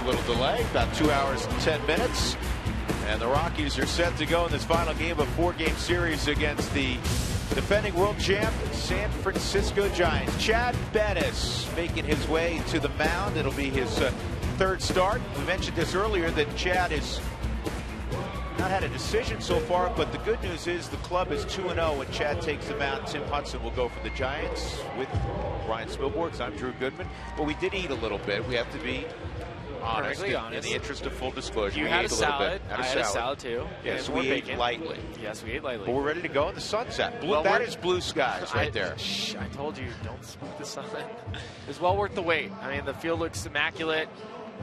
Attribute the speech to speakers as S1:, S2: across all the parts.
S1: a little delay, about 2 hours and 10 minutes. And the Rockies are set to go in this final game of a 4-game series against the defending world champ San Francisco Giants. Chad Bettis making his way to the mound. It'll be his third start. We mentioned this earlier that Chad has not had a decision so far, but the good news is the club is 2-0 when Chad takes the mound. Tim Hudson will go for the Giants with Ryan Spilborghs. I'm Drew Goodman. But we did eat a little bit. We have to be honest. In the interest of full disclosure.
S2: You had a salad. I had a salad too.
S1: Yes, we ate lightly.
S2: Yes, we ate lightly.
S1: But we're ready to go in the sunset. That is blue skies right there.
S2: I told you, don't smoke the sun. It's well worth the wait. I mean, the field looks immaculate.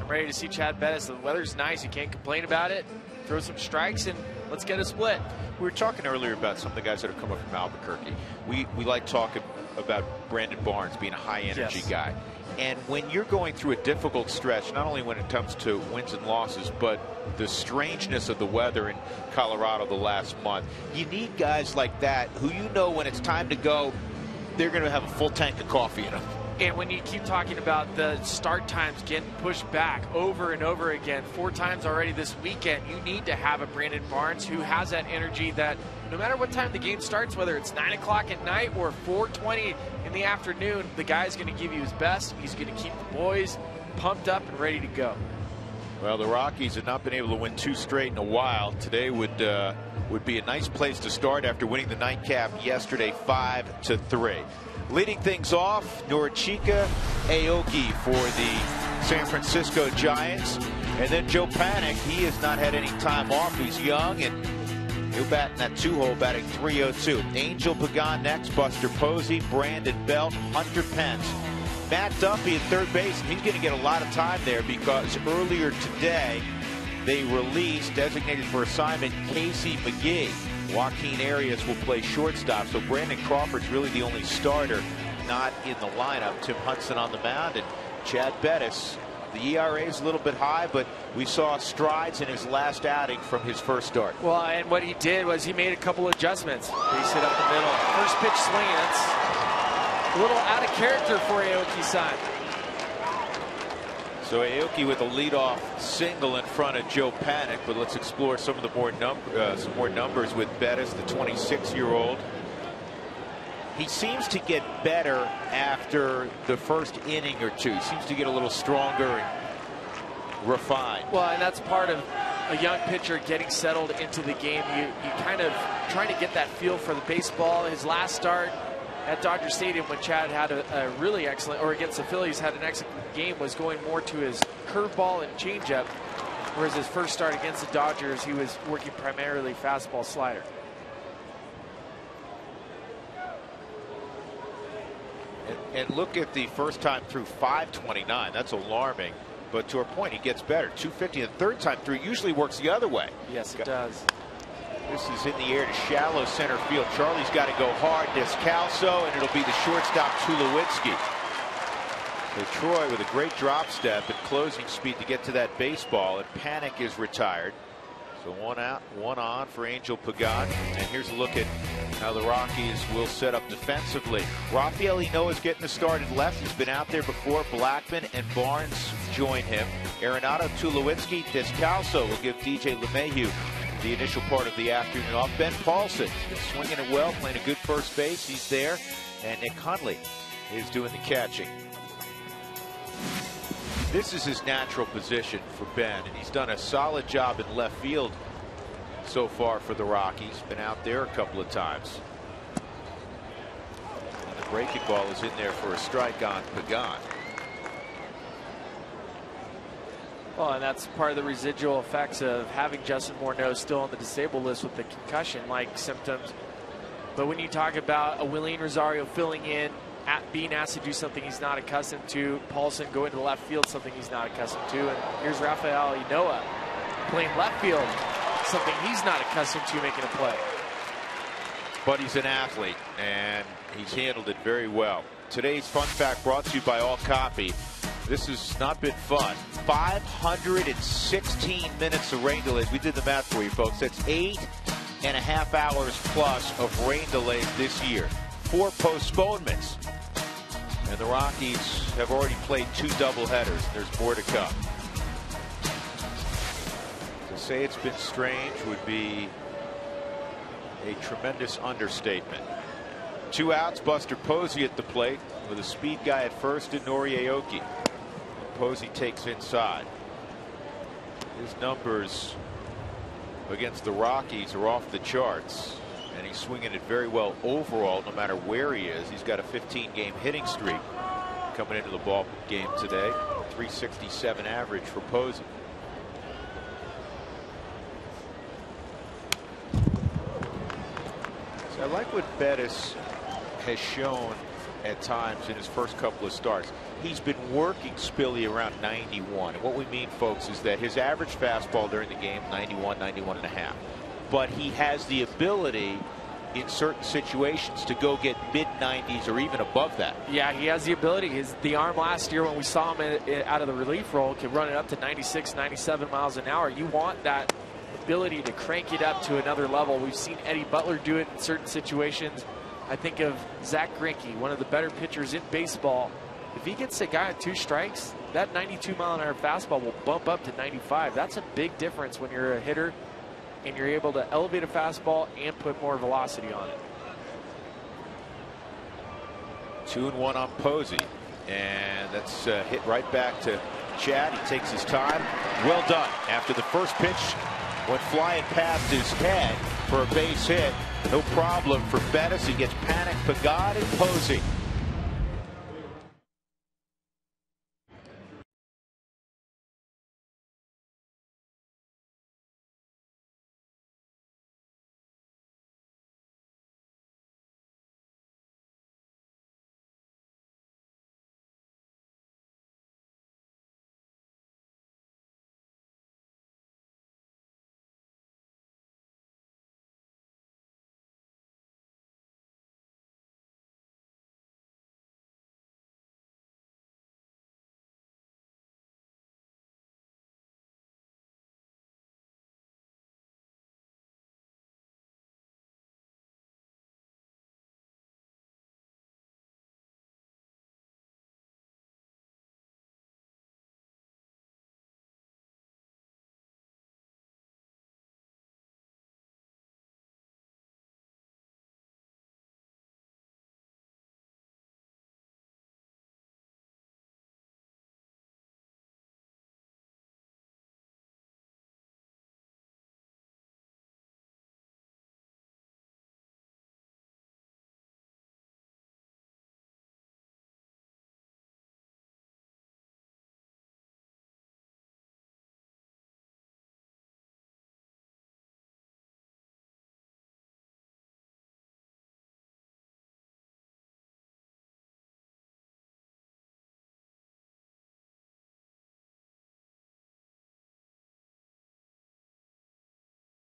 S2: I'm ready to see Chad Bettis. The weather's nice. You can't complain about it. Throw some strikes and let's get a split.
S1: We were talking earlier about some of the guys that have come up from Albuquerque. We like talking about Brandon Barnes being a high energy guy. And when you're going through a difficult stretch, not only when it comes to wins and losses, but the strangeness of the weather in Colorado the last month, you need guys like that who you know when it's time to go, they're going to have a full tank of coffee in them.
S2: And when you keep talking about the start times getting pushed back over and over again, 4 times already this weekend, you need to have a Brandon Barnes who has that energy that no matter what time the game starts, whether it's 9 o'clock at night or 4:20 in the afternoon, the guy's going to give you his best. He's going to keep the boys pumped up and ready to go.
S1: Well, the Rockies have not been able to win 2 straight in a while. Today would be a nice place to start after winning the nightcap yesterday 5-3. Leading things off, Norichika Aoki for the San Francisco Giants. And then Joe Panik, he has not had any time off. He's young and he'll bat in that 2-hole, batting .302. Angel Pagan next, Buster Posey, Brandon Belt, Hunter Pence. Matt Duffy at third base, and he's going to get a lot of time there because earlier today they released, designated for assignment, Casey McGee. Joaquin Arias will play shortstop, so Brandon Crawford's really the only starter not in the lineup. Tim Hudson on the mound and Chad Bettis. The ERA is a little bit high, but we saw strides in his last outing from his first start.
S2: Well, and what he did was he made a couple adjustments. He sit up the middle. First pitch swing, that's a little out of character for Aoki's side.
S1: So Aoki with a leadoff single in front of Joe Panik, but let's explore some of the more numbers with Bettis, the 26-year-old. He seems to get better after the first inning or two. He seems to get a little stronger and refined.
S2: Well, and that's part of a young pitcher getting settled into the game. You kind of trying to get that feel for the baseball. His last start at Dodger Stadium when Chad had a really excellent, or against the Phillies had an excellent game, was going more to his curveball and changeup, whereas his first start against the Dodgers he was working primarily fastball slider.
S1: And look at the first time through, 529. That's alarming, but to our point, he gets better. 250 the third time through usually works the other way.
S2: Yes, it does.
S1: This is in the air to shallow center field. Charlie's got to go hard. Descalso, and it'll be the shortstop Tulowitzki. So Troy with a great drop step and closing speed to get to that baseball, and Panik is retired. So 1 out, 1 on for Angel Pagan. And here's a look at how the Rockies will set up defensively. Rafael Inoa's getting the start at left. He's been out there before. Blackman and Barnes join him. Arenado, Tulowitzki, Descalso will give DJ LeMahieu the initial part of the afternoon off. Ben Paulson is swinging it well, playing a good first base. He's there. And Nick Hundley is doing the catching. This is his natural position for Ben, and he's done a solid job in left field so far for the Rockies. Been out there a couple of times. And the breaking ball is in there for a strike on Pagan.
S2: Well, and that's part of the residual effects of having Justin Morneau still on the disabled list with the concussion-like symptoms. But when you talk about a Willian Rosario filling in, being asked to do something he's not accustomed to, Paulson going to the left field, something he's not accustomed to, and here's Rafael Inoa playing left field, something he's not accustomed to, making a play.
S1: But he's an athlete, and he's handled it very well. Today's fun fact brought to you by All Copy. This has not been fun. 516 minutes of rain delays. We did the math for you, folks. That's 8.5 hours plus of rain delays this year. 4 postponements. And the Rockies have already played 2 doubleheaders. There's more to come. say it's been strange would be a tremendous understatement. 2 outs, Buster Posey at the plate with a speed guy at first in Orioles. Posey takes inside. His numbers against the Rockies are off the charts, and he's swinging it very well overall no matter where he is. He's got a 15-game hitting streak coming into the ball game today. 367 average for Posey. So I like what Bettis has shown at times in his first couple of starts. He's been working Spilly around 91. And what we mean, folks, is that his average fastball during the game, 91, 91 and a half. But he has the ability in certain situations to go get mid-90s or even above that.
S2: Yeah, he has the ability. The arm last year when we saw him out of the relief role could run it up to 96, 97 miles an hour. You want that ability to crank it up to another level. We've seen Eddie Butler do it in certain situations. I think of Zach Greinke, one of the better pitchers in baseball. If he gets a guy at 2 strikes, that 92 mile an hour fastball will bump up to 95. That's a big difference when you're a hitter and you're able to elevate a fastball and put more velocity on it.
S1: 2-1 on Posey, and that's hit right back to Chad. He takes his time. Well done. After the first pitch went flying past his head for a base hit. No problem for Bettis. He gets panicked. Pagod and Posey.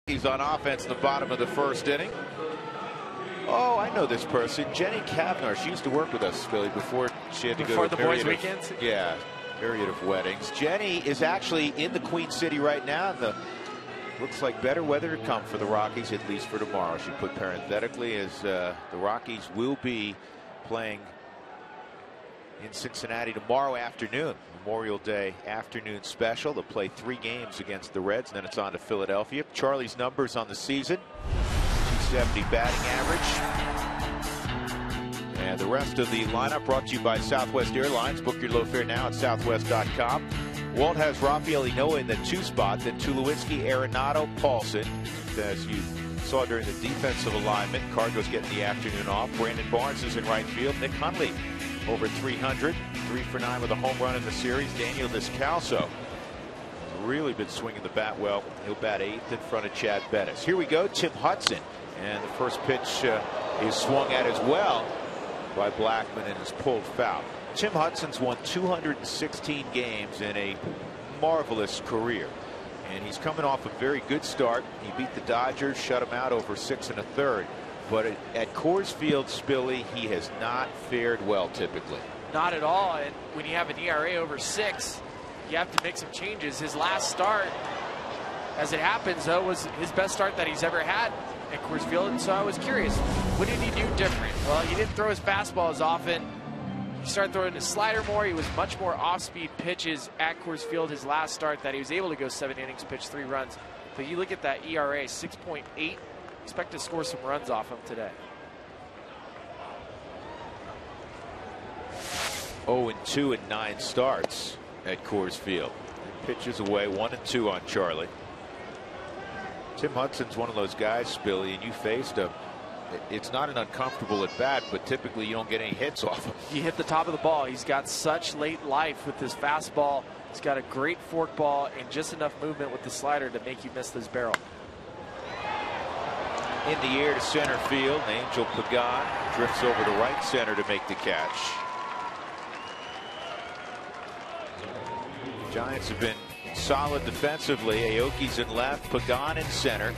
S1: He's on offense in the bottom of the first inning. Oh, I know this person, Jenny Kavnar. She used to work with us, Philly, before she had to go to
S2: the boys' weekends.
S1: Yeah, myriad of weddings. Jenny is actually in the Queen City right now. Looks like better weather to come for the Rockies, at least for tomorrow. She put parenthetically, as the Rockies will be playing in Cincinnati tomorrow afternoon. Memorial Day afternoon special. They'll play 3 games against the Reds, and then it's on to Philadelphia. Charlie's numbers on the season: 270 batting average. And the rest of the lineup brought to you by Southwest Airlines. Book your low fare now at southwest.com. Walt has Rafael Inoue in the 2 spot, then Tulowitzki, Arenado, Paulson. As you saw during the defensive alignment, Cardinals getting the afternoon off. Brandon Barnes is in right field. Nick Hundley over 300, 3 for 9 with a home run in the series. Daniel Descalso has really been swinging the bat well. He'll bat 8th in front of Chad Bettis. Here we go, Tim Hudson, and the first pitch is swung at as well by Blackman and is pulled foul. Tim Hudson's won 216 games in a marvelous career, and he's coming off a very good start. He beat the Dodgers, shut them out over 6 1/3. But at Coors Field, Spilly, he has not fared well typically.
S2: Not at all. And when you have an ERA over 6, you have to make some changes. His last start, as it happens, though, was his best start that he's ever had at Coors Field. And so I was curious, what did he do different? Well, he didn't throw his fastball as often. He started throwing his slider more. He was much more off-speed pitches at Coors Field his last start, that he was able to go 7 innings, pitch 3 runs. But you look at that ERA, 6.8. Expect to score some runs off him today.
S1: 0-2 in 9 starts at Coors Field. Pitches away 1-2 on Charlie. Tim Hudson's one of those guys, Billy, and you faced him. It's not an uncomfortable at bat, but typically you don't get any hits off him.
S2: You hit the top of the ball. He's got such late life with his fastball. He's got a great fork ball and just enough movement with the slider to make you miss this barrel.
S1: In the air to center field, Angel Pagan drifts over to right center to make the catch. The Giants have been solid defensively. Aoki's in left, Pagan in center,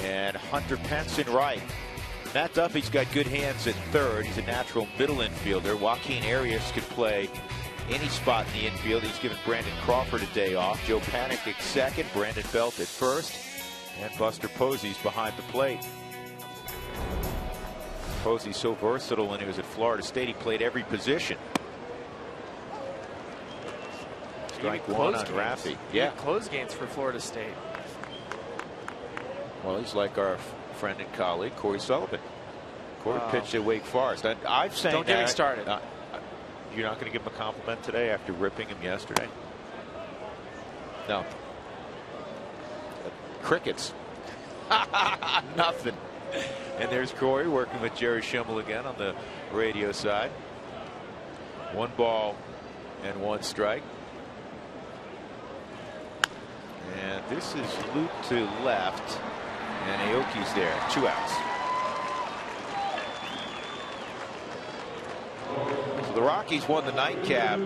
S1: and Hunter Pence in right. Matt Duffy's got good hands at third. He's a natural middle infielder. Joaquin Arias could play any spot in the infield. He's given Brandon Crawford a day off. Joe Panik at second, Brandon Belt at first, and Buster Posey's behind the plate. Posey's so versatile. When he was at Florida State, he played every position. Strike one on Raffy.
S2: Yeah, close games for Florida State.
S1: Well, he's like our friend and colleague Corey Sullivan. Corey pitched at Wake Forest. I've said,
S2: don't get me started.
S1: You're not going to give him a compliment today after ripping him yesterday? No. Crickets. Nothing. And there's Corey working with Jerry Schimmel again on the radio side. 1 ball and 1 strike. And this is looped to left, and Aoki's there. 2 outs. So the Rockies won the nightcap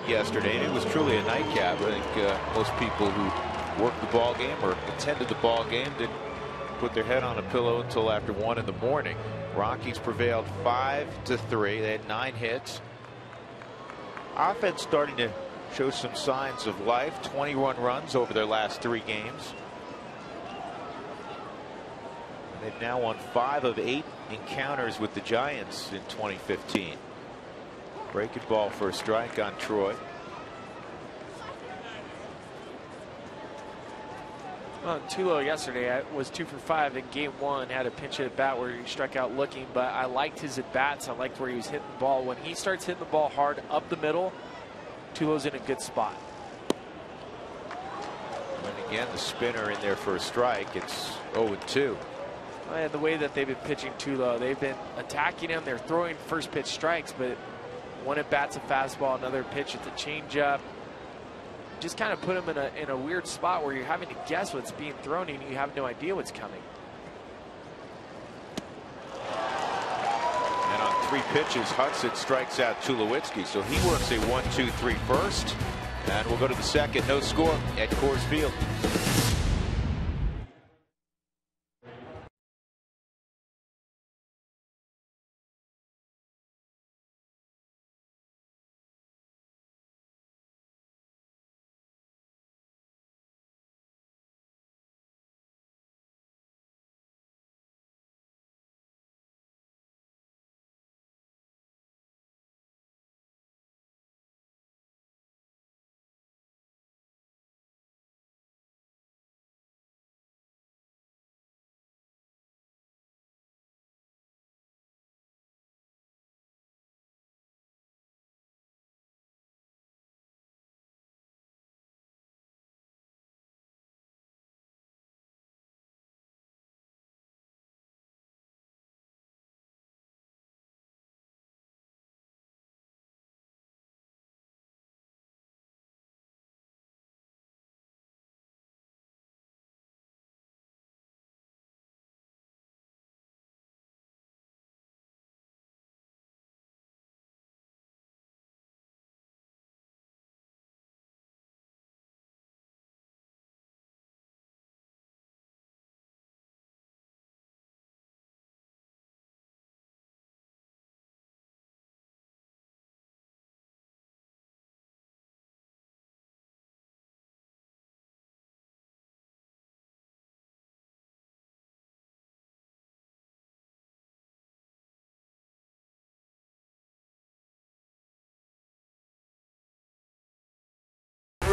S1: yesterday, and it was truly a nightcap. I think most people who worked the ball game or attended the ball game didn't put their head on a pillow until after 1 in the morning. Rockies prevailed 5-3. They had 9 hits. Offense starting to show some signs of life. 21 runs over their last 3 games. They've now won 5 of 8 encounters with the Giants in 2015. Breaking ball for a strike on Troy.
S2: Well, Tulo yesterday was 2 for 5 in game 1. Had a pinch at bat where he struck out looking, but I liked his at bats. I liked where he was hitting the ball. When he starts hitting the ball hard up the middle, Tulo's in a good spot.
S1: And again, the spinner in there for a strike. It's 0-2.
S2: And the way that they've been pitching Tulo, they've been attacking him. They're throwing first pitch strikes, but one at bat's a fastball, another pitch it's a changeup. Just kind of put him in a weird spot where you're having to guess what's being thrown and you have no idea what's coming.
S1: And on 3 pitches, Hudson strikes out Tulowitzki, so he works a 1-2-3 first, and we'll go to the second. No score at Coors Field.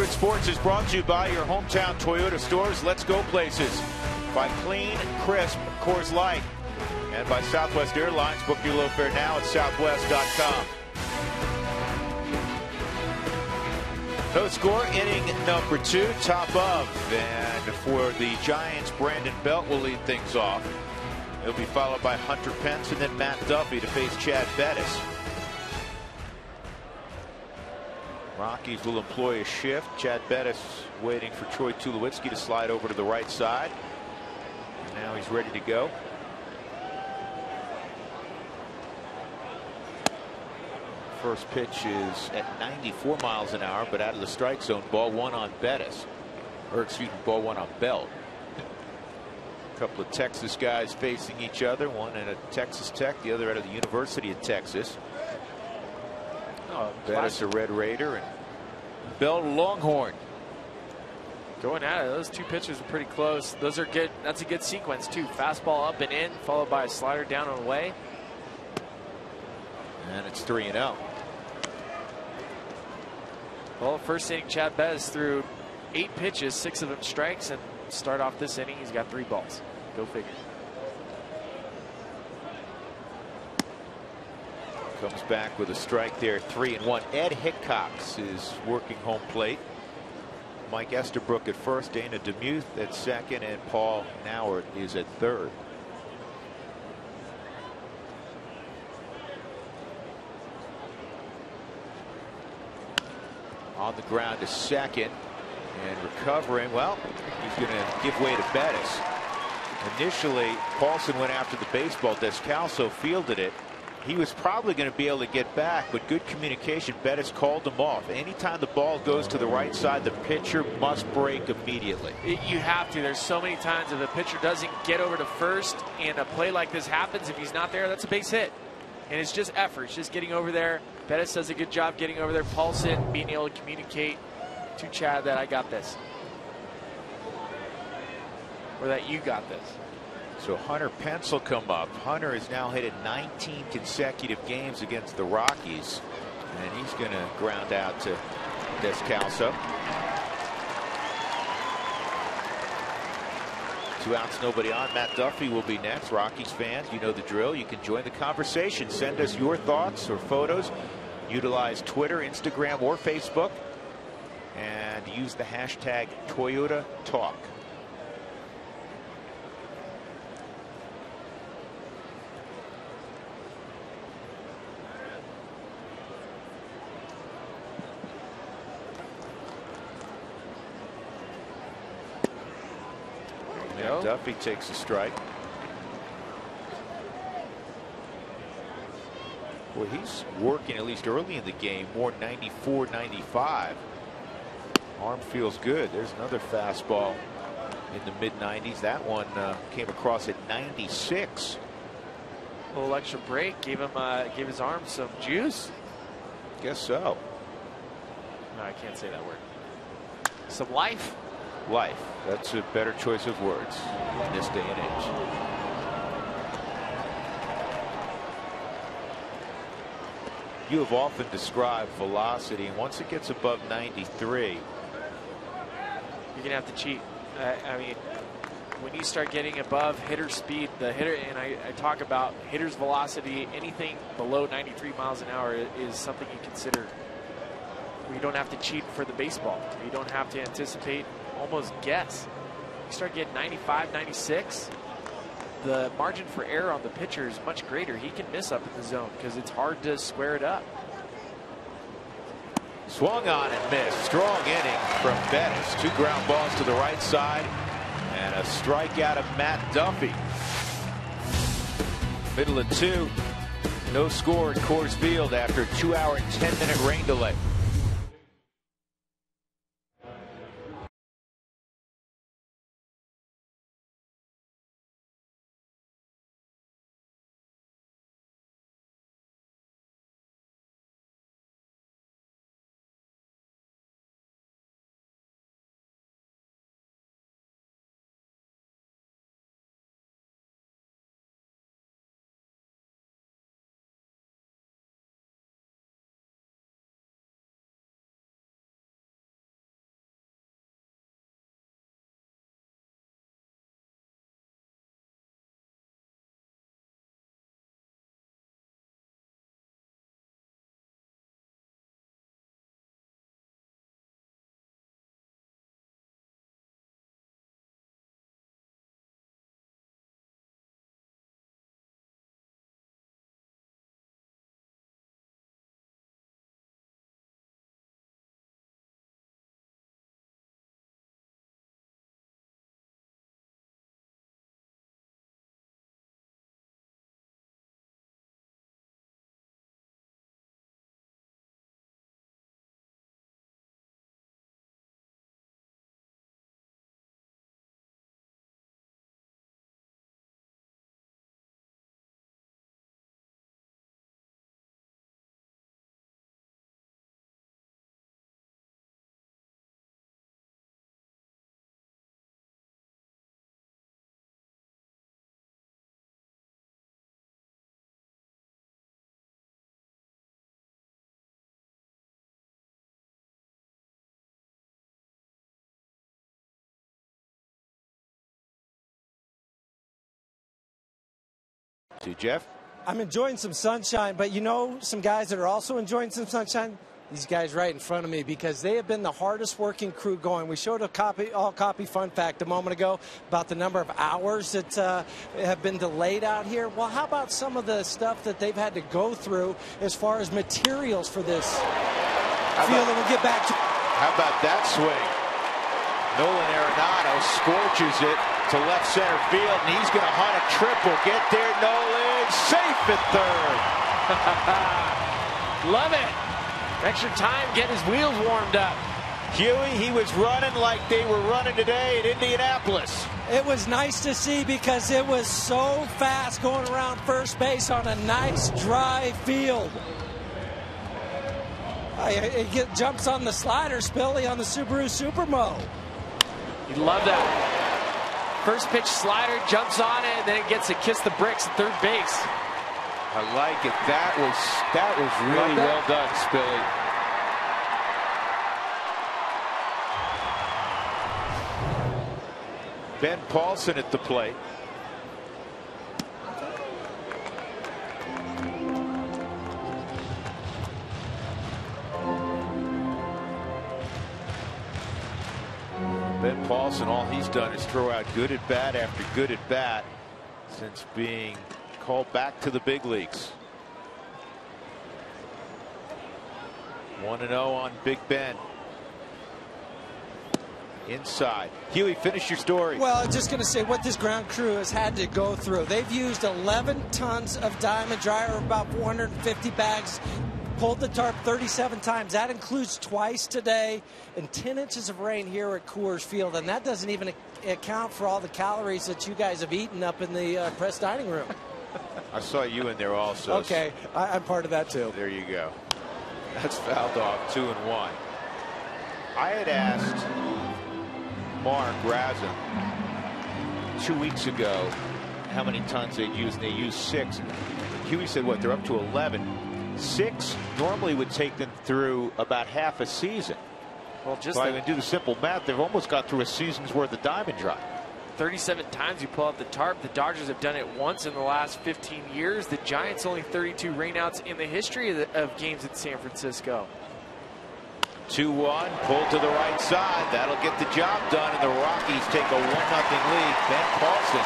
S1: Favorite Sports is brought to you by your hometown Toyota stores. Let's go places. By Clean, Crisp, Coors Light. And by Southwest Airlines. Book your low fare now at southwest.com. No score, inning number 2, top of. And for the Giants, Brandon Belt will lead things off. He'll be followed by Hunter Pence and then Matt Duffy to face Chad Bettis. Rockies will employ a shift. Chad Bettis waiting for Troy Tulowitzki to slide over to the right side. Now he's ready to go. First pitch is at 94 miles an hour, but out of the strike zone. Ball 1 on Bettis. Or excuse me, ball 1 on Belt. A couple of Texas guys facing each other. One at a Texas Tech, the other out of the University of Texas. Bettis a Red Raider and Belt Longhorn.
S2: Going at it. Those two pitches are pretty close. Those are good. That's a good sequence too. Fastball up and in, followed by a slider down and away.
S1: And it's 3-0.
S2: Well, first inning, Chad Bettis threw 8 pitches, 6 of them strikes, and start off this inning, he's got 3 balls. Go figure.
S1: Comes back with a strike there, 3-1. Ed Hickox is working home plate. Mike Estabrook at first, Dana DeMuth at second, and Paul Nauert is at third. On the ground to second and recovering. Well, he's going to give way to Bettis. Initially, Paulson went after the baseball. Descalso fielded it. He was probably going to be able to get back, but good communication. Bettis called him off. Anytime the ball goes to the right side, the pitcher must break immediately.
S2: You have to. There's so many times if a pitcher doesn't get over to first and a play like this happens, if he's not there, that's a base hit. And it's just effort. It's just getting over there. Bettis does a good job getting over there. Paulson being able to communicate to Chad that I got this. Or that you got this.
S1: So Hunter Pence will come up. Hunter has now hit in 19 consecutive games against the Rockies. And he's going to ground out to Descalso. 2 outs, nobody on. Matt Duffy will be next. Rockies fans, you know the drill. You can join the conversation. Send us your thoughts or photos. Utilize Twitter, Instagram, or Facebook. And use the hashtag Toyota Talk. Duffy takes a strike. Well, he's working at least early in the game more 94, 95. Arm feels good. There's another fastball in the mid 90s. That one came across at 96.
S2: A little extra break gave his arm some juice.
S1: Guess so.
S2: No, I can't say that word. Some life.
S1: Life. That's a better choice of words in this day and age. You have often described velocity, and once it gets above 93,
S2: you're gonna have to cheat. I mean, when you start getting above hitter speed, the hitter, and I talk about hitter's velocity, anything below 93 miles an hour is something you consider. You don't have to cheat for the baseball. You don't have to anticipate, almost guess. You start getting 95, 96, the margin for error on the pitcher is much greater. He can miss up in the zone because it's hard to square it up.
S1: Swung on and missed. Strong inning from Bettis. 2 ground balls to the right side and a strikeout of Matt Duffy. Middle of 2. No score at Coors Field after a 2-hour and 10-minute rain delay. to. Jeff?
S3: I'm enjoying some sunshine, but you know some guys that are also enjoying some sunshine? These guys right in front of me, because they have been the hardest working crew going. We showed a all copy fun fact a moment ago about the number of hours that have been delayed out here. Well, how about some of the stuff that they've had to go through as far as materials for this field that we'll get back to?
S1: How about that swing? Nolan Arenado scorches it to left center field, and he's going to hunt a triple. Get there, Nolan. Safe at third.
S2: Love it. Extra time, get his wheels warmed up.
S1: Huey, he was running like they were running today at Indianapolis.
S3: It was nice to see because it was so fast going around first base on a nice dry field. It jumps on the slider, Spilly, on the Subaru Supermo.
S2: You love that. First pitch slider, jumps on it, and then it gets to kiss the bricks at third base.
S1: I like it. That was really well done, Spilly. Ben Paulson at the plate. Ben Paulson, all he's done is throw out good at bat after good at bat since being called back to the big leagues. 1-0 on Big Ben. Inside. Huey, finish your story.
S3: Well, I'm just going to say what this ground crew has had to go through. They've used 11 tons of diamond dryer, about 450 bags, pulled the tarp 37 times. That includes twice today, and 10 inches of rain here at Coors Field. And that doesn't even account for all the calories that you guys have eaten up in the press dining room.
S1: I saw you in there also.
S3: Okay, I'm part of that too.
S1: There you go. That's fouled off, 2-1. I had asked Mark Razum 2 weeks ago how many tons they'd use, and they used 6. Huey said, what, they're up to 11. 6 normally would take them through about half a season.
S2: Well, just
S1: so I can do the simple math. They've almost got through a season's worth of diamond dry.
S2: 37 times you pull out the tarp. The Dodgers have done it once in the last 15 years. The Giants only 32 rainouts in the history of games in San Francisco.
S1: 2-1, pulled to the right side. That'll get the job done, and the Rockies take a 1-0 lead. Ben Paulson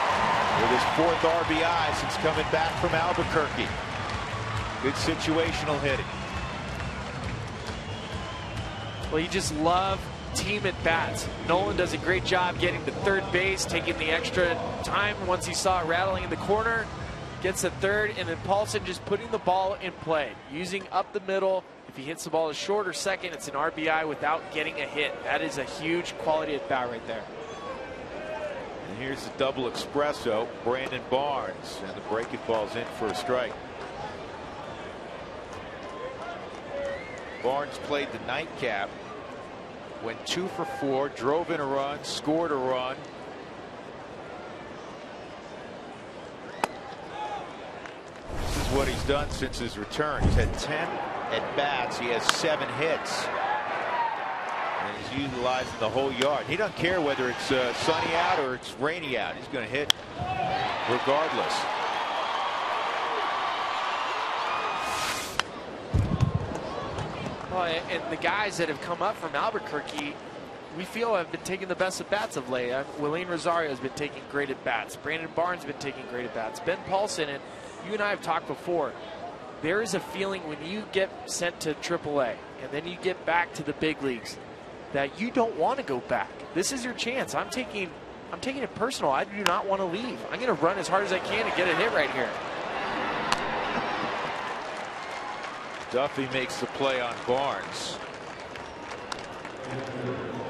S1: with his 4th RBI since coming back from Albuquerque. Good situational hitting.
S2: Well, you just love team at bats. Nolan does a great job getting to third base, taking the extra time once he saw it rattling in the corner, gets to third, and then Paulson just putting the ball in play, using up the middle. If he hits the ball to short or second, it's an RBI without getting a hit. That is a huge quality at bat right there.
S1: And here's the double espresso, Brandon Barnes, and the breaking ball's in for a strike. Barnes played the nightcap, went 2 for 4, drove in a run, scored a run. This is what he's done since his return. He's had 10 at bats. He has 7 hits. And he's utilizing the whole yard. He doesn't care whether it's sunny out or it's rainy out. He's going to hit regardless.
S2: Well, and the guys that have come up from Albuquerque, we feel have been taking the best at bats of late. Willeen Rosario has been taking great at bats. Brandon Barnes has been taking great at bats. Ben Paulson, and you and I have talked before, there is a feeling when you get sent to AAA and then you get back to the big leagues that you don't want to go back. This is your chance. I'm taking it personal. I do not want to leave. I'm going to run as hard as I can to get a hit right here.
S1: Duffy makes the play on Barnes.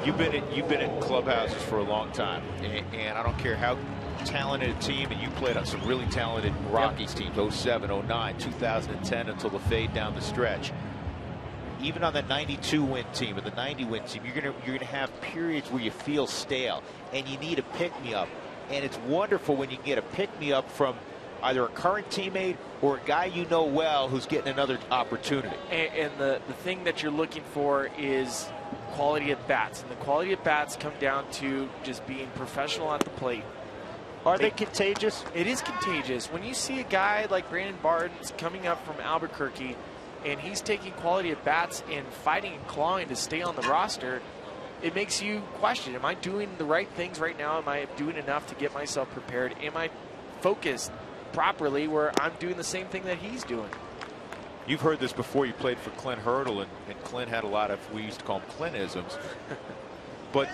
S1: You've been in clubhouses for a long time, and I don't care how talented a team, and you played on some really talented Rockies teams, 07, 09, 2010 until the fade down the stretch. Even on the 92 win team or the 90 win team, you're gonna have periods where you feel stale and you need a pick me up, and it's wonderful when you get a pick me up from either a current teammate or a guy you know well who's getting another opportunity.
S2: And the thing that you're looking for is quality at bats, and the quality at bats come down to just being professional at the plate.
S1: Are they contagious?
S2: It is contagious. When you see a guy like Brandon Barnes coming up from Albuquerque, and he's taking quality at bats and fighting and clawing to stay on the roster, it makes you question, am I doing the right things right now? Am I doing enough to get myself prepared? Am I focused properly where I'm doing the same thing that he's doing?
S1: You've heard this before. You played for Clint Hurdle, and Clint had a lot of, we used to call them Clintisms. but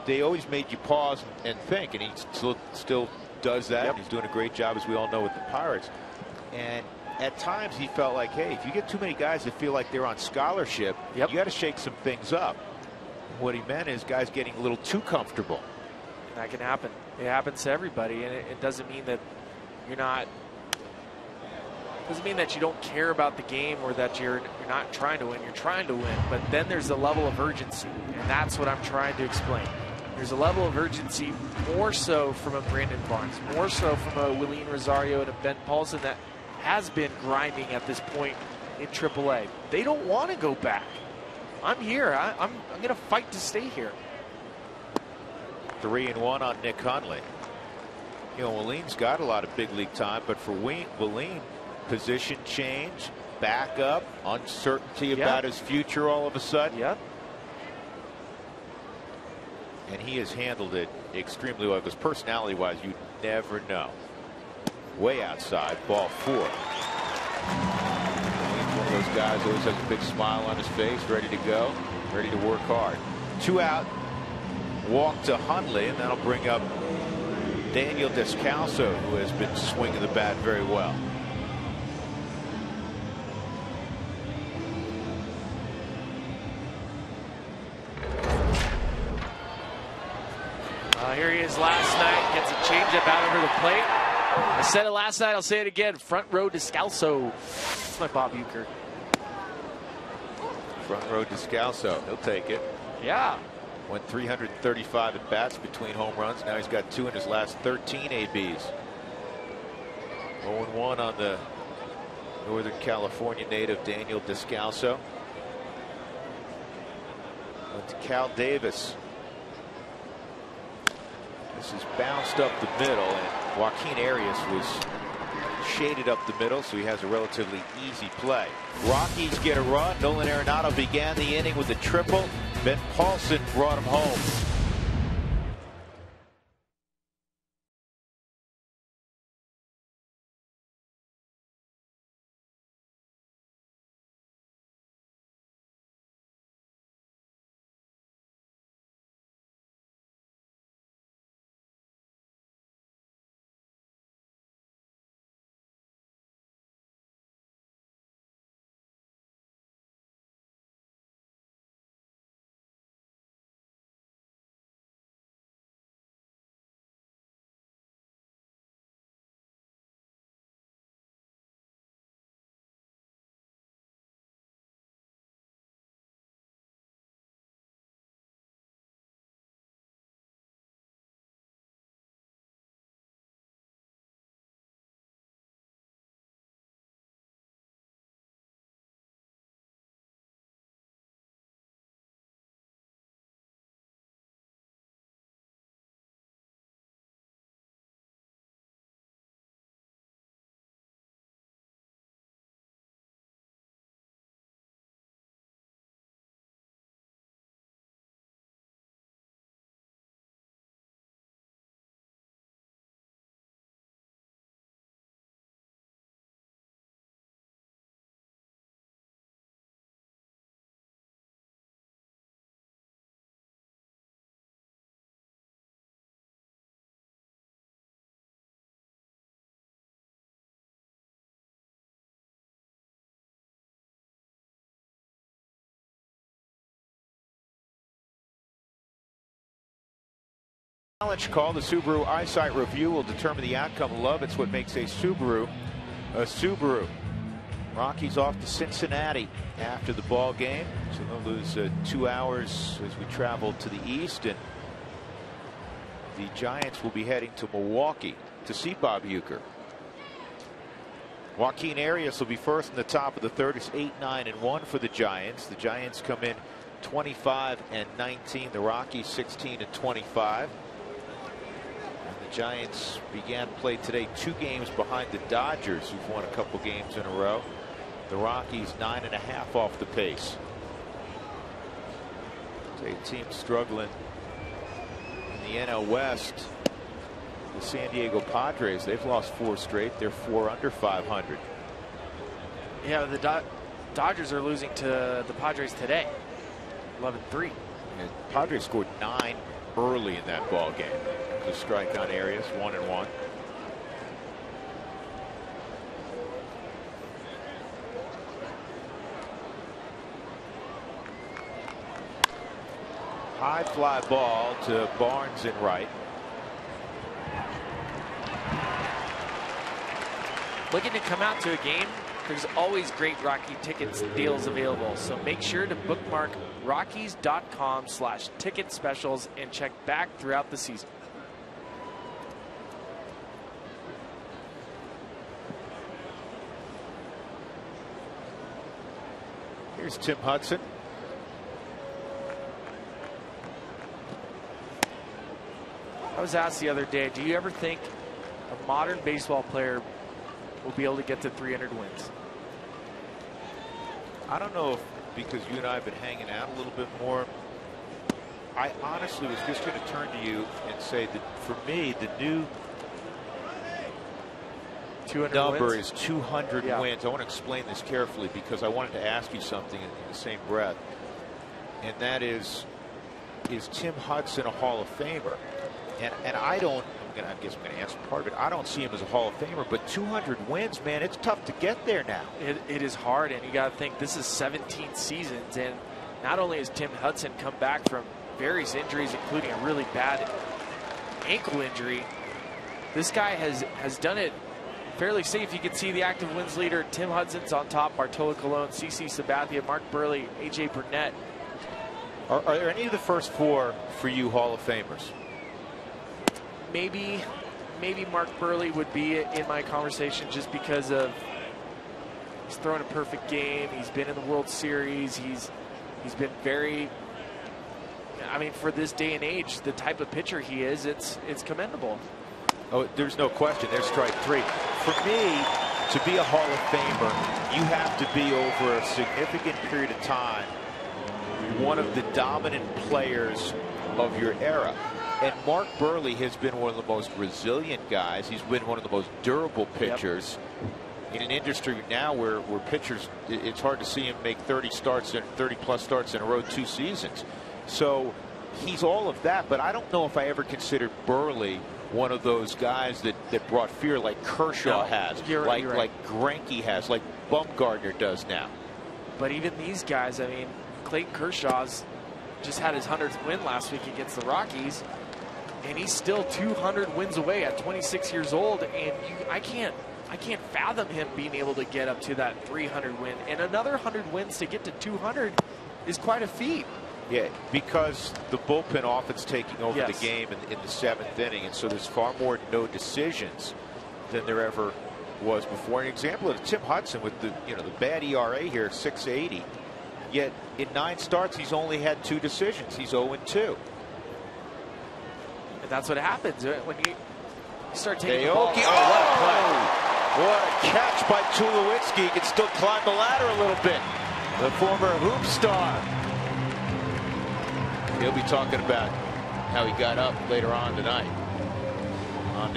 S1: they always made you pause and think, and he still does that.
S2: Yep.
S1: He's doing a great job, as we all know, with the Pirates. And at times he felt like, hey, if you get too many guys that feel like they're on scholarship, you got to shake some things up. What he meant is guys getting a little too comfortable.
S2: That can happen. It happens to everybody, and it doesn't mean that you're not. Doesn't mean that you don't care about the game or that you're not trying to win. You're trying to win, but then there's a level of urgency, and that's what I'm trying to explain. There's a level of urgency more so from a Brandon Barnes, more so from a Willeen Rosario and a Ben Paulson that has been grinding at this point in AAA. They don't want to go back. I'm here. I'm going to fight to stay here.
S1: 3-1 on Nick Hundley. You know, Willeen's got a lot of big league time, but for Willeen, position change, backup, uncertainty about his future all of a sudden.
S2: Yep.
S1: And he has handled it extremely well, because personality-wise, you never know. Way outside, ball 4. He's one of those guys who always has a big smile on his face, ready to go, ready to work hard. 2 out, walk to Hundley, and that'll bring up Daniel Descalso, who has been swinging the bat very well.
S2: Here he is last night, gets a changeup out over the plate. I said it last night, I'll say it again. Front row Descalso. That's my Bob Uecker.
S1: Front row Descalso, he'll take it.
S2: Yeah.
S1: Went 335 at bats between home runs. Now he's got 2 in his last 13 ABs. 0-1 on the Northern California native Daniel Descalso. Went to Cal Davis. This is bounced up the middle, and Joaquin Arias was shaded up the middle, so he has a relatively easy play. Rockies get a run. Nolan Arenado began the inning with a triple. Ben Paulson brought him home. Challenge call. The Subaru Eyesight Review will determine the outcome of love. It's what makes a Subaru a Subaru. Rockies off to Cincinnati after the ball game, so they'll lose 2 hours as we travel to the east, and the Giants will be heading to Milwaukee to see Bob Uecker. Joaquin Arias will be first in the top of the third. It's 8-9-1 for the Giants. The Giants come in 25-19. The Rockies 16-25. Giants began play today 2 games behind the Dodgers, who've won a couple games in a row. The Rockies 9.5 off the pace. A team struggling in the NL West. The San Diego Padres, they've lost 4 straight. They're 4 under 500.
S2: Yeah, the Dodgers are losing to the Padres today, 11-3.
S1: And Padres scored 9 early in that ball game. The strikeout areas 1-1. High fly ball to Barnes in right.
S2: Looking to come out to a game, there's always great Rocky tickets deals available. So make sure to bookmark Rockies.com/ticket specials and check back throughout the season.
S1: Here's Tim Hudson.
S2: I was asked the other day, do you ever think a modern baseball player will be able to get to 300 wins?
S1: I don't know if, because you and I have been hanging out a little bit more, I honestly was just going to turn to you and say that for me, the new
S2: 200
S1: number
S2: wins?
S1: is 200
S2: Yeah.
S1: wins. I want to explain this carefully because I wanted to ask you something in the same breath, and that is Tim Hudson a Hall of Famer? And I don't, I guess I'm going to answer part of it. I don't see him as a Hall of Famer, but 200 wins, man, it's tough to get there now.
S2: It is hard, and you got to think this is 17 seasons, and not only has Tim Hudson come back from various injuries, including a really bad ankle injury, this guy has done it fairly safe. You can see the active wins leader, Tim Hudson's on top, Bartolo Colon, CC Sabathia, Mark Burley, AJ Burnett.
S1: Are there any of the first 4 for you Hall of Famers?
S2: Maybe Mark Burley would be in my conversation just because of he's thrown a perfect game. He's been in the World Series. He's been very, I mean, for this day and age, the type of pitcher he is, it's commendable.
S1: Oh, there's no question. There's strike 3. For me, to be a Hall of Famer, you have to be over a significant period of time one of the dominant players of your era. And Mark Burley has been one of the most resilient guys. He's been one of the most durable pitchers in an industry now where pitchers, it's hard to see him make 30 plus starts in a row 2 seasons. So he's all of that, but I don't know if I ever considered Burley one of those guys that brought fear like Kershaw has,
S2: you're right.
S1: like Greinke has, like Bumgarner does now.
S2: But even these guys, I mean, Clayton Kershaw's just had his 100th win last week against the Rockies, and he's still 200 wins away at 26 years old, and I can't fathom him being able to get up to that 300 win, and another 100 wins to get to 200 is quite a feat.
S1: Yeah, because the bullpen often's taking over
S2: Yes.
S1: the game in the 7th inning, and so there's far more no decisions than there ever was before. An example of Tim Hudson with the bad ERA here, 6.80. Yet in 9 starts, he's only had 2 decisions. He's 0-2.
S2: And that's what happens when you start taking the
S1: Aoki.
S2: ball.
S1: What a catch by Tulowitzki. He can still climb the ladder a little bit. The former hoop star. He'll be talking about how he got up later on tonight on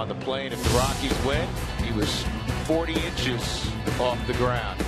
S1: the plane. If the Rockies win, he was 40 inches off the ground.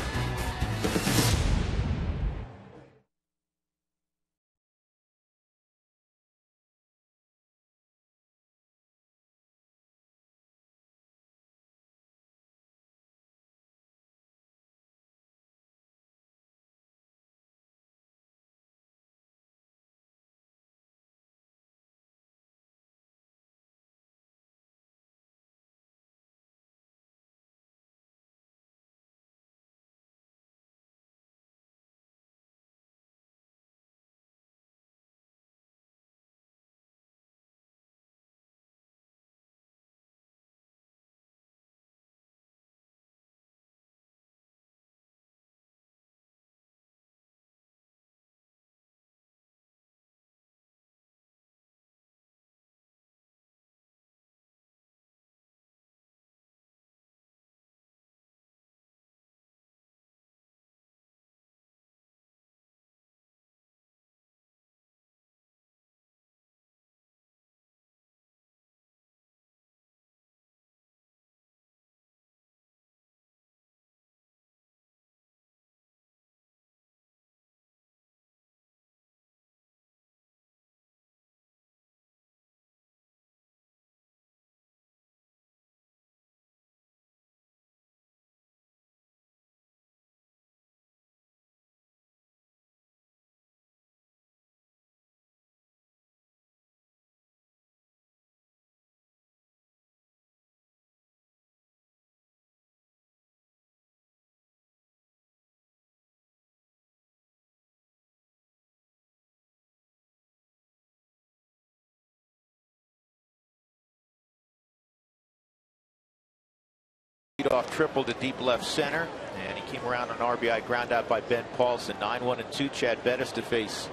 S1: Off triple to deep left center, and he came around an RBI ground out by Ben Paulson. 9-1-2. Chad Bettis to face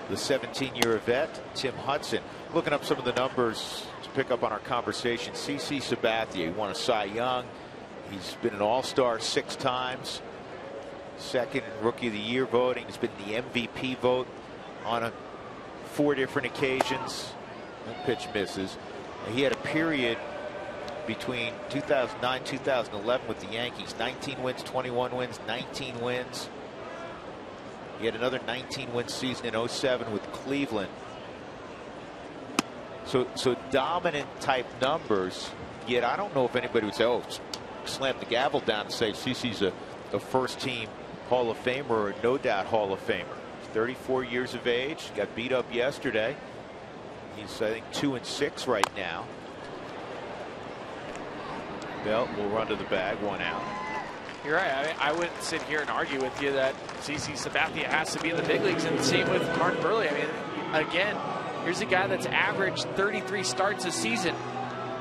S1: the 17-year vet Tim Hudson. Looking up some of the numbers to pick up on our conversation. CC Sabathia won a Cy Young. He's been an All-Star 6 times. Second in Rookie of the Year voting. He's been in the MVP vote on 4 different occasions. One pitch misses. And he had a period between 2009 2011 with the Yankees. 19 wins, 21 wins, 19 wins. He had another 19-win season in 07 with Cleveland. So dominant type numbers. Yet I don't know if anybody would say, oh, slam the gavel down and say CC's a first team Hall of Famer or a no doubt Hall of Famer. He's 34 years of age. Got beat up yesterday. He's I think 2-6 right now. Belt will run to the bag, 1 out.
S2: You're right. I wouldn't sit here and argue with you that CC Sabathia has to be in the big leagues, and the same with Mark Buehrle. I mean, again, here's a guy that's averaged 33 starts a season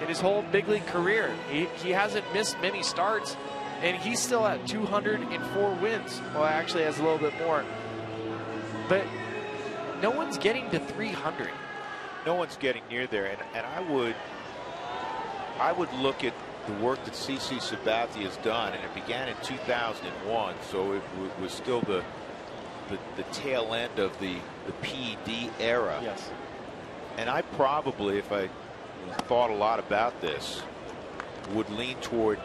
S2: in his whole big league career. He hasn't missed many starts, and he's still at 204 wins. Well, actually has a little bit more. But no one's getting to 300.
S1: No one's getting near there, and I would look at the work that CC Sabathia has done, and it began in 2001, so it was still the tail end of the PED era.
S2: Yes.
S1: And I probably, if I thought a lot about this, would lean toward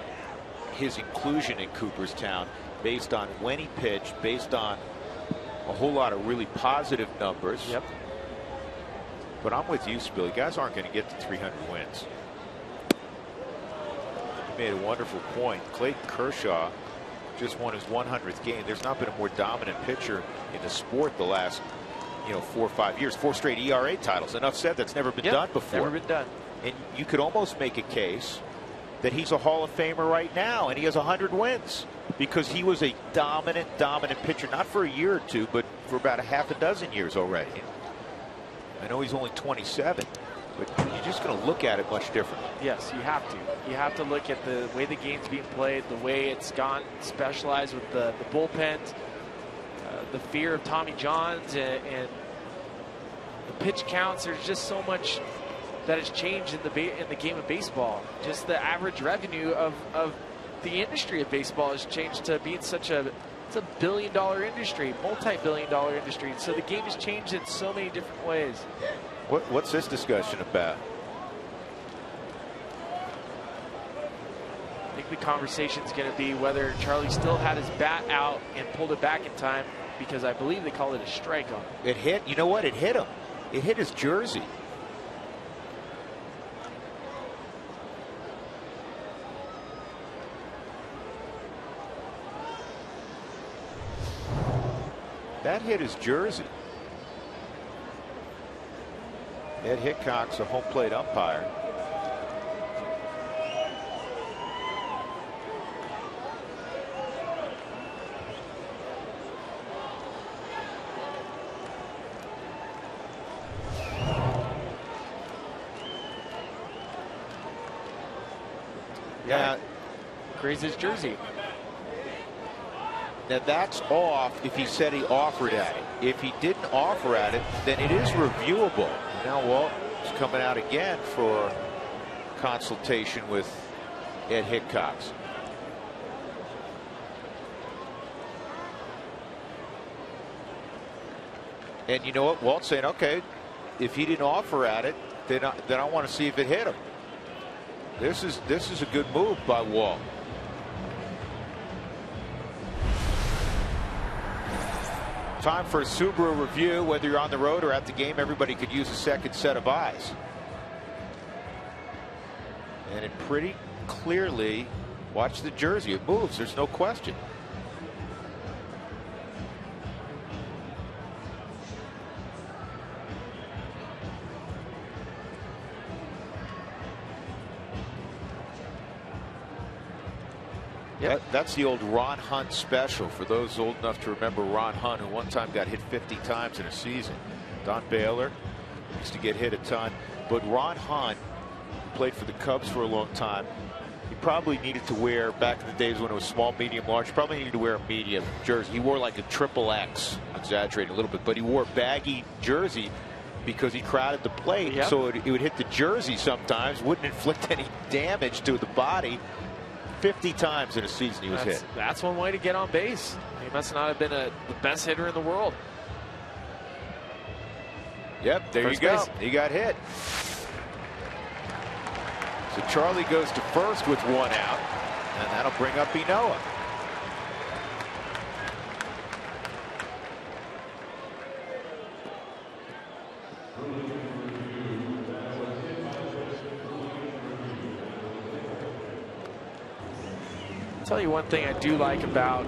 S1: his inclusion in Cooperstown based on when he pitched, based on a whole lot of really positive numbers.
S2: Yep.
S1: But I'm with you, Spilly. Guys aren't going to get to 300 wins. Made a wonderful point. Clayton Kershaw just won his 100th game. There's not been a more dominant pitcher in the sport the last 4 or 5 years. 4 straight ERA titles. Enough said, that's never been done before.
S2: Never been done.
S1: And you could almost make a case that he's a Hall of Famer right now, and he has 100 wins because he was a dominant pitcher, not for a year or two, but for about a half a dozen years already. I know he's only 27. But you're just going to look at it much differently.
S2: Yes, you have to. You have to look at the way the game's being played, the way it's gone specialized with the bullpens, the fear of Tommy Johns, and the pitch counts. There's just so much that has changed in the game of baseball. Just the average revenue of the industry of baseball has changed to being it's a billion-dollar industry, multi-billion-dollar industry. So the game has changed in so many different ways.
S1: What's this discussion about?
S2: I think the conversation is going to be whether Charlie still had his bat out and pulled it back in time, because I believe they call it a strike on.
S1: It hit. You know what? It hit him. It hit his jersey. That hit his jersey. Ed Hickok's a home plate umpire. Yeah.
S2: Grazed his jersey.
S1: Now that's off if he said he offered at it. If he didn't offer at it, then it is reviewable. Now Walt is coming out again for consultation with Ed Hickox. And you know what? Walt's saying, okay, if he didn't offer at it, then I want to see if it hit him. This is a good move by Walt. Time for a Subaru review. Whether you're on the road or at the game, everybody could use a second set of eyes. And it pretty clearly, watch the jersey. It moves. There's no question.
S2: Yep.
S1: That's the old Ron Hunt special for those old enough to remember Ron Hunt, who one time got hit 50 times in a season. Don Baylor used to get hit a ton, but Ron Hunt, who played for the Cubs for a long time, he probably needed to wear, back in the days when it was small, medium, large, probably needed to wear a medium jersey. He wore like a XXX, exaggerating a little bit, but he wore a baggy jersey because he crowded the plate.
S2: Yep.
S1: So it would hit the jersey sometimes, wouldn't inflict any damage to the body. 50 times in a season he was hit.
S2: That's one way to get on base. He must not have been the best hitter in the world.
S1: Yep, there
S2: First
S1: you go.
S2: base.
S1: He got hit. So Charlie goes to first with 1 out, and that'll bring up Enoa.
S2: I'll tell you one thing I do like about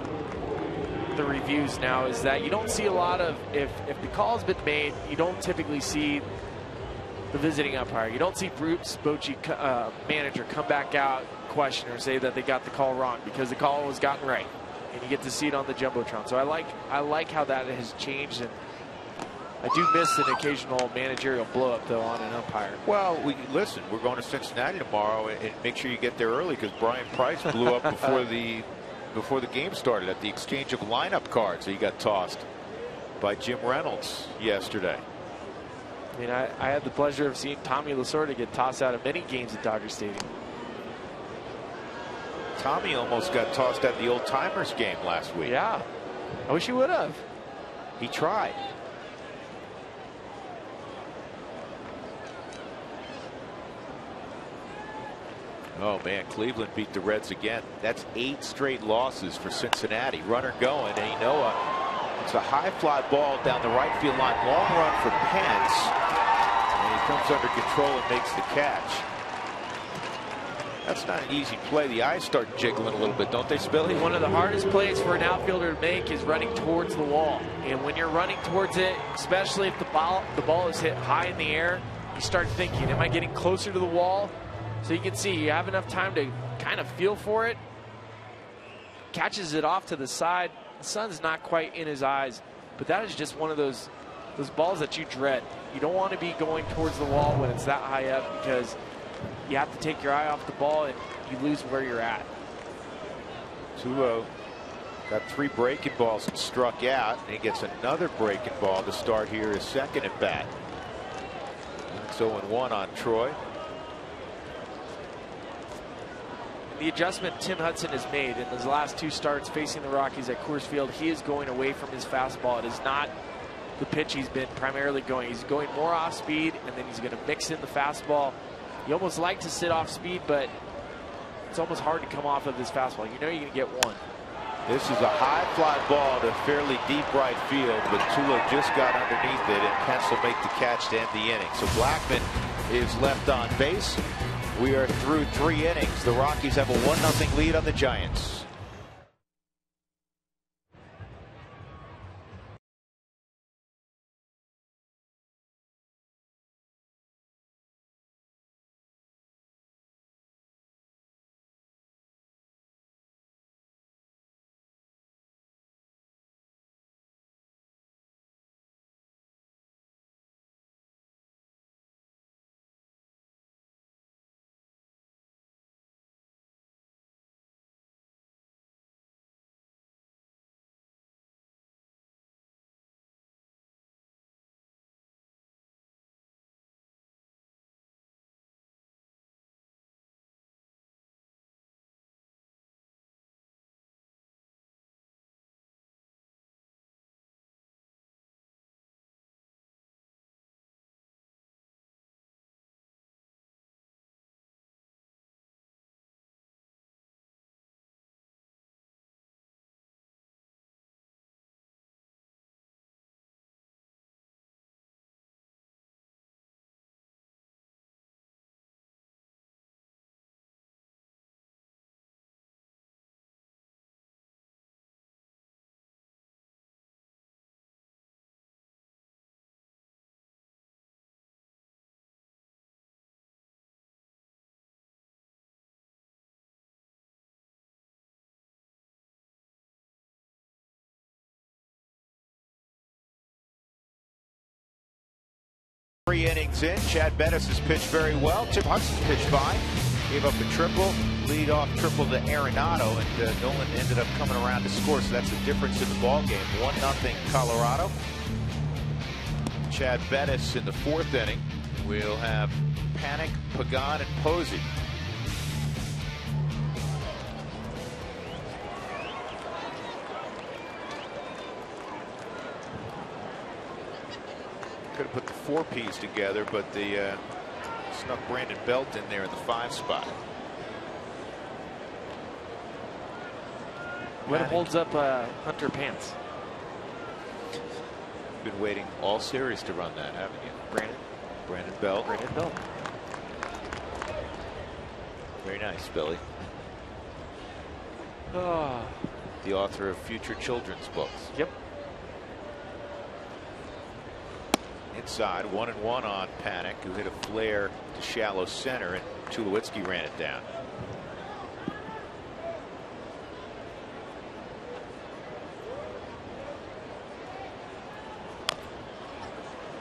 S2: the reviews now is that you don't see a lot of, if the call's been made, you don't typically see the visiting umpire. You don't see Bruce Bochy, manager, come back out, question or say that they got the call wrong because the call was gotten right, and you get to see it on the jumbotron. So I like how that has changed, and I do miss an occasional managerial blow up though on an umpire.
S1: Well, listen, we're going to Cincinnati tomorrow, and make sure you get there early because Brian Price blew up before the game started at the exchange of lineup cards. He got tossed by Jim Reynolds yesterday.
S2: I mean, I had the pleasure of seeing Tommy Lasorda get tossed out of many games at Dodger Stadium.
S1: Tommy almost got tossed at the Old Timers game last week.
S2: Yeah, I wish he would have.
S1: He tried. Oh man, Cleveland beat the Reds again. That's 8 straight losses for Cincinnati. Runner going, and Enoa, it's a high fly ball down the right field line. Long run for Pence, and he comes under control and makes the catch. That's not an easy play. The eyes start jiggling a little bit, don't they, Spilly?
S2: One of the hardest plays for an outfielder to make is running towards the wall. And when you're running towards it, especially if the ball is hit high in the air, you start thinking, am I getting closer to the wall? So you can see you have enough time to kind of feel for it. Catches it off to the side. The sun's not quite in his eyes, but that is just one of those balls that you dread. You don't want to be going towards the wall when it's that high up because you have to take your eye off the ball and you lose where you're at.
S1: 2-0. Got 3 breaking balls and struck out, and he gets another breaking ball to start here his second at bat. It's 0-1 on Troy.
S2: The adjustment Tim Hudson has made in his last 2 starts facing the Rockies at Coors Field, he is going away from his fastball. It is not the pitch he's been primarily going. He's going more off speed, and then he's going to mix in the fastball. You almost like to sit off speed, but it's almost hard to come off of this fastball. You know you're going to get one.
S1: This is a high fly ball to fairly deep right field, but Tulo just got underneath it, and Pence will make the catch to end the inning. So Blackman is left on base. We are through 3 innings. The Rockies have a 1-0 lead on the Giants. Three innings in, Chad Bettis has pitched very well. Tim Hudson pitched fine. Gave up a triple, lead-off triple to Arenado, and Nolan ended up coming around to score, so that's the difference in the ball game. 1-0 Colorado. Chad Bettis in the 4th inning. We'll have Panik, Pagan, and Posey. Could have put the 4 Ps together, but the snuck Brandon Belt in there in the 5 spot.
S2: What holds up Hunter Pants?
S1: Been waiting all series to run that, haven't you? Brandon Belt.
S2: Brandon Belt.
S1: Very nice, Billy.
S2: Oh.
S1: The author of future children's books.
S2: Yep.
S1: Inside, 1-1 on Panik, who hit a flare to shallow center, and Tulowitzki ran it down.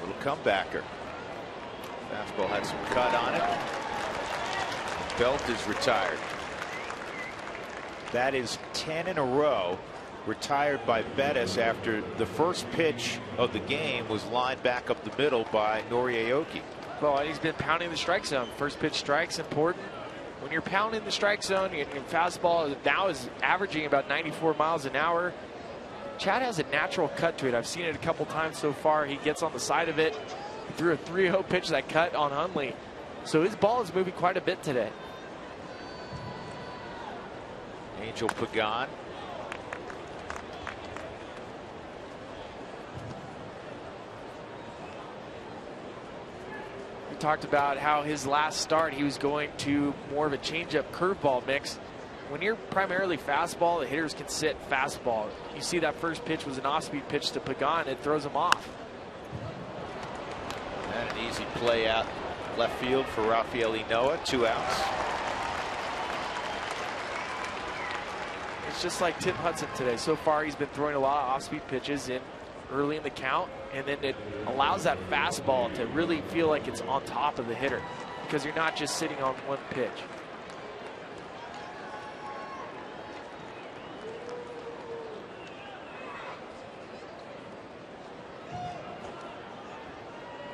S1: Little comebacker. Fastball had some cut on it. Belt is retired. That is 10 in a row. Retired by Bettis after the first pitch of the game was lined back up the middle by Nori Aoki.
S2: Well, he's been pounding the strike zone. First pitch strike's important. When you're pounding the strike zone, your fastball now is averaging about 94 miles an hour. Chad has a natural cut to it. I've seen it a couple times so far. He gets on the side of it. He threw a 3-0 pitch that cut on Hundley. So his ball is moving quite a bit today.
S1: Angel Pagan.
S2: Talked about how his last start he was going to more of a changeup curveball mix. When you're primarily fastball, the hitters can sit fastball. You see that first pitch was an off-speed pitch to Pagan. It throws him off.
S1: And an easy play out left field for Rafael Noah. 2 outs.
S2: It's just like Tim Hudson today. So far he's been throwing a lot of off-speed pitches in early in the count, and then it allows that fastball to really feel like it's on top of the hitter because you're not just sitting on one pitch.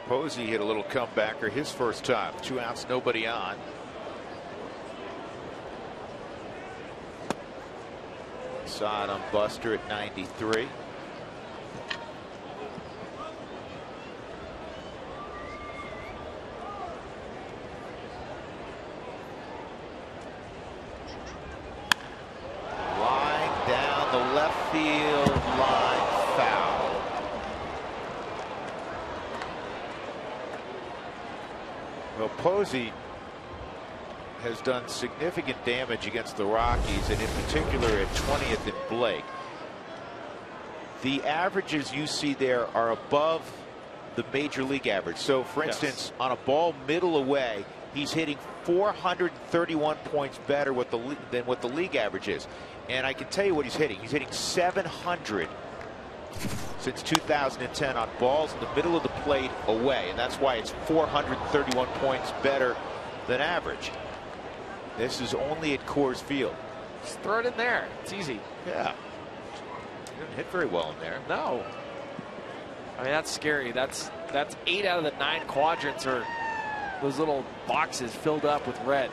S1: Posey hit a little comebacker his first time. 2 outs, nobody on. Side on Buster at 93. Left field line foul. Well, Posey has done significant damage against the Rockies, and in particular at 20th and Blake. The averages you see there are above the major league average. So, for instance, on a ball middle away, he's hitting 431 points better than what the league average is. And I can tell you what he's hitting. He's hitting 700 since 2010 on balls in the middle of the plate away. And that's why it's 431 points better than average. This is only at Coors Field.
S2: Just throw it in there. It's easy.
S1: Yeah. He didn't hit very well in there.
S2: No. I mean, that's scary. That's 8 out of the 9 quadrants are those little boxes filled up with red.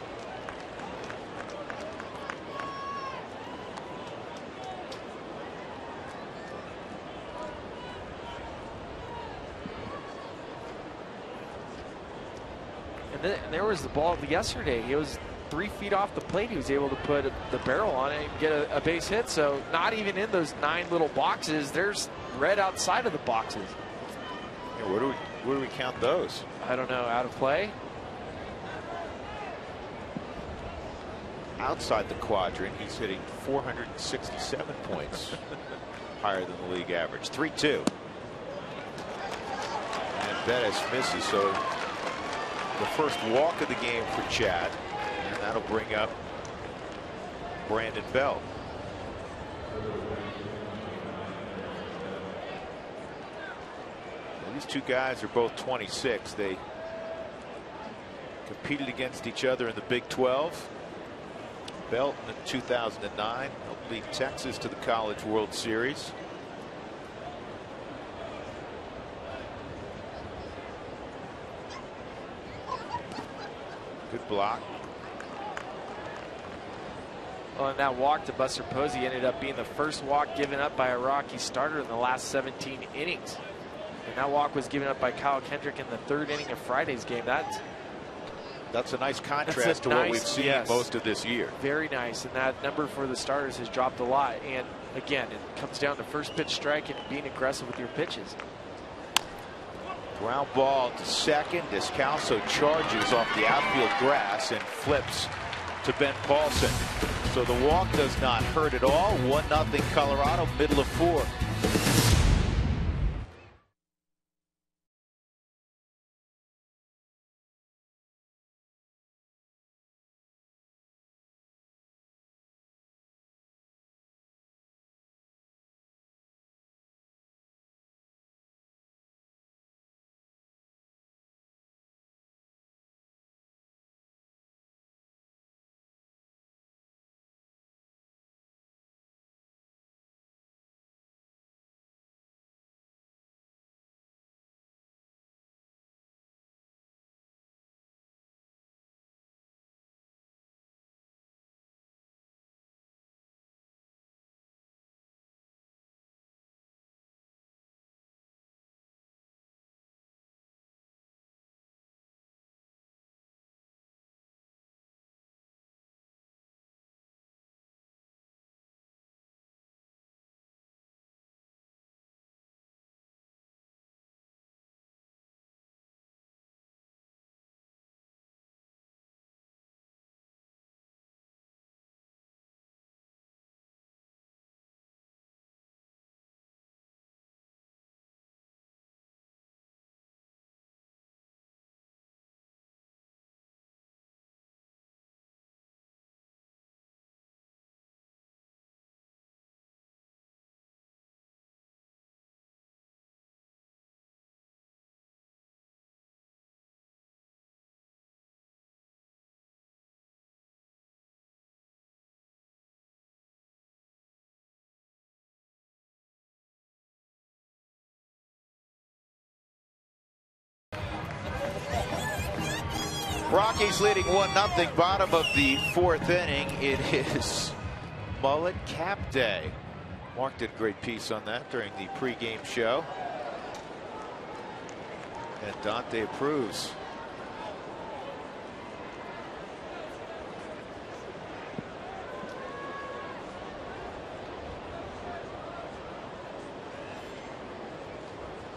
S2: And there was the ball yesterday. He was 3 feet off the plate. He was able to put the barrel on it and get a base hit. So not even in those 9 little boxes. There's red outside of the boxes.
S1: Yeah, where do we count those?
S2: I don't know. Out of play?
S1: Outside the quadrant, he's hitting 467 points higher than the league average. 3-2. And Bettis misses. So the first walk of the game for Chad, and that'll bring up Brandon Belt. Now, these two guys are both 26. They competed against each other in the Big 12. Belton in 2009 helped lead Texas to the College World Series. Good block.
S2: Well, and that walk to Buster Posey ended up being the first walk given up by a Rocky starter in the last 17 innings. And that walk was given up by Kyle Kendrick in the 3rd inning of Friday's game.
S1: That's a nice contrast to what we've seen most of this year.
S2: Very nice. And that number for the starters has dropped a lot. And again, it comes down to first pitch strike and being aggressive with your pitches.
S1: Ground ball to second. Descalso charges off the outfield grass and flips to Ben Paulson. So the walk does not hurt at all. 1-0 Colorado, middle of 4. Rockies leading 1-0, bottom of the 4th inning. It is mullet cap day. Mark did a great piece on that during the pregame show. And Dante approves.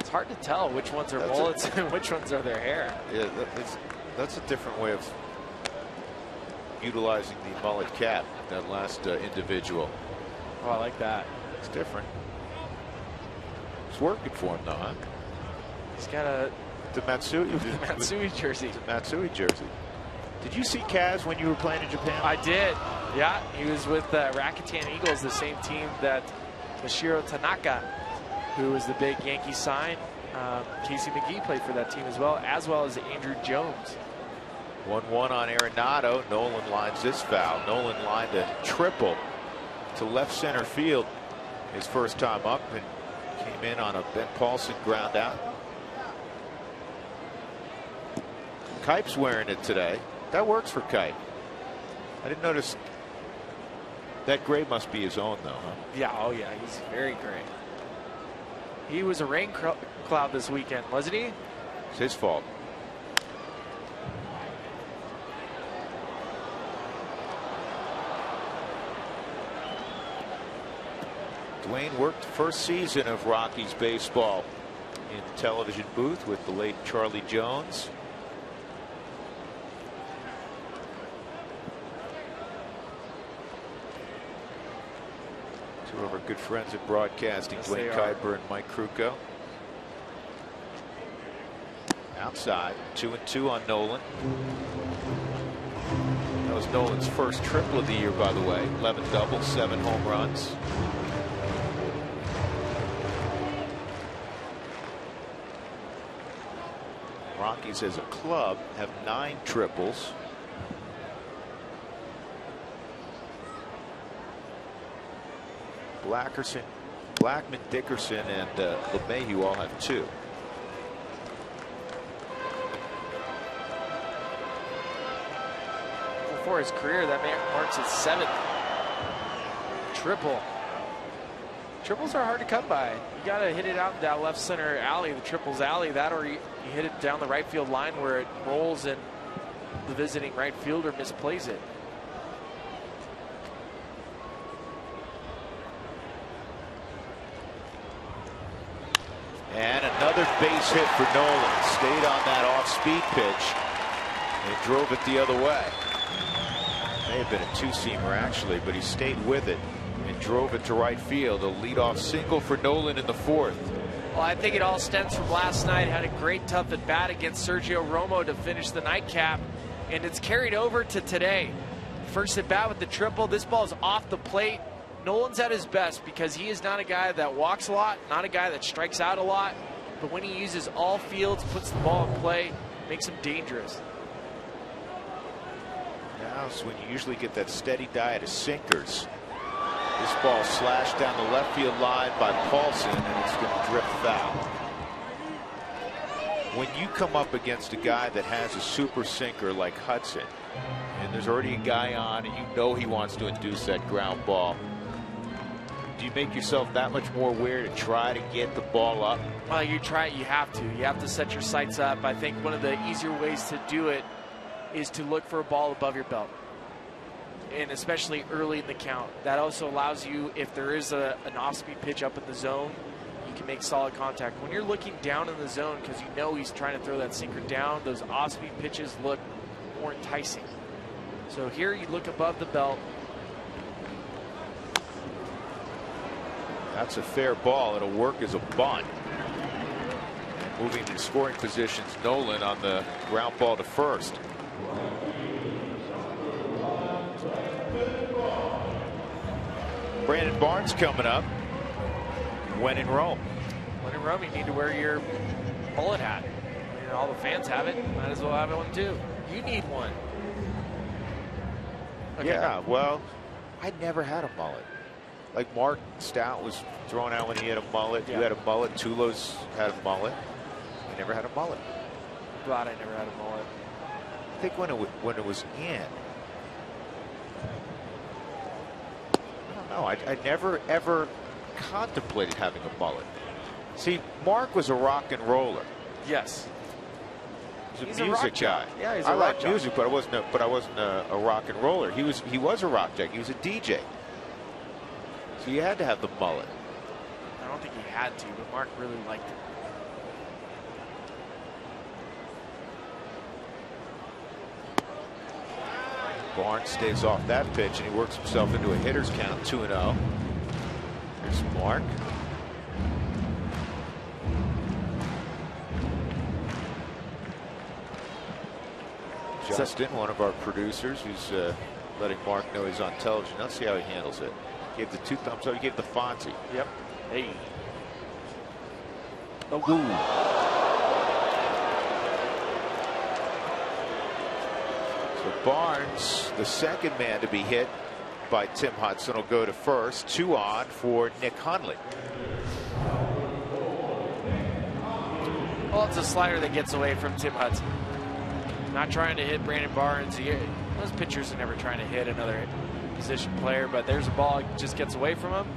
S2: It's hard to tell which ones are mullets and which ones are their hair.
S1: Yeah, that's a different way of utilizing the mullet cap, that last individual.
S2: Oh, I like that.
S1: It's different. It's working for him, though, huh?
S2: He's got
S1: the Matsui
S2: jersey.
S1: The Matsui jersey. Did you see Kaz when you were playing in Japan?
S2: I did. Yeah, he was with Rakuten Eagles, the same team that Mashiro Tanaka, who was the big Yankee sign. Casey McGee played for that team as well as Andrew Jones.
S1: 1-1 on Arenado. Nolan lines this foul. Nolan lined a triple to left center field his first time up and came in on a Ben Paulson ground out. Kipe's wearing it today. That works for Kipe. I didn't notice. That gray must be his own, though, huh?
S2: Yeah, oh yeah, he's very gray. He was a rain cloud this weekend, wasn't he?
S1: It's his fault. Dwayne worked the first season of Rockies baseball in television booth with the late Charlie Jones. Two of our good friends at broadcasting,
S2: yes,
S1: Dwayne Kuiper and Mike Krukow. Outside, 2-2 on Nolan. That was Nolan's first triple of the year, by the way. 11 doubles, 7 home runs. Rockies as a club have 9 triples. Blackman, Dickerson, and LeMahieu all have 2.
S2: For his career, that marks his 7th triple. Triples are hard to come by. You got to hit it out in that left center alley, the triples alley. That, or you hit it down the right field line where it rolls and the visiting right fielder misplays it.
S1: And another base hit for Nolan. Stayed on that off-speed pitch and drove it the other way. May have been a 2-seamer actually, but he stayed with it and drove it to right field. A leadoff single for Nolan in the 4th.
S2: Well, I think it all stems from last night. Had a great tough at bat against Sergio Romo to finish the nightcap, and it's carried over to today. First at bat with the triple. This ball is off the plate. Nolan's at his best because he is not a guy that walks a lot, not a guy that strikes out a lot, but when he uses all fields, puts the ball in play, makes him dangerous.
S1: Now is when you usually get that steady diet of sinkers. This ball slashed down the left field line by Paulson, and it's going to drift foul. When you come up against a guy that has a super sinker like Hudson, and there's already a guy on, and you know he wants to induce that ground ball, do you make yourself that much more aware to try to get the ball up?
S2: Well, you try it. You have to. You have to set your sights up. I think one of the easier ways to do it is to look for a ball above your belt, and especially early in the count. That also allows you, if there is an off-speed pitch up in the zone, you can make solid contact. When you're looking down in the zone because you know he's trying to throw that sinker down, those off-speed pitches look more enticing. So here you look above the belt.
S1: That's a fair ball. It'll work as a bunt. Moving to scoring positions, Nolan on the ground ball to first. Brandon Barnes coming up. When in Rome.
S2: When in Rome, you need to wear your mullet hat. I mean, all the fans have it. Might as well have one too. You need one. Okay.
S1: Yeah, well, I never had a mullet. Like Mark Stout was thrown out when he had a mullet.
S2: Yeah.
S1: You had a mullet. Tulo's had a mullet. I never had a mullet.
S2: Glad I never had a mullet.
S1: I think when it was in. I don't know. I never ever contemplated having a mullet. See, Mark was a rock and roller.
S2: Yes.
S1: He's a music guy.
S2: Yeah, he's a
S1: I
S2: rock
S1: like
S2: jock.
S1: music, but I wasn't a rock and roller. He was a rock jock. He was a DJ. So you had to have the mullet.
S2: I don't think he had to, but Mark really liked it.
S1: Barnes stays off that pitch, and he works himself into a hitter's count, 2-0. Here's Mark. Justin, one of our producers, who's letting Mark know he's on television. Let's see how he handles it. Gave the 2 thumbs up. He gave the Fonzie.
S2: Yep. Hey.
S1: Oh. So Barnes, the second man to be hit by Tim Hudson, will go to first. 2 on for Nick Hundley.
S2: Well, it's a slider that gets away from Tim Hudson. Not trying to hit Brandon Barnes. Those pitchers are never trying to hit another position player, but there's a ball that just gets away from him.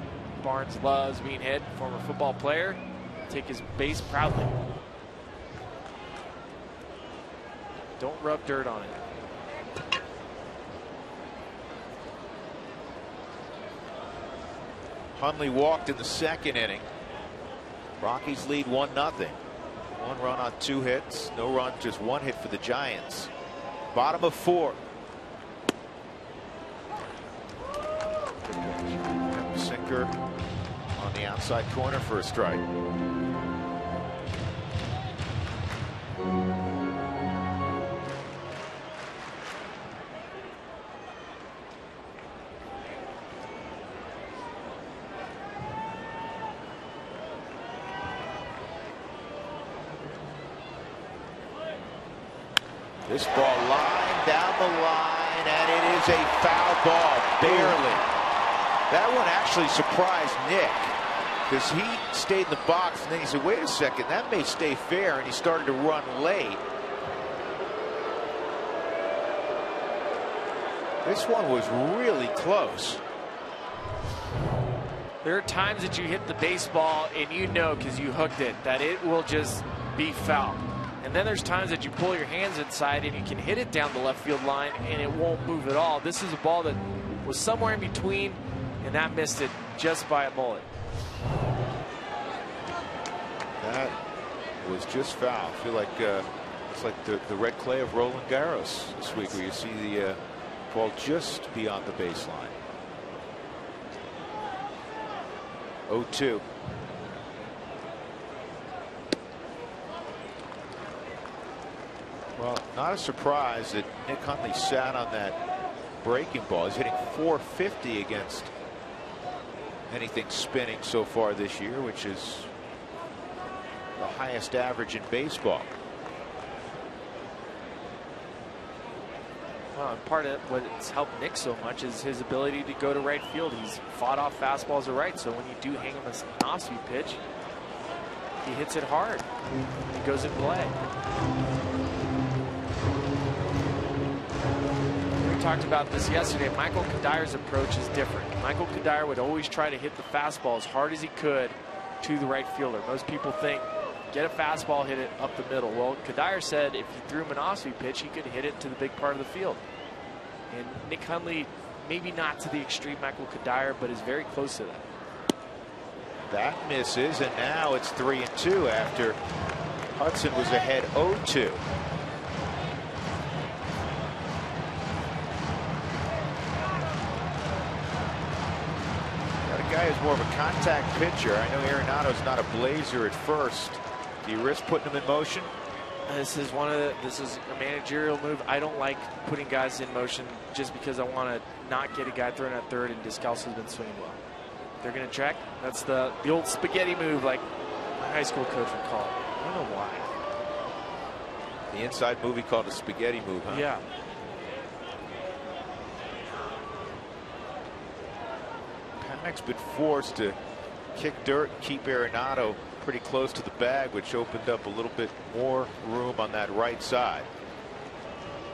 S2: Barnes loves being hit. Former football player. Take his base proudly. Don't rub dirt on it.
S1: Hundley walked in the second inning. Rockies lead 1-0. 1 run on 2 hits. No run, just 1 hit for the Giants. Bottom of 4. Sinker on the outside corner for a strike. This ball lined down the line, and it is a foul ball, barely. That one actually surprised Nick, because he stayed in the box, and then he said, wait a second, that may stay fair, and he started to run late. This one was really close.
S2: There are times that you hit the baseball and you know, because you hooked it, that it will just be foul. And then there's times that you pull your hands inside and you can hit it down the left field line and it won't move at all. This is a ball that was somewhere in between, and that missed it just by a mullet.
S1: That was just foul. I feel like it's like the red clay of Roland Garros this week, where you see the ball just beyond the baseline. 0-2. Well, not a surprise that Nick Hundley sat on that breaking ball. He's hitting .450 against anything spinning so far this year, which is the highest average in baseball.
S2: Well, and part of what's helped Nick so much is his ability to go to right field. He's fought off fastballs to right, so when you do hang him an off-speed pitch, he hits it hard. He goes in play. We talked about this yesterday. Michael Kadyr's approach is different. Michael Kadyr would always try to hit the fastball as hard as he could to the right fielder. Most people think, get a fastball, hit it up the middle. Well, Kadyr said if you threw him an off-speed pitch, he could hit it to the big part of the field. And Nick Hundley, maybe not to the extreme Michael Kadyr, but is very close to that.
S1: That misses, and now it's 3-2 after Hudson was ahead 0-2. Got a guy who's more of a contact pitcher. I know Arenado's not a blazer at first. Do you risk putting him in motion?
S2: This is a managerial move. I don't like putting guys in motion just because I want to not get a guy thrown at third, and Descalso's been swinging well. They're going to check. That's the old spaghetti move, like my high school coach would call it. I don't know why.
S1: The inside movie called a spaghetti move, huh?
S2: Yeah.
S1: Panic's been forced to kick dirt and keep Arenado pretty close to the bag, which opened up a little bit more room on that right side.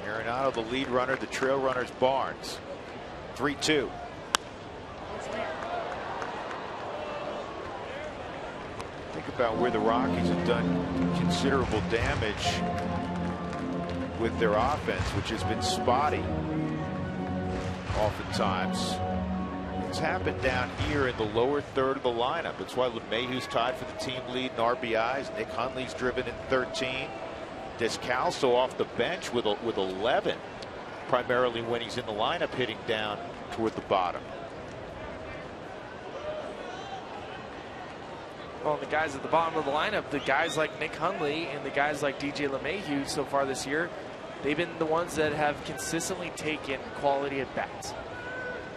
S1: Arenado, the lead runner, the trail runner's Barnes. 3-2. Think about where the Rockies have done considerable damage with their offense, which has been spotty oftentimes. It's happened down here in the lower third of the lineup. It's why LeMahieu's tied for the team lead in RBIs. Nick Hundley's driven in 13. Descalso off the bench with 11, primarily when he's in the lineup hitting down toward the bottom.
S2: Well, the guys at the bottom of the lineup, the guys like Nick Hundley and the guys like DJ LeMahieu so far this year, they've been the ones that have consistently taken quality at bats.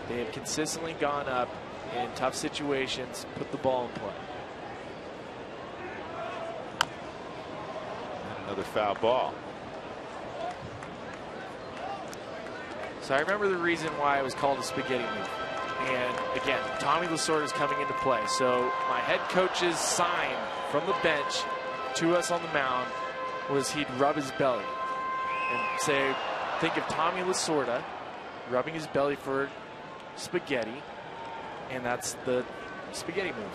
S2: They have consistently gone up in tough situations, put the ball in play.
S1: And another foul ball.
S2: So I remember the reason why it was called a spaghetti move. And again, Tommy Lasorda is coming into play. So my head coach's sign from the bench to us on the mound was he'd rub his belly and say, think of Tommy Lasorda rubbing his belly for spaghetti, and that's the spaghetti move.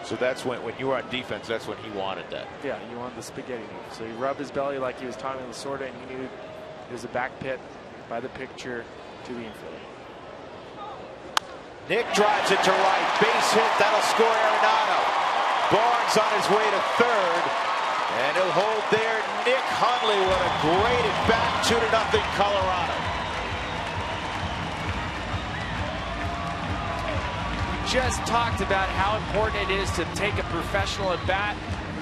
S1: So that's when you were on defense, that's when he wanted that.
S2: Yeah, you wanted the spaghetti move. So he rubbed his belly like he was Tommy Lasorda, and he knew it was a back pit by the picture to the infield.
S1: Nick drives it to right, base hit, that'll score Arenado. Barnes on his way to third, and he'll hold there. Nick Hundley, what a great at bat, 2-0 Colorado.
S2: Just talked about how important it is to take a professional at bat.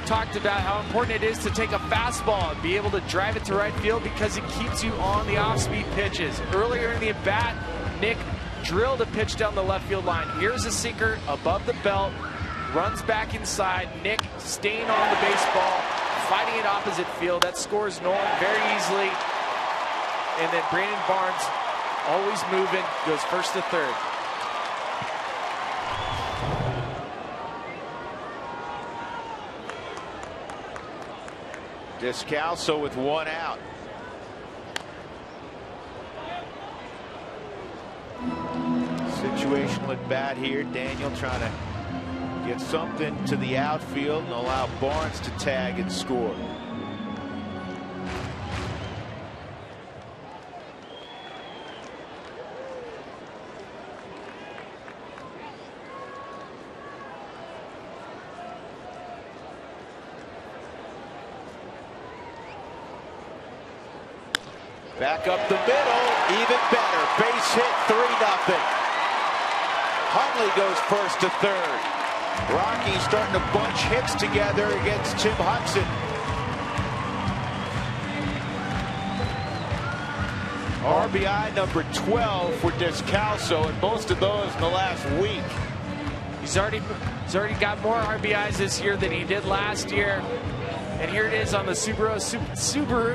S2: Talked about how important it is to take a fastball and be able to drive it to right field because it keeps you on the off-speed pitches. Earlier in the at bat, Nick drilled a pitch down the left field line. Here's a sinker above the belt, runs back inside. Nick staying on the baseball, fighting it opposite field. That scores Nolan very easily. And then Brandon Barnes, always moving, goes first to third.
S1: Descalso with one out. Situational at bat here. Daniel trying to get something to the outfield and allow Barnes to tag and score. Back up the middle, even better. Base hit, 3-0. Huntley goes first to third. Rockies starting to bunch hits together against Tim Hudson. RBI number 12 for Descalso, and most of those in the last week.
S2: He's already got more RBIs this year than he did last year. And here it is on the Subaru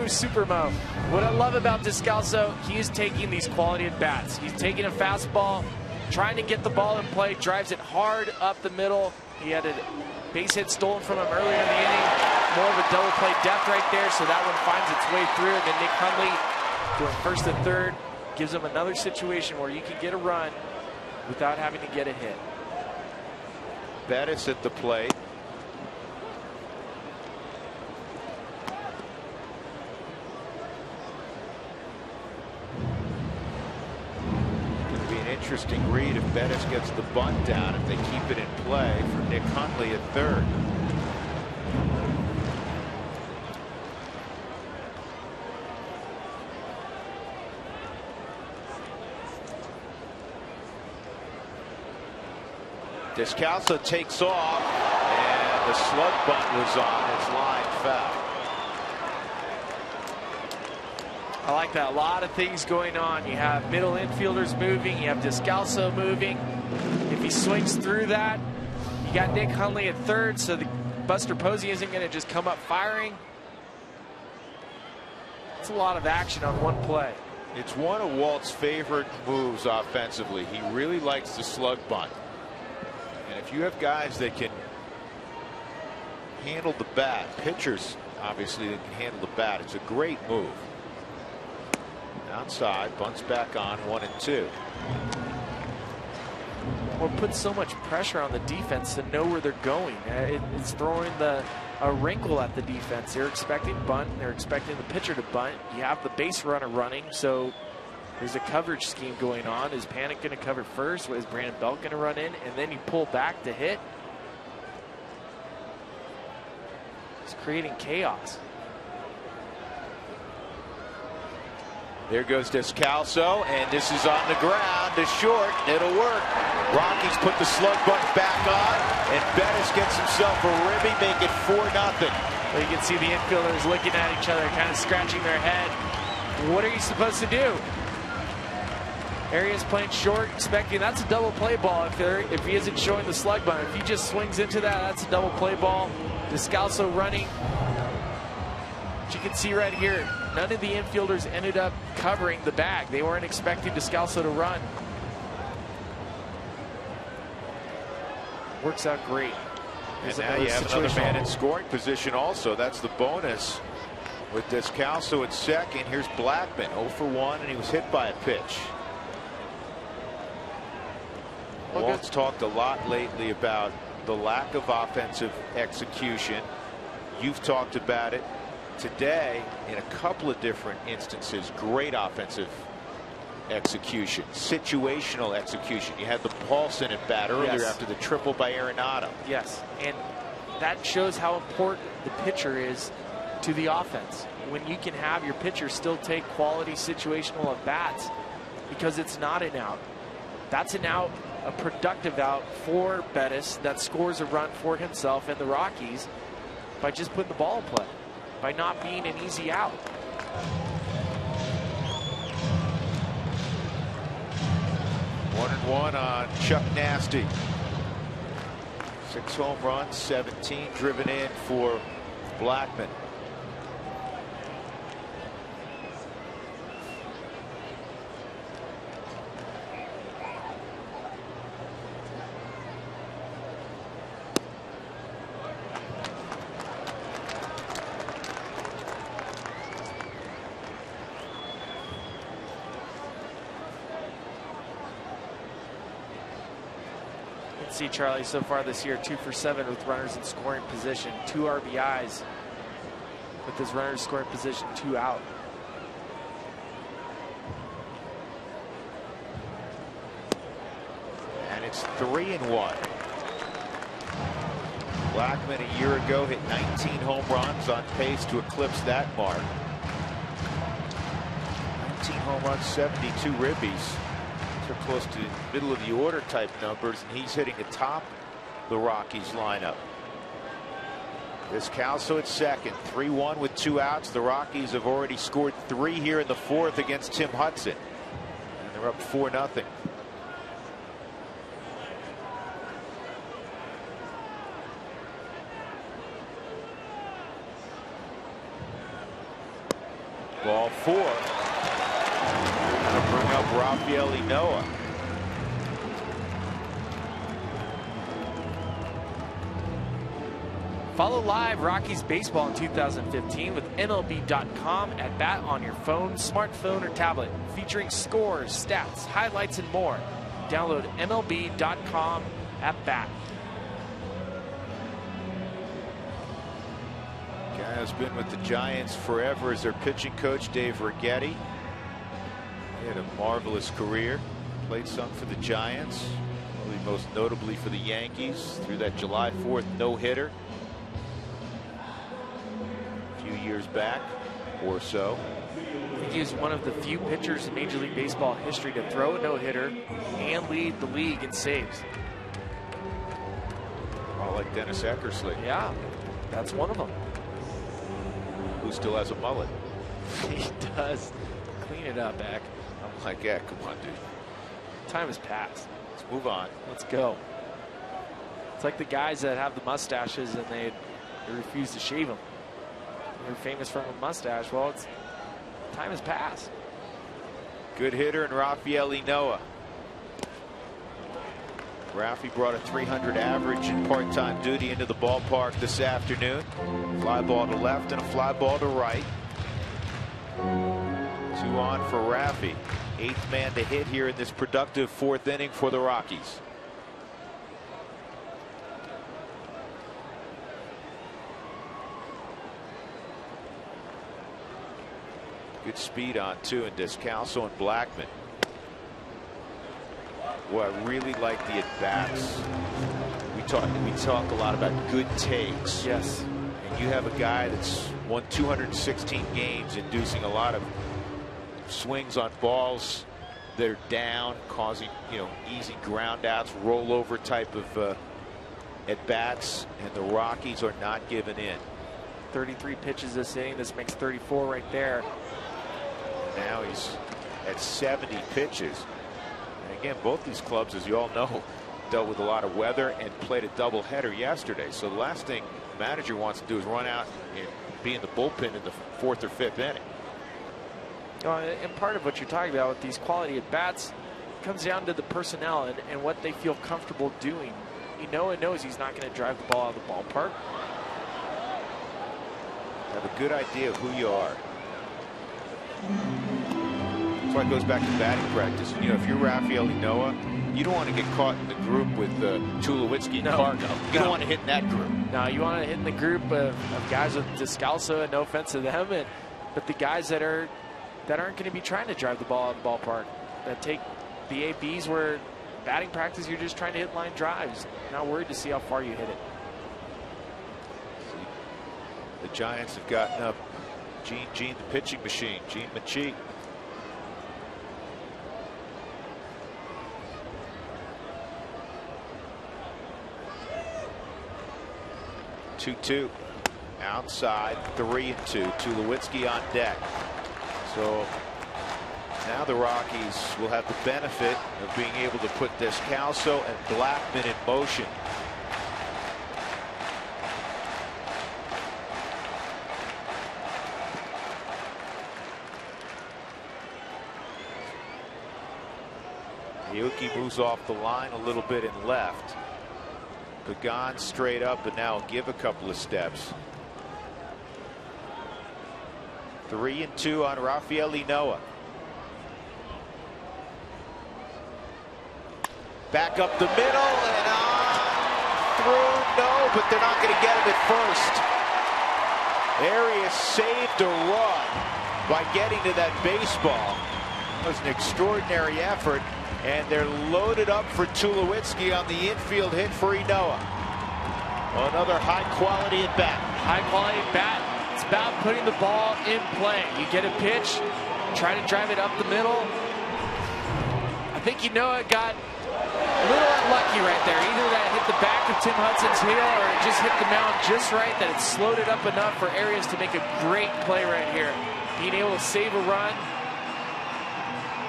S2: Supermo. What I love about Descalso, he is taking these quality at bats. He's taking a fastball, trying to get the ball in play, drives it hard up the middle. He had a base hit stolen from him earlier in the inning. More of a double play depth right there, so that one finds its way through. And then Nick Hundley going first to third gives him another situation where you can get a run without having to get a hit.
S1: Bettis at the plate. Interesting read if Bettis gets the bunt down, if they keep it in play for Nick Hundley at third. Descalso takes off, and the slug bunt was on. It's line foul.
S2: I like that. A lot of things going on. You have middle infielders moving. You have Descalso moving. If he swings through that, you got Nick Hundley at third, so the Buster Posey isn't going to just come up firing. It's a lot of action on one play.
S1: It's one of Walt's favorite moves offensively. He really likes the slug bunt. And if you have guys that can handle the bat, pitchers obviously that can handle the bat, it's a great move. Outside, bunts back on, 1-2.
S2: Or put so much pressure on the defense to know where they're going. It's throwing a wrinkle at the defense. They're expecting bunt. They're expecting the pitcher to bunt. You have the base runner running, so there's a coverage scheme going on. Is Panic going to cover first? Is Brandon Belt going to run in? And then you pull back to hit. It's creating chaos.
S1: There goes Descalso, and this is on the ground to short. It'll work. Rockies put the slug bunt back on, and Bettis gets himself a ribby, make it 4-0.
S2: Well, you can see the infielders looking at each other, kind of scratching their head. What are you supposed to do? Arias playing short, expecting that's a double play ball if he isn't showing the slug bunt. If he just swings into that, that's a double play ball. Descalso running. But you can see right here, none of the infielders ended up covering the bag. They weren't expecting Descalso to run. Works out great.
S1: And now you have another man in scoring position also. That's the bonus with Descalso at second. Here's Blackman, 0 for 1, and he was hit by a pitch. Walt's talked a lot lately about the lack of offensive execution. You've talked about it today in a couple of different instances. Great offensive execution, situational execution. You had the Paulson at bat earlier after the triple by Arenado.
S2: Yes, and that shows how important the pitcher is to the offense. When you can have your pitcher still take quality situational at bats, because it's not an out. That's an out, a productive out for Bettis that scores a run for himself and the Rockies by just putting the ball in play, by not being an easy out.
S1: One and one on Chuck Nasty. 6 home runs, 17 driven in for Blackman.
S2: You can see Charlie so far this year 2 for 7 with runners in scoring position, 2 RBIs with his runners scoring position, 2 out.
S1: And it's 3-1. Blackman a year ago hit 19 home runs, on pace to eclipse that mark. 19 home runs, 72 ribbies. They're close to middle of the order type numbers, and he's hitting atop the Rockies lineup. Descalso at second, 3-1 with 2 outs. The Rockies have already scored 3 here in the 4th against Tim Hudson, and they're up 4-0. Ball 4. Gonna bring up Rafael Noah.
S2: Follow live Rockies baseball in 2015 with MLB.com at bat on your phone, smartphone, or tablet, featuring scores, stats, highlights, and more. Download MLB.com at bat.
S1: Guy has been with the Giants forever as their pitching coach, Dave Righetti. He had a marvelous career. Played some for the Giants, probably most notably for the Yankees through that July 4th no-hitter a few years back or so.
S2: I think he was one of the few pitchers in Major League Baseball history to throw a no-hitter and lead the league in saves.
S1: All like Dennis Eckersley.
S2: Yeah, that's one of them.
S1: Who still has a mullet.
S2: He does. Clean it up, Beck.
S1: I'm like, yeah, come on, dude.
S2: Time has passed.
S1: Let's move on.
S2: Let's go. It's like the guys that have the mustaches and they refuse to shave them. They're famous for a mustache. Well, it's time has passed.
S1: Good hitter in Rafael Noah. Rafi brought a 300 average in part-time duty into the ballpark this afternoon. Fly ball to left and a fly ball to right. 2 on for Rafi. 8th man to hit here in this productive 4th inning for the Rockies. Good speed on too, and Descalso and Blackman. Boy, I really like the at-bats. We talk a lot about good takes.
S2: Yes.
S1: And you have a guy that's won 216 games, inducing a lot of swings on balls that are down, causing easy ground outs, rollover type of at-bats, and the Rockies are not giving in.
S2: 33 pitches this inning. This makes 34 right there.
S1: Now he's at 70 pitches. And again, both these clubs, as you all know, dealt with a lot of weather and played a doubleheader yesterday. So the last thing the manager wants to do is run out and be in the bullpen in the 4th or 5th inning.
S2: And part of what you're talking about with these quality at bats comes down to the personnel and what they feel comfortable doing. Noah knows he's not going to drive the ball out of the ballpark.
S1: Have a good idea of who you are. That's why it goes back to batting practice. If you're Rafael Noah, you don't want to get caught in the group with Tulowitzki and Cargo. You don't want to hit in that group.
S2: No, you want to hit in the group of guys with Descalso, and no offense to them, but the guys that aren't going to be trying to drive the ball out of the ballpark, that take the ABs where batting practice you're just trying to hit line drives, not worried to see how far you hit it.
S1: The Giants have gotten up Gene the pitching machine, Gene Machi. Two outside, 3-2. Tulowitzki on deck. So now the Rockies will have the benefit of being able to put Descalso and Blackman in motion. Yuki moves off the line a little bit and left. Pagan straight up, and now give a couple of steps. 3-2 on Rafael Noah. Back up the middle and on. through? No, but they're not going to get him at first. Arias saved a run by getting to that baseball. It was an extraordinary effort, and they're loaded up for Tulowitzki on the infield hit for Inoa. Another high-quality at-bat.
S2: High-quality at-bat. It's about putting the ball in play. You get a pitch, try to drive it up the middle. I think Inoa got a little unlucky right there. Either that hit the back of Tim Hudson's heel or it just hit the mound just right that it slowed it up enough for Arias to make a great play right here. Being able to save a run,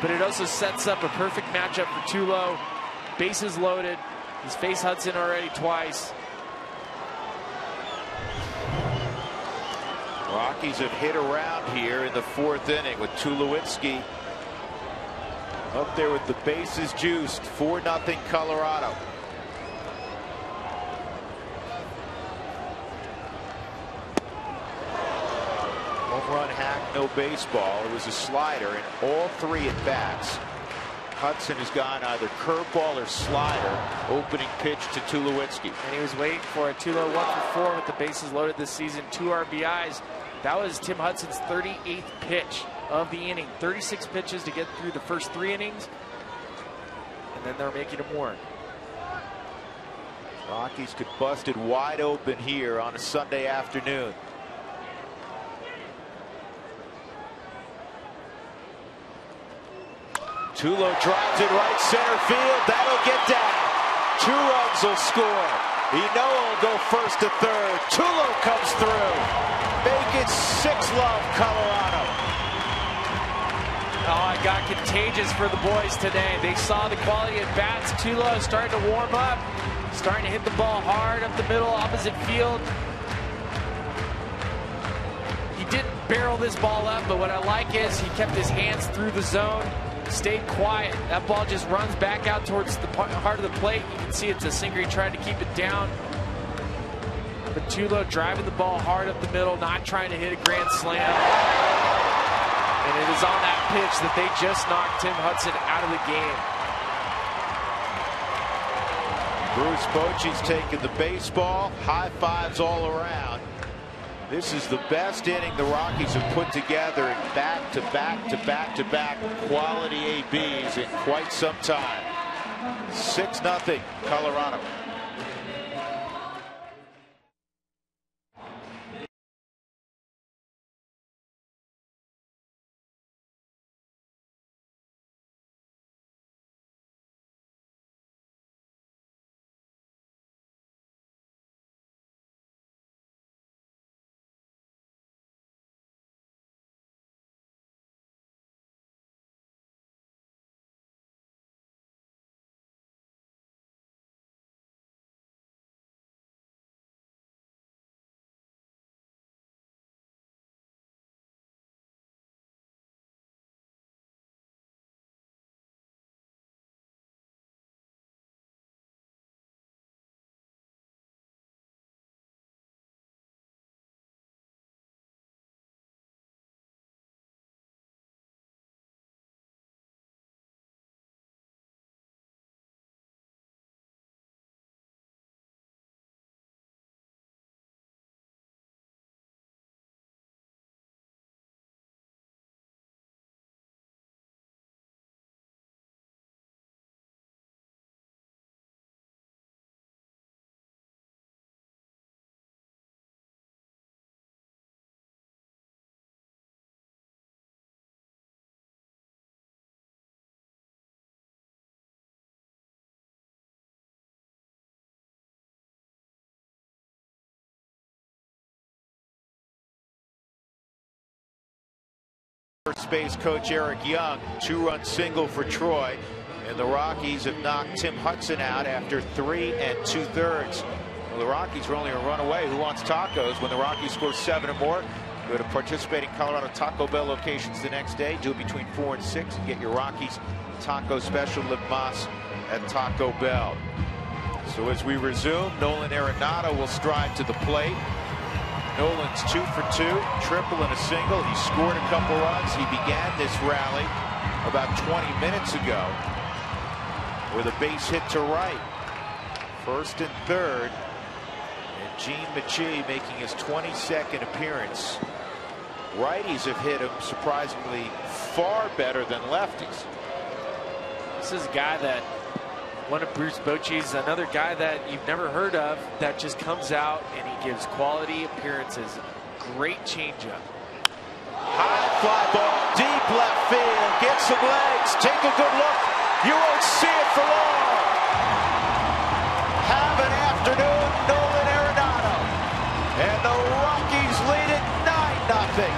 S2: but it also sets up a perfect matchup for Tulo. Bases loaded. He's faced Hudson already twice.
S1: Rockies have hit around here in the fourth inning with Tulowitzki up there with the bases juiced. 4-0 Colorado. Home run hack, no baseball. It was a slider in all 3 at bats. Hudson has gone either curveball or slider. Opening pitch to Tulowitzki.
S2: And he was waiting for a Tulo 1-for-4 with the bases loaded this season. 2 RBIs. That was Tim Hudson's 38th pitch of the inning. 36 pitches to get through the first 3 innings. And then they're making him work.
S1: Rockies could bust it wide open here on a Sunday afternoon. Tulo drives it right center field. That'll get down. 2 runs will score. Inoa will go first to third. Tulo comes through. Make it 6-love Colorado.
S2: Oh, it got contagious for the boys today. They saw the quality of bats. Tulo starting to warm up. Starting to hit the ball hard up the middle, opposite field. He didn't barrel this ball up, but what I like is he kept his hands through the zone. Stayed quiet. That ball just runs back out towards the heart of the plate. You can see it's a sinker. He tried to keep it down. But Tulo driving the ball hard up the middle, not trying to hit a grand slam. And it is on that pitch that they just knocked Tim Hudson out of the game.
S1: Bruce Bochy's taking the baseball. High fives all around. This is the best inning the Rockies have put together in back-to-back quality ABs in quite some time. 6-0 Colorado. First base coach Eric Young, 2-run single for Troy, and the Rockies have knocked Tim Hudson out after 3 2/3. Well, the Rockies are only a run away. Who wants tacos? When the Rockies score 7 or more, go to participating Colorado Taco Bell locations the next day. Do it between 4 and 6 and get your Rockies taco special Lip Mas at Taco Bell. So as we resume, Nolan Arenado will stride to the plate. Nolan's 2 for 2, triple and a single. He scored a couple runs. He began this rally about 20 minutes ago with a base hit to right First and third. And Gene Michie making his 22nd appearance. Righties have hit him surprisingly far better than lefties.
S2: This is a guy that, one of Bruce Bochy's, another guy that you've never heard of, that just comes out and he gives quality appearances. Great changeup.
S1: High fly ball, deep left field, get some legs, take a good look. You won't see it for long. Have an afternoon, Nolan Arenado. And the Rockies lead it 9-0.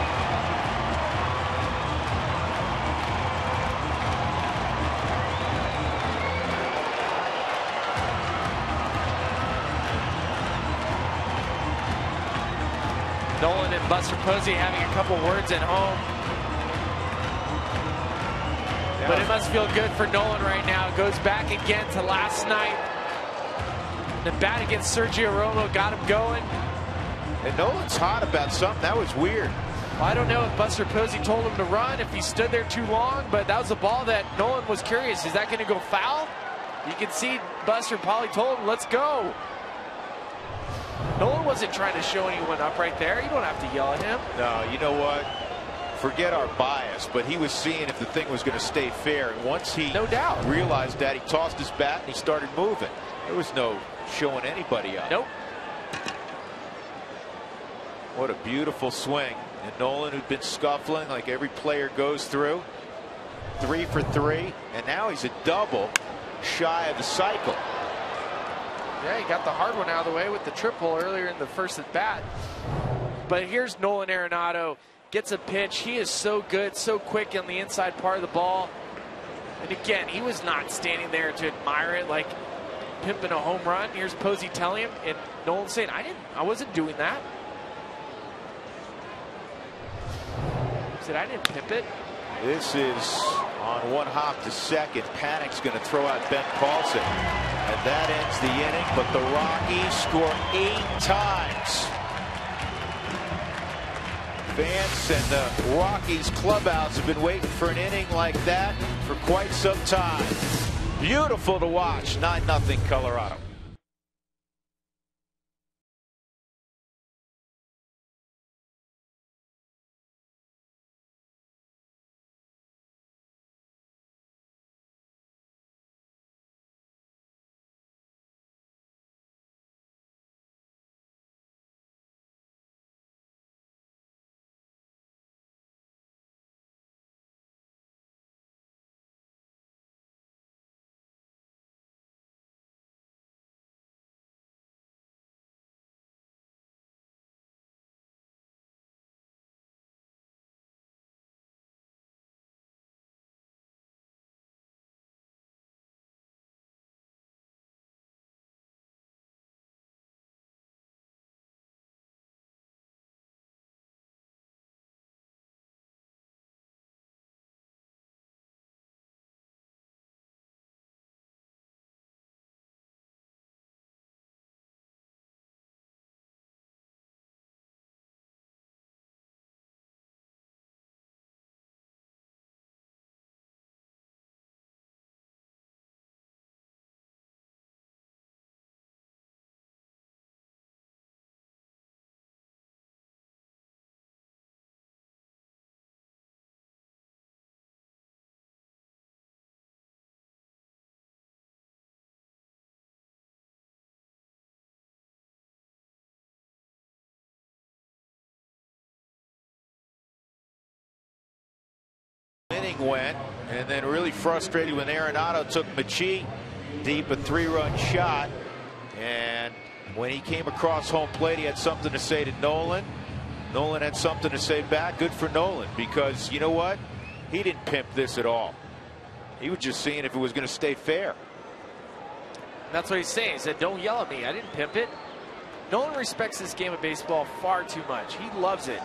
S2: Nolan and Buster Posey having a couple words at home. But it must feel good for Nolan right now. Goes back again to last night. The bat against Sergio Romo got him going.
S1: And Nolan's hot about something. That was weird.
S2: Well, I don't know if Buster Posey told him to run, if he stood there too long, but that was a ball that Nolan was curious. Is that going to go foul? You can see Buster probably told him, let's go. Nolan wasn't trying to show anyone up right there. You don't have to yell at him.
S1: No, you know what? Forget our bias, but he was seeing if the thing was going to stay fair. And once he realized that, he tossed his bat and he started moving. There was no showing anybody up.
S2: Nope.
S1: What a beautiful swing. And Nolan, who'd been scuffling like every player goes through, 3 for 3, and now he's a double shy of the cycle.
S2: Yeah, he got the hard one out of the way with the triple earlier in the first at bat. But here's Nolan Arenado, gets a pitch. He is so good, so quick on the inside part of the ball. And again, he was not standing there to admire it like pimping a home run. Here's Posey telling him, and Nolan saying, I wasn't doing that. He said, I didn't pimp it.
S1: This is on one hop to second. Panic's going to throw out Ben Paulson. And that ends the inning, but the Rockies score 8 times. Fans and the Rockies clubhouse have been waiting for an inning like that for quite some time. Beautiful to watch. 9-0 Colorado. Inning went, and then really frustrated when Arenado took Michie deep, a 3-run shot, and when he came across home plate, he had something to say to Nolan. Nolan had something to say back. Good for Nolan, because you know what? He didn't pimp this at all. He was just seeing if it was going to stay fair.
S2: That's what he's saying. He said, don't yell at me. I didn't pimp it. Nolan respects this game of baseball far too much. He loves it.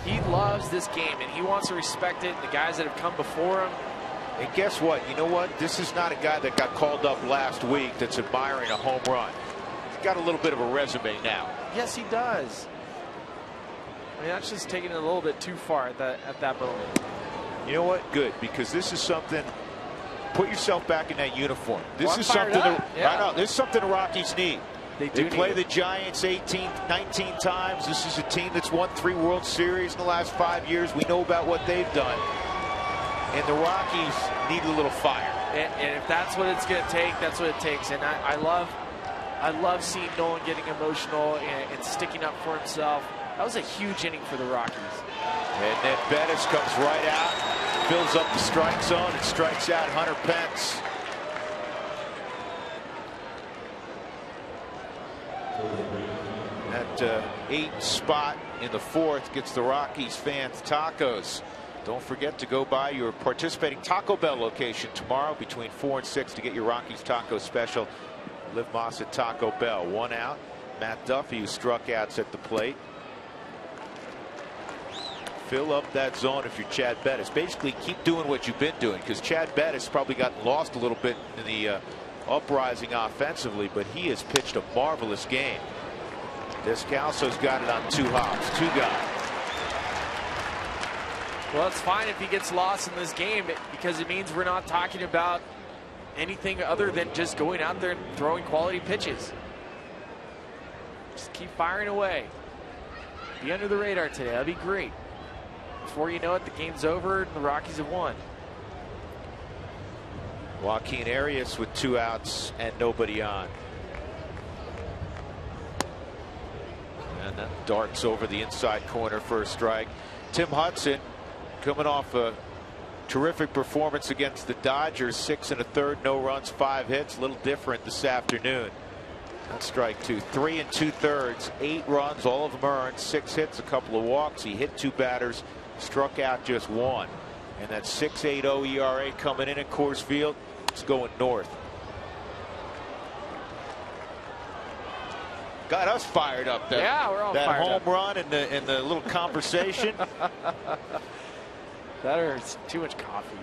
S2: He loves this game, and he wants to respect it. The guys that have come before him.
S1: And guess what? You know what? This is not a guy that got called up last week that's admiring a home run. He's got a little bit of a resume now.
S2: Yes, he does. I mean, that's just taking it a little bit too far at that moment.
S1: You know what? Good, because this is something Put yourself back in that uniform. This
S2: Well,
S1: is something.
S2: yeah.
S1: I know. This is something the Rockies need. They play the Giants 18, 19 times. This is a team that's won 3 World Series in the last 5 years. We know about what they've done. And the Rockies need a little fire.
S2: And if that's what it's going to take, that's what it takes. And I love seeing Nolan getting emotional and sticking up for himself. That was a huge inning for the Rockies.
S1: And then Bettis comes right out, fills up the strike zone, and strikes out Hunter Pence. That 8 spot in the 4th gets the Rockies fans tacos. Don't forget to go by your participating Taco Bell location tomorrow between 4 and 6 to get your Rockies taco special. Liv Moss at Taco Bell. 1 out. Matt Duffy, who struck outs at the plate. Fill up that zone if you're Chad Bettis. Basically keep doing what you've been doing, because Chad Bettis probably gotten lost a little bit in the uprising offensively, but he has pitched a marvelous game. Descalso's got it on 2 hops. 2 gone.
S2: Well, it's fine if he gets lost in this game, because it means we're not talking about anything other than just going out there and throwing quality pitches. Just keep firing away. Be under the radar today. That'd be great. Before you know it, the game's over and the Rockies have won.
S1: Joaquin Arias with 2 outs and nobody on. And that darts over the inside corner for a strike. Tim Hudson coming off a terrific performance against the Dodgers. 6 1/3, no runs, 5 hits. A little different this afternoon. That's strike 2. 3 2/3, 8 runs, all of them earned, 6 hits, a couple of walks. He hit 2 batters, struck out just 1. And that 6.80 ERA coming in at Coors Field, it's going north. Got us fired up.
S2: Yeah, we're all
S1: that
S2: fired
S1: home
S2: up.
S1: run and the little conversation.
S2: That hurts. Too much coffee.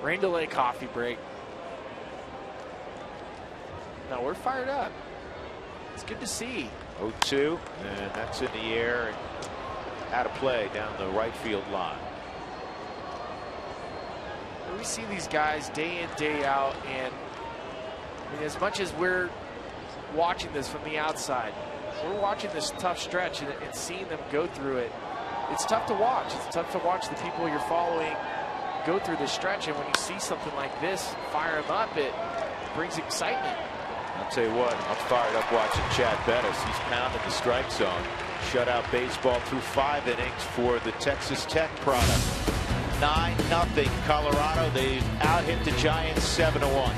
S2: Rain delay coffee break. No, we're fired up. It's good to see.
S1: 0-2, and that's in the air and out of play down the right field line.
S2: We see these guys day in, day out, and I mean, as much as we're watching this from the outside, we're watching this tough stretch and seeing them go through it. It's tough to watch. It's tough to watch the people you're following go through this stretch, and when you see something like this, fire them up, it brings excitement.
S1: I'll tell you what, I'm fired up watching Chad Bettis. He's pounding the strike zone. Shutout baseball through 5 innings for the Texas Tech product. 9-0 Colorado. They've out-hit the Giants 7-1.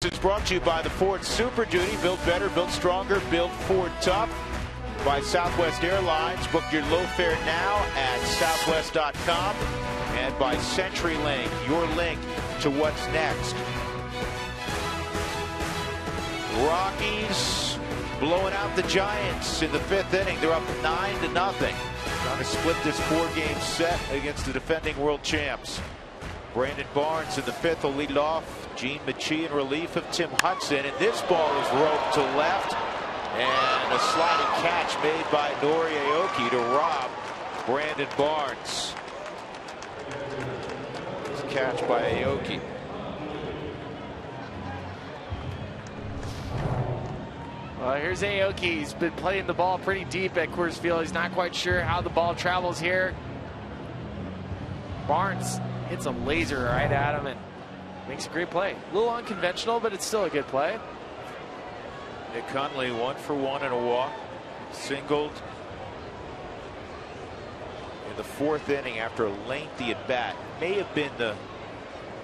S1: is brought to you by the Ford Super Duty. Built better, built stronger, built Ford tough. By Southwest Airlines. Book your low fare now at southwest.com. And by CenturyLink, your link to what's next. Rockies blowing out the Giants in the 5th inning. They're up 9-0. Trying to split this 4-game set against the defending world champs. Brandon Barnes in the 5th will lead it off. Gene Michie in relief of Tim Hudson. And this ball is roped to left. And a sliding catch made by Nori Aoki to rob Brandon Barnes. Catch by Aoki.
S2: Well, here's Aoki. He's been playing the ball pretty deep at Coors Field. He's not quite sure how the ball travels here. Barnes hits a laser right at him and makes a great play. A little unconventional, but it's still a good play.
S1: Nick Hundley 1 for 1 and a walk. Singled in the 4th inning after a lengthy at bat. May have been the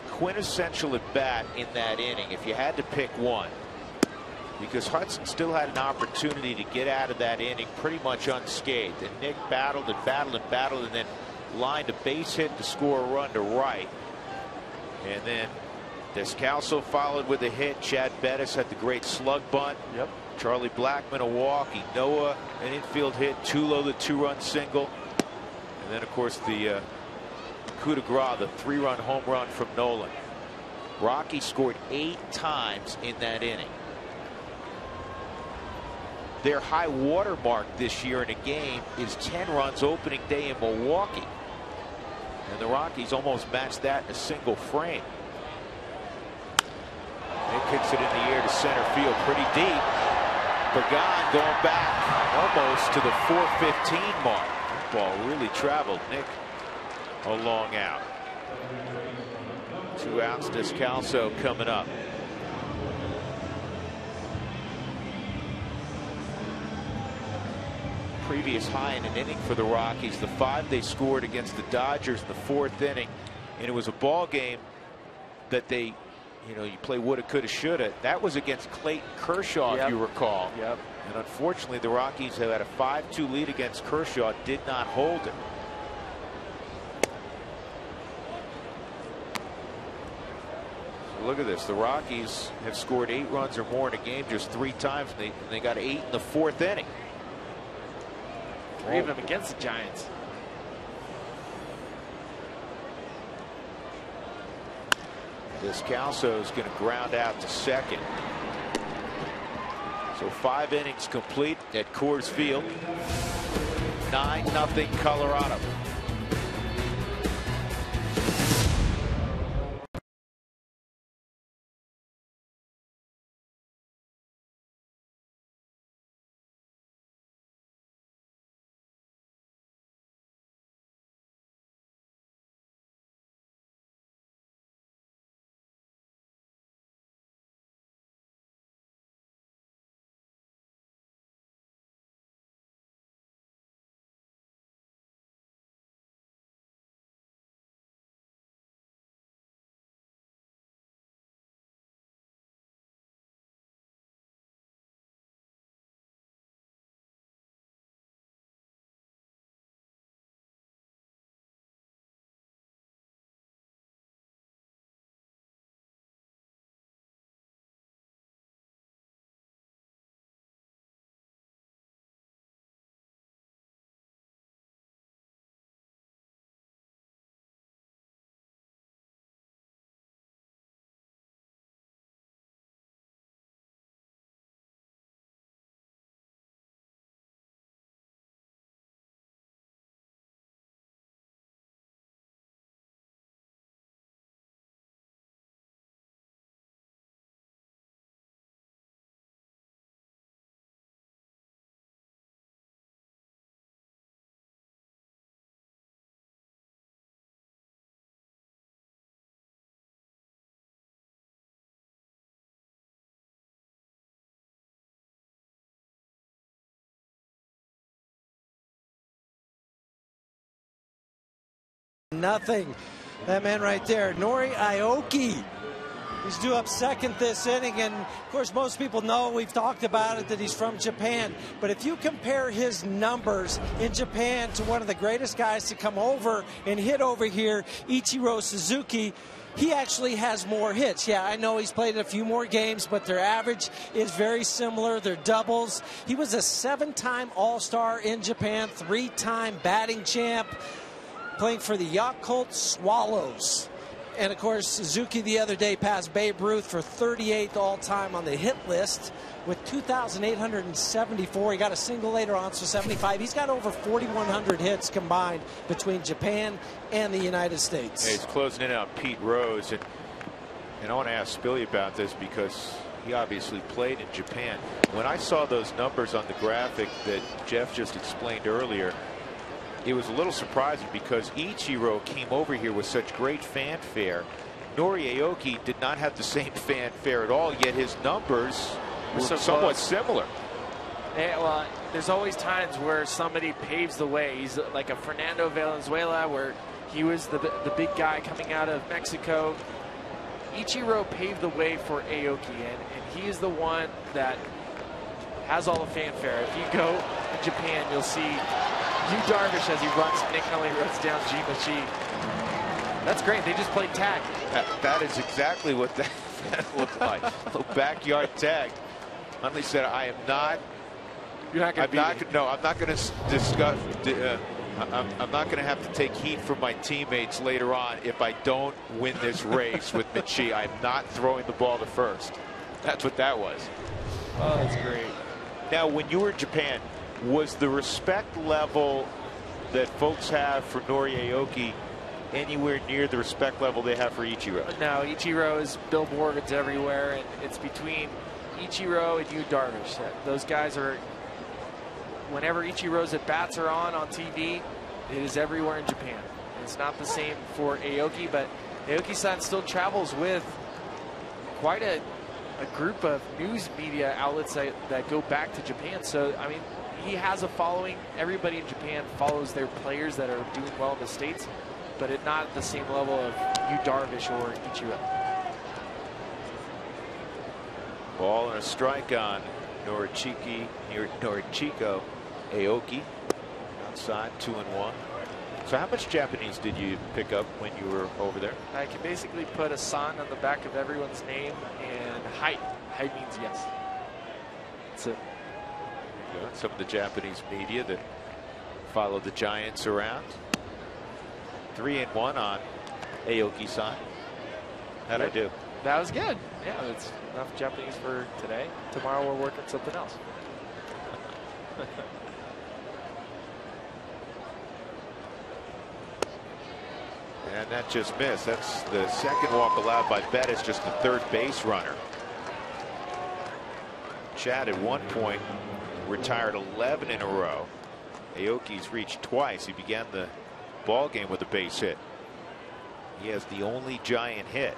S1: quintessential at bat in that inning if you had to pick one, because Hudson still had an opportunity to get out of that inning pretty much unscathed, and Nick battled and battled and battled and then lined a base hit to score a run to right. And then Descalso followed with a hit. Chad Bettis had the great slug bunt.
S2: Yep.
S1: Charlie Blackmon a walk. Noah an infield hit. Tulo the 2-run single. And then of course the coup de grace, the 3-run home run from Nolan. Rocky scored 8 times in that inning. Their high water mark this year in a game is 10 runs opening day in Milwaukee. And the Rockies almost matched that in a single frame. He kicks it in the air to center field pretty deep. Pagan going back almost to the 415 mark. That ball really traveled. Nick a long out. 2 outs. Descalso coming up. Previous high in an inning for the Rockies, the 5 they scored against the Dodgers in the 4th inning, and it was a ball game that they, you know, you play woulda, coulda, shoulda. That was against Clayton Kershaw, if you recall.
S2: Yep.
S1: And unfortunately, the Rockies have had a 5-2 lead against Kershaw, did not hold it. So look at this. The Rockies have scored 8 runs or more in a game just 3 times, and they got 8 in the 4th inning.
S2: 3 of them against the Giants.
S1: Descalso is going to ground out to second. So 5 innings complete at Coors Field. 9-0 Colorado.
S3: Nothing. That man right there, Nori Aoki. He's due up second this inning, and of course most people know, we've talked about it, that he's from Japan. But if you compare his numbers in Japan to one of the greatest guys to come over and hit over here, Ichiro Suzuki, he actually has more hits. Yeah, I know he's played a few more games, but their average is very similar. Their doubles. He was a 7-time All-Star in Japan, 3-time batting champ, playing for the Yakult Swallows. And, of course, Suzuki the other day passed Babe Ruth for 38th all-time on the hit list with 2,874. He got a single later on, so 75. He's got over 4,100 hits combined between Japan and the United States.
S1: Hey, he's closing in on Pete Rose. And I want to ask Billy about this because he obviously played in Japan. When I saw those numbers on the graphic that Jeff just explained earlier, it was a little surprising because Ichiro came over here with such great fanfare. Nori Aoki did not have the same fanfare at all, yet his numbers were somewhat similar.
S2: Yeah, well, there's always times where somebody paves the way. He's like a Fernando Valenzuela, where he was the big guy coming out of Mexico. Ichiro paved the way for Aoki, and he is the one that has all the fanfare. If you go to Japan, you'll see Yu Darvish as he runs. Nick Hunley runs down Jimachi. That's great. They just played tag.
S1: That is exactly what that looked like. A little backyard tag. Hunley said, "I am not."
S2: You're not going to.
S1: I'm not going to discuss. I'm not going to have to take heat from my teammates later on if I don't win this race with Michi. I'm not throwing the ball to first. That's what that was.
S2: Oh, that's great.
S1: Now, when you were in Japan, was the respect level that folks have for Nori Aoki anywhere near the respect level they have for Ichiro?
S2: No, Ichiro is billboards everywhere, and it's between Ichiro and Yu Darvish. Those guys are, whenever Ichiro's at bats are on TV, it is everywhere in Japan. It's not the same for Aoki, but Aoki-san still travels with quite a group of news media outlets that go back to Japan. So, I mean, he has a following. Everybody in Japan follows their players that are doing well in the States, but at not the same level of Yu Darvish or Ichiro.
S1: Ball and a strike on Norichiko Aoki. Outside, 2-1. So how much Japanese did you pick up when you were over there?
S2: I can basically put a san on the back of everyone's name and height. Height means yes. That's it.
S1: Some of the Japanese media that follow the Giants around. 3-1 on Aoki-san. How'd I do?
S2: That was good. Yeah, that's enough Japanese for today. Tomorrow we're working something else.
S1: And that just missed. That's the second walk allowed by Bettis, just the third base runner. Chad at one point retired 11 in a row. Aoki's reached twice. He began the ball game with a base hit. He has the only Giant hit.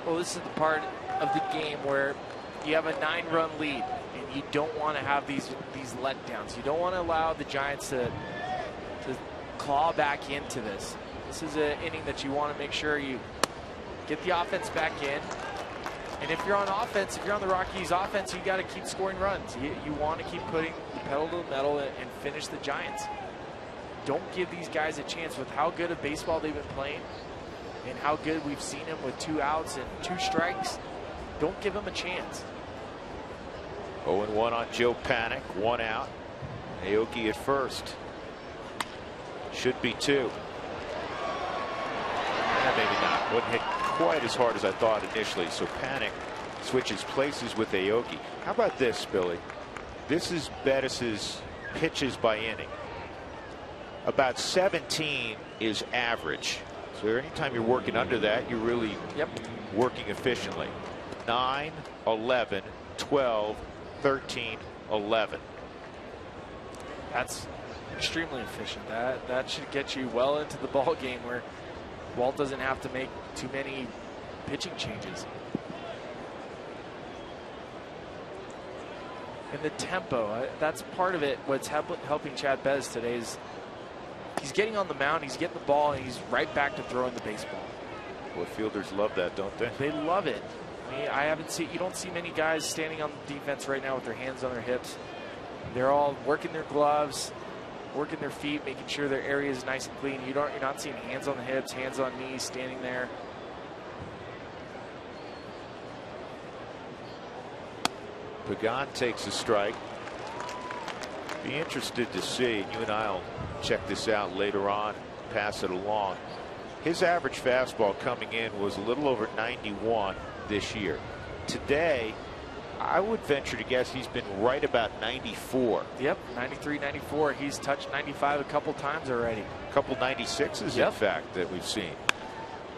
S2: Well, this is the part of the game where you have a 9-run lead and you don't want to have these letdowns. You don't want to allow the Giants to claw back into this. This is an inning that you want to make sure you get the offense back in. And if you're on offense, if you're on the Rockies offense, you got to keep scoring runs. You want to keep putting the pedal to the metal and finish the Giants. Don't give these guys a chance. With how good of baseball they've been playing and how good we've seen them with 2 outs and 2 strikes, don't give them a chance.
S1: 0-1 on Joe Panic, 1 out. Aoki at first. Should be 2. Maybe not. Wouldn't hit quite as hard as I thought initially. So Panic switches places with Aoki. How about this, Billy? This is Bettis's pitches by inning. About 17 is average. So anytime you're working under that, you're really working efficiently. 9, 11, 12, 13, 11.
S2: That's extremely efficient. That should get you well into the ball game where Walt doesn't have to make too many pitching changes. And the tempo, that's part of it. What's helping Chad Bettis today is he's getting on the mound, he's getting the ball, and he's right back to throwing the baseball.
S1: Well, fielders love that, don't they?
S2: They love it. I mean, I haven't seen, you don't see many guys standing on the defense right now with their hands on their hips. They're all working their gloves, working their feet, making sure their area is nice and clean. You're not seeing hands on the hips, hands on knees, standing there.
S1: Pagan takes a strike. Be interested to see, you and I will check this out later on, pass it along. His average fastball coming in was a little over 91 this year. Today, I would venture to guess he's been right about 94.
S2: Yep, 93, 94. He's touched 95 a couple times already.
S1: A couple 96s,
S2: yep,
S1: in fact, that we've seen.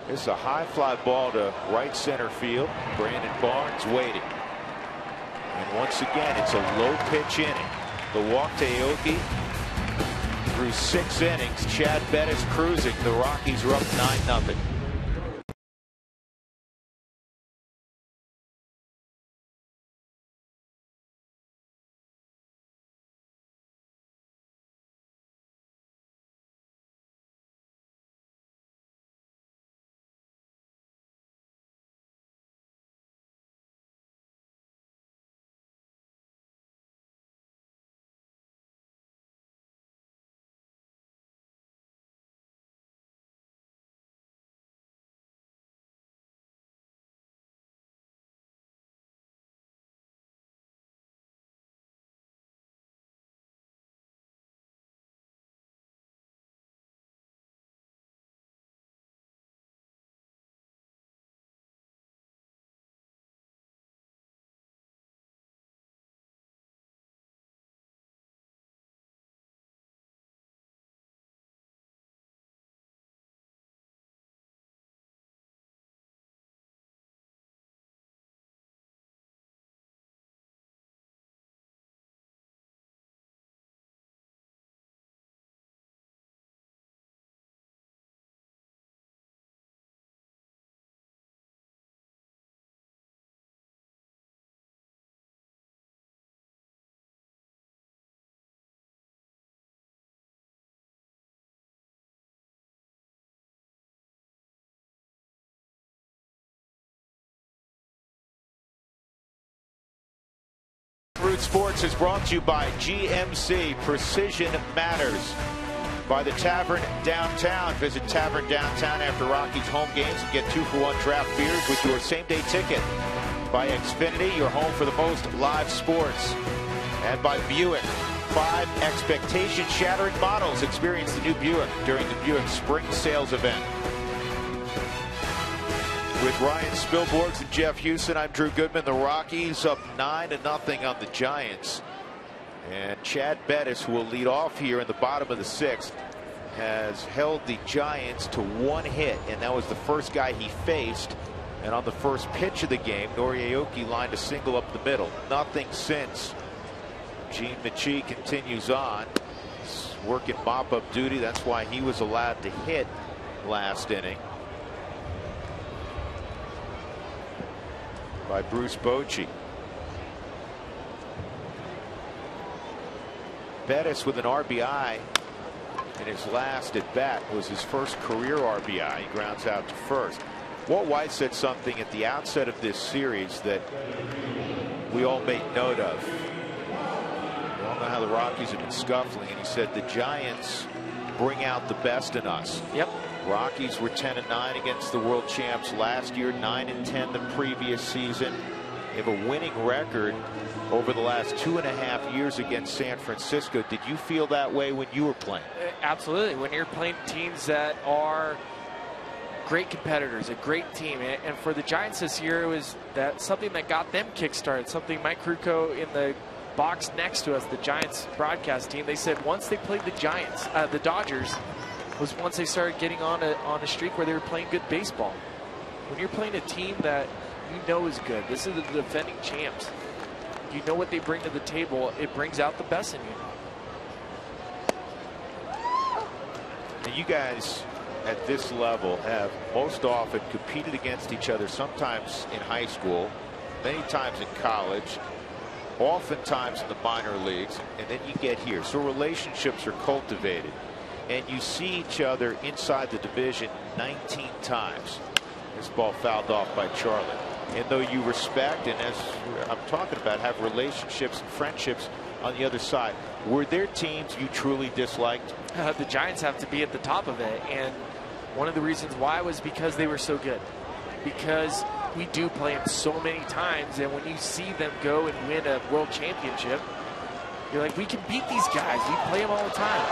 S1: This is a high fly ball to right center field. Brandon Barnes waiting. And once again, it's a low pitch inning. The walk to Aoki. Through 6 innings, Chad Bettis cruising. The Rockies are up 9-0. Root Sports is brought to you by GMC. Precision matters. By the Tavern Downtown. Visit Tavern Downtown after Rockies home games and get 2-for-1 draft beers with your same-day ticket. By Xfinity, your home for the most live sports. And by Buick. 5 expectation-shattering models. Experience the new Buick during the Buick Spring Sales event. With Ryan Spilborghs and Jeff Houston, I'm Drew Goodman. The Rockies up 9-0 on the Giants. And Chad Bettis, who will lead off here in the bottom of the 6th, has held the Giants to 1 hit, and that was the first guy he faced. And on the first pitch of the game, Nori Aoki lined a single up the middle. Nothing since. Gene Michie continues on. He's working mop-up duty. That's why he was allowed to hit last inning. By Bruce Bochy. Bettis with an RBI in his last at bat was his first career RBI. He grounds out to first. Walt White said something at the outset of this series that we all made note of. We all know how the Rockies have been scuffling, and he said the Giants bring out the best in us.
S2: Yep.
S1: Rockies were 10-9 against the world champs last year, 9-10 the previous season. They have a winning record over the last 2.5 years against San Francisco. Did you feel that way when you were playing?
S2: Absolutely. When you're playing teams that are great competitors, a great team. And for the Giants this year, it was something that got them kick-started, something Mike Krukow in the box next to us, the Giants broadcast team, they said once they played the Dodgers, was once they started getting on a streak where they were playing good baseball. When you're playing a team that you know is good, this is the defending champs. You know what they bring to the table. It brings out the best in you.
S1: And you guys at this level have most often competed against each other, sometimes in high school, many times in college, oftentimes in the minor leagues, and then you get here. So relationships are cultivated. And you see each other inside the division 19 times. This ball fouled off by Charlie. And though you respect, and as I'm talking about, have relationships and friendships on the other side, were there teams you truly disliked?
S2: The Giants have to be at the top of it, and one of the reasons why was because they were so good. Because we do play them so many times, and when you see them go and win a world championship, you're like, we can beat these guys. We play them all the time.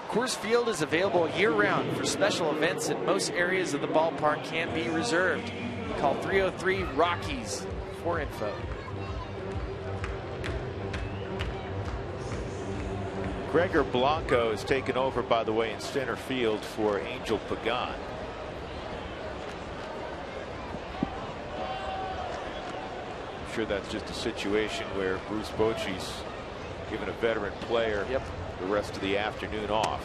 S2: Coors Field is available year-round for special events, and most areas of the ballpark can be reserved. Call 303-ROCKIES for info.
S1: Gregor Blanco is taken over, by the way, in center field for Angel Pagan. I'm sure that's just a situation where Bruce Bochy's given a veteran player the rest of the afternoon off.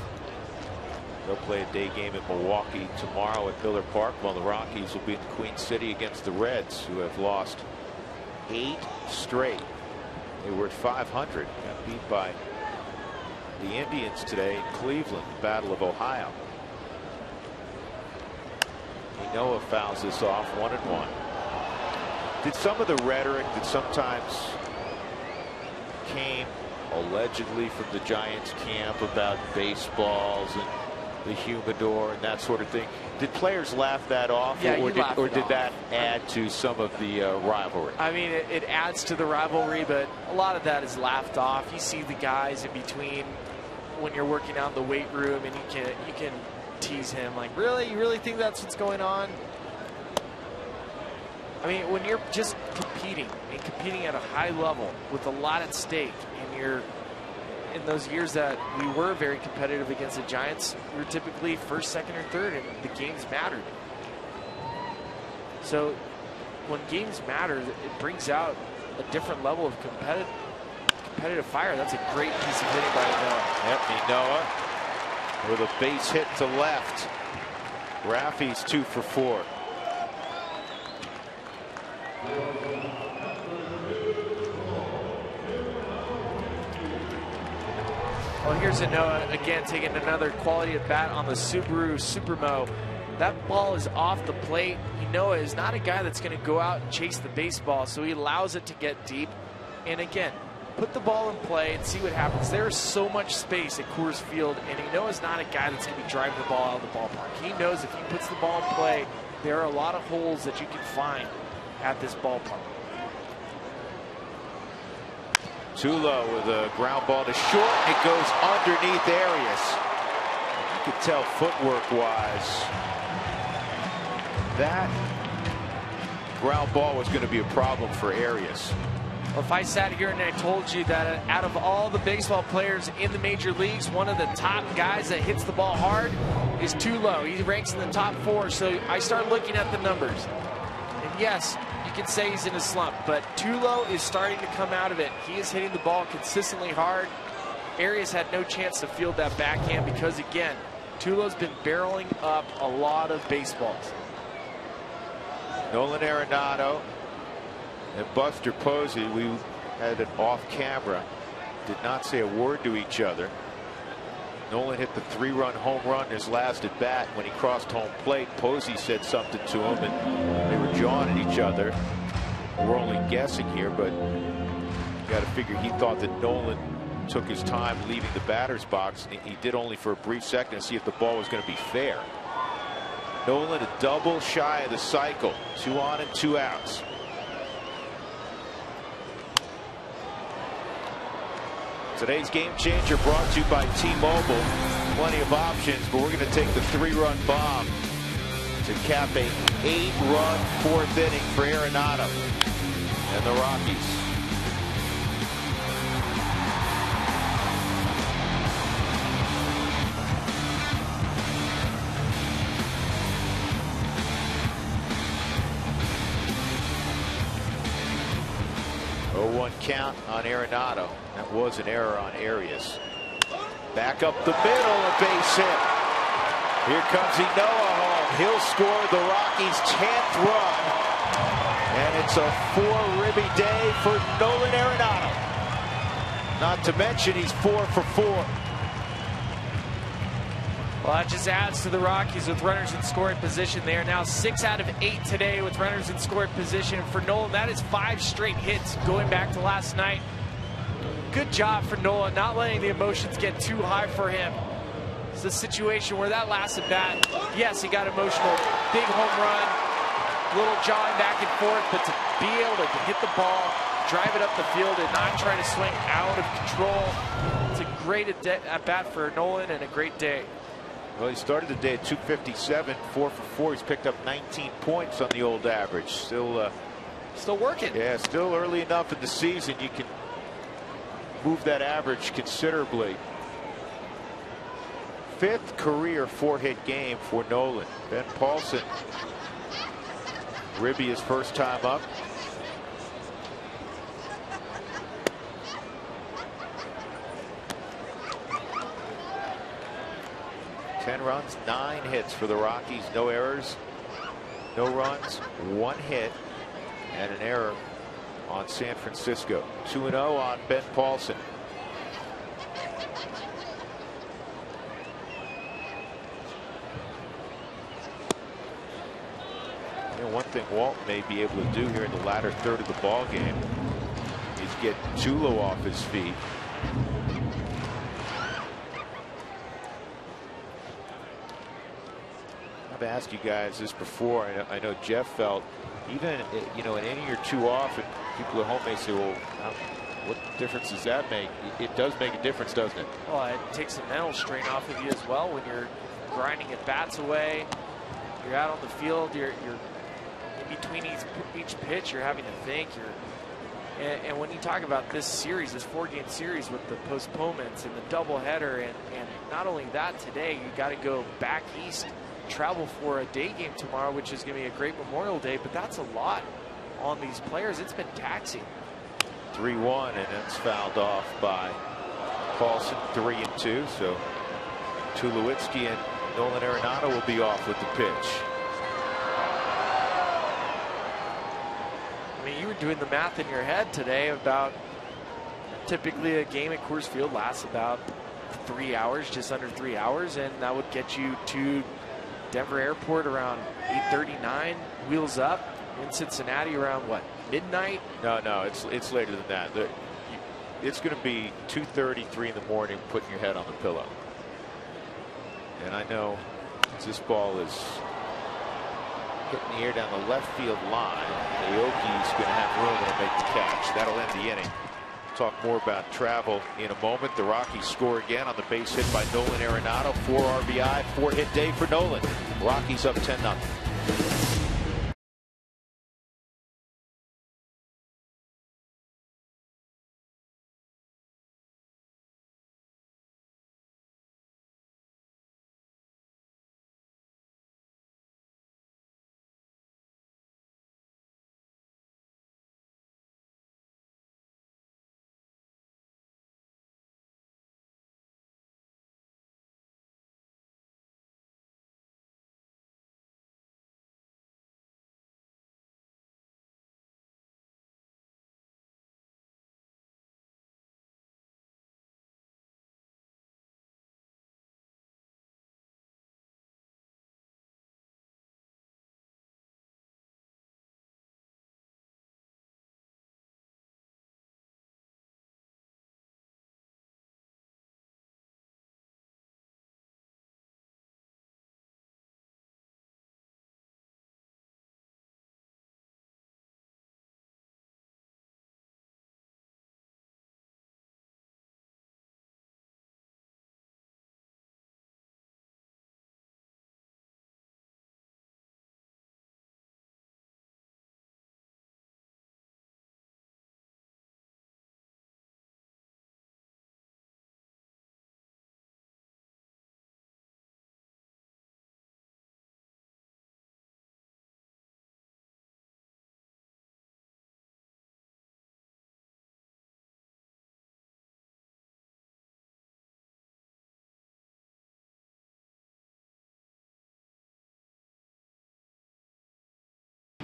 S1: They'll play a day game in Milwaukee tomorrow at Miller Park, while the Rockies will be in Queen City against the Reds, who have lost 8 straight. They were at 500, got beat by the Indians today in Cleveland, the Battle of Ohio. Noah fouls this off, 1-1. Did some of the rhetoric that sometimes came allegedly from the Giants camp about baseballs and the humidor and that sort of thing, did players laugh that off?
S2: Yeah,
S1: or did that add to some of the rivalry?
S2: I mean, it adds to the rivalry, but a lot of that is laughed off. You see the guys in between when you're working out in the weight room, and you can tease him like, really, you really think that's what's going on? I mean, when you're just competing at a high level with a lot at stake, and you're in those years that we were very competitive against the Giants, we were typically first, second, or third, and the games mattered. So when games matter, it brings out a different level of competitive fire. That's a great piece of hitting by Noah.
S1: Yep, Noah with a base hit to left. Raffy's 2 for 4.
S2: Well, here's a Noah again taking another quality at bat on the Subaru Supermo. That ball is off the plate. Noah is not a guy that's going to go out and chase the baseball, so he allows it to get deep. And again, put the ball in play and see what happens. There is so much space at Coors Field, and Noah's not a guy that's going to be driving the ball out of the ballpark. He knows if he puts the ball in play, there are a lot of holes that you can find at this ballpark.
S1: Tulo with a ground ball to short. It goes underneath Arias. You could tell footwork-wise that ground ball was going to be a problem for Arias.
S2: Well, if I sat here and I told you that out of all the baseball players in the major leagues, one of the top guys that hits the ball hard is Tulo. He ranks in the top 4. So I start looking at the numbers. And yes, you can say he's in a slump, but Tulo is starting to come out of it. He is hitting the ball consistently hard. Arias had no chance to field that backhand because, again, Tulo's been barreling up a lot of baseballs.
S1: Nolan Arenado and Buster Posey, we had it off camera, did not say a word to each other. Nolan hit the 3-run home run his last at bat. When he crossed home plate, Posey said something to him, and they were jawing at each other. We're only guessing here, but you got to figure he thought that Nolan took his time leaving the batter's box, and he did only for a brief second to see if the ball was going to be fair. Nolan a double shy of the cycle. 2 on and 2 outs. Today's game changer brought to you by T-Mobile. Plenty of options, but we're going to take the 3-run bomb to cap a 8-run 4th inning for Arenado and the Rockies. Count on Arenado. That was an error on Arias. Back up the middle, a base hit. Here comes Noah home. He'll score the Rockies' 10th run. And it's a 4-ribby day for Nolan Arenado. Not to mention he's 4 for 4.
S2: Well, that just adds to the Rockies with runners in scoring position. They are now 6 out of 8 today with runners in scoring position. For Nolan, that is 5 straight hits going back to last night. Good job for Nolan, not letting the emotions get too high for him. It's a situation where that last at bat, yes, he got emotional. Big home run, little jawing back and forth, but to be able to hit the ball, drive it up the field, and not try to swing out of control, it's a great at bat for Nolan and a great day.
S1: Well, he started the day at 257, 4 for 4. He's picked up 19 points on the old average. Still
S2: working.
S1: Yeah, still early enough in the season. You can move that average considerably. 5th career 4-hit game for Nolan. Ben Paulson, Ribby his first time up. Ten runs, 9 hits for the Rockies. No errors, no runs, 1 hit, and an error on San Francisco. 2-0 on Ben Paulson. You know, one thing Walt may be able to do here in the latter third of the ball game is get Tulo off his feet. I've asked you guys this before. I know Jeff felt even in an inning or 2 off, and people at home may say, well, what difference does that make? It does make a difference, doesn't it?
S2: Well, it takes the mental strain off of you as well when you're grinding at bats away. You're out on the field. You're in between each pitch. You're having to think. And when you talk about this series, this 4-game series with the postponements and the doubleheader, and not only that, today you got to go back east, travel for a day game tomorrow, which is going to be a great Memorial Day, but that's a lot on these players. It's been taxing.
S1: 3-1, and that's fouled off by Paulson. 3-2, so Tulowitzki and Nolan Arenado will be off with the pitch.
S2: I mean, you were doing the math in your head today about typically a game at Coors Field lasts about 3 hours, just under 3 hours, and that would get you to Denver Airport around 8:39, wheels up in Cincinnati around what, midnight?
S1: No, it's later than that. It's going to be 2:30, 3 in the morning, putting your head on the pillow. And I know this ball is hitting the air down the left field line. Aoki's going to have room to make the catch. That'll end the inning. Talk more about travel in a moment. The Rockies score again on the base hit by Nolan Arenado. 4 RBI, 4-hit day for Nolan. Rockies up 10-0.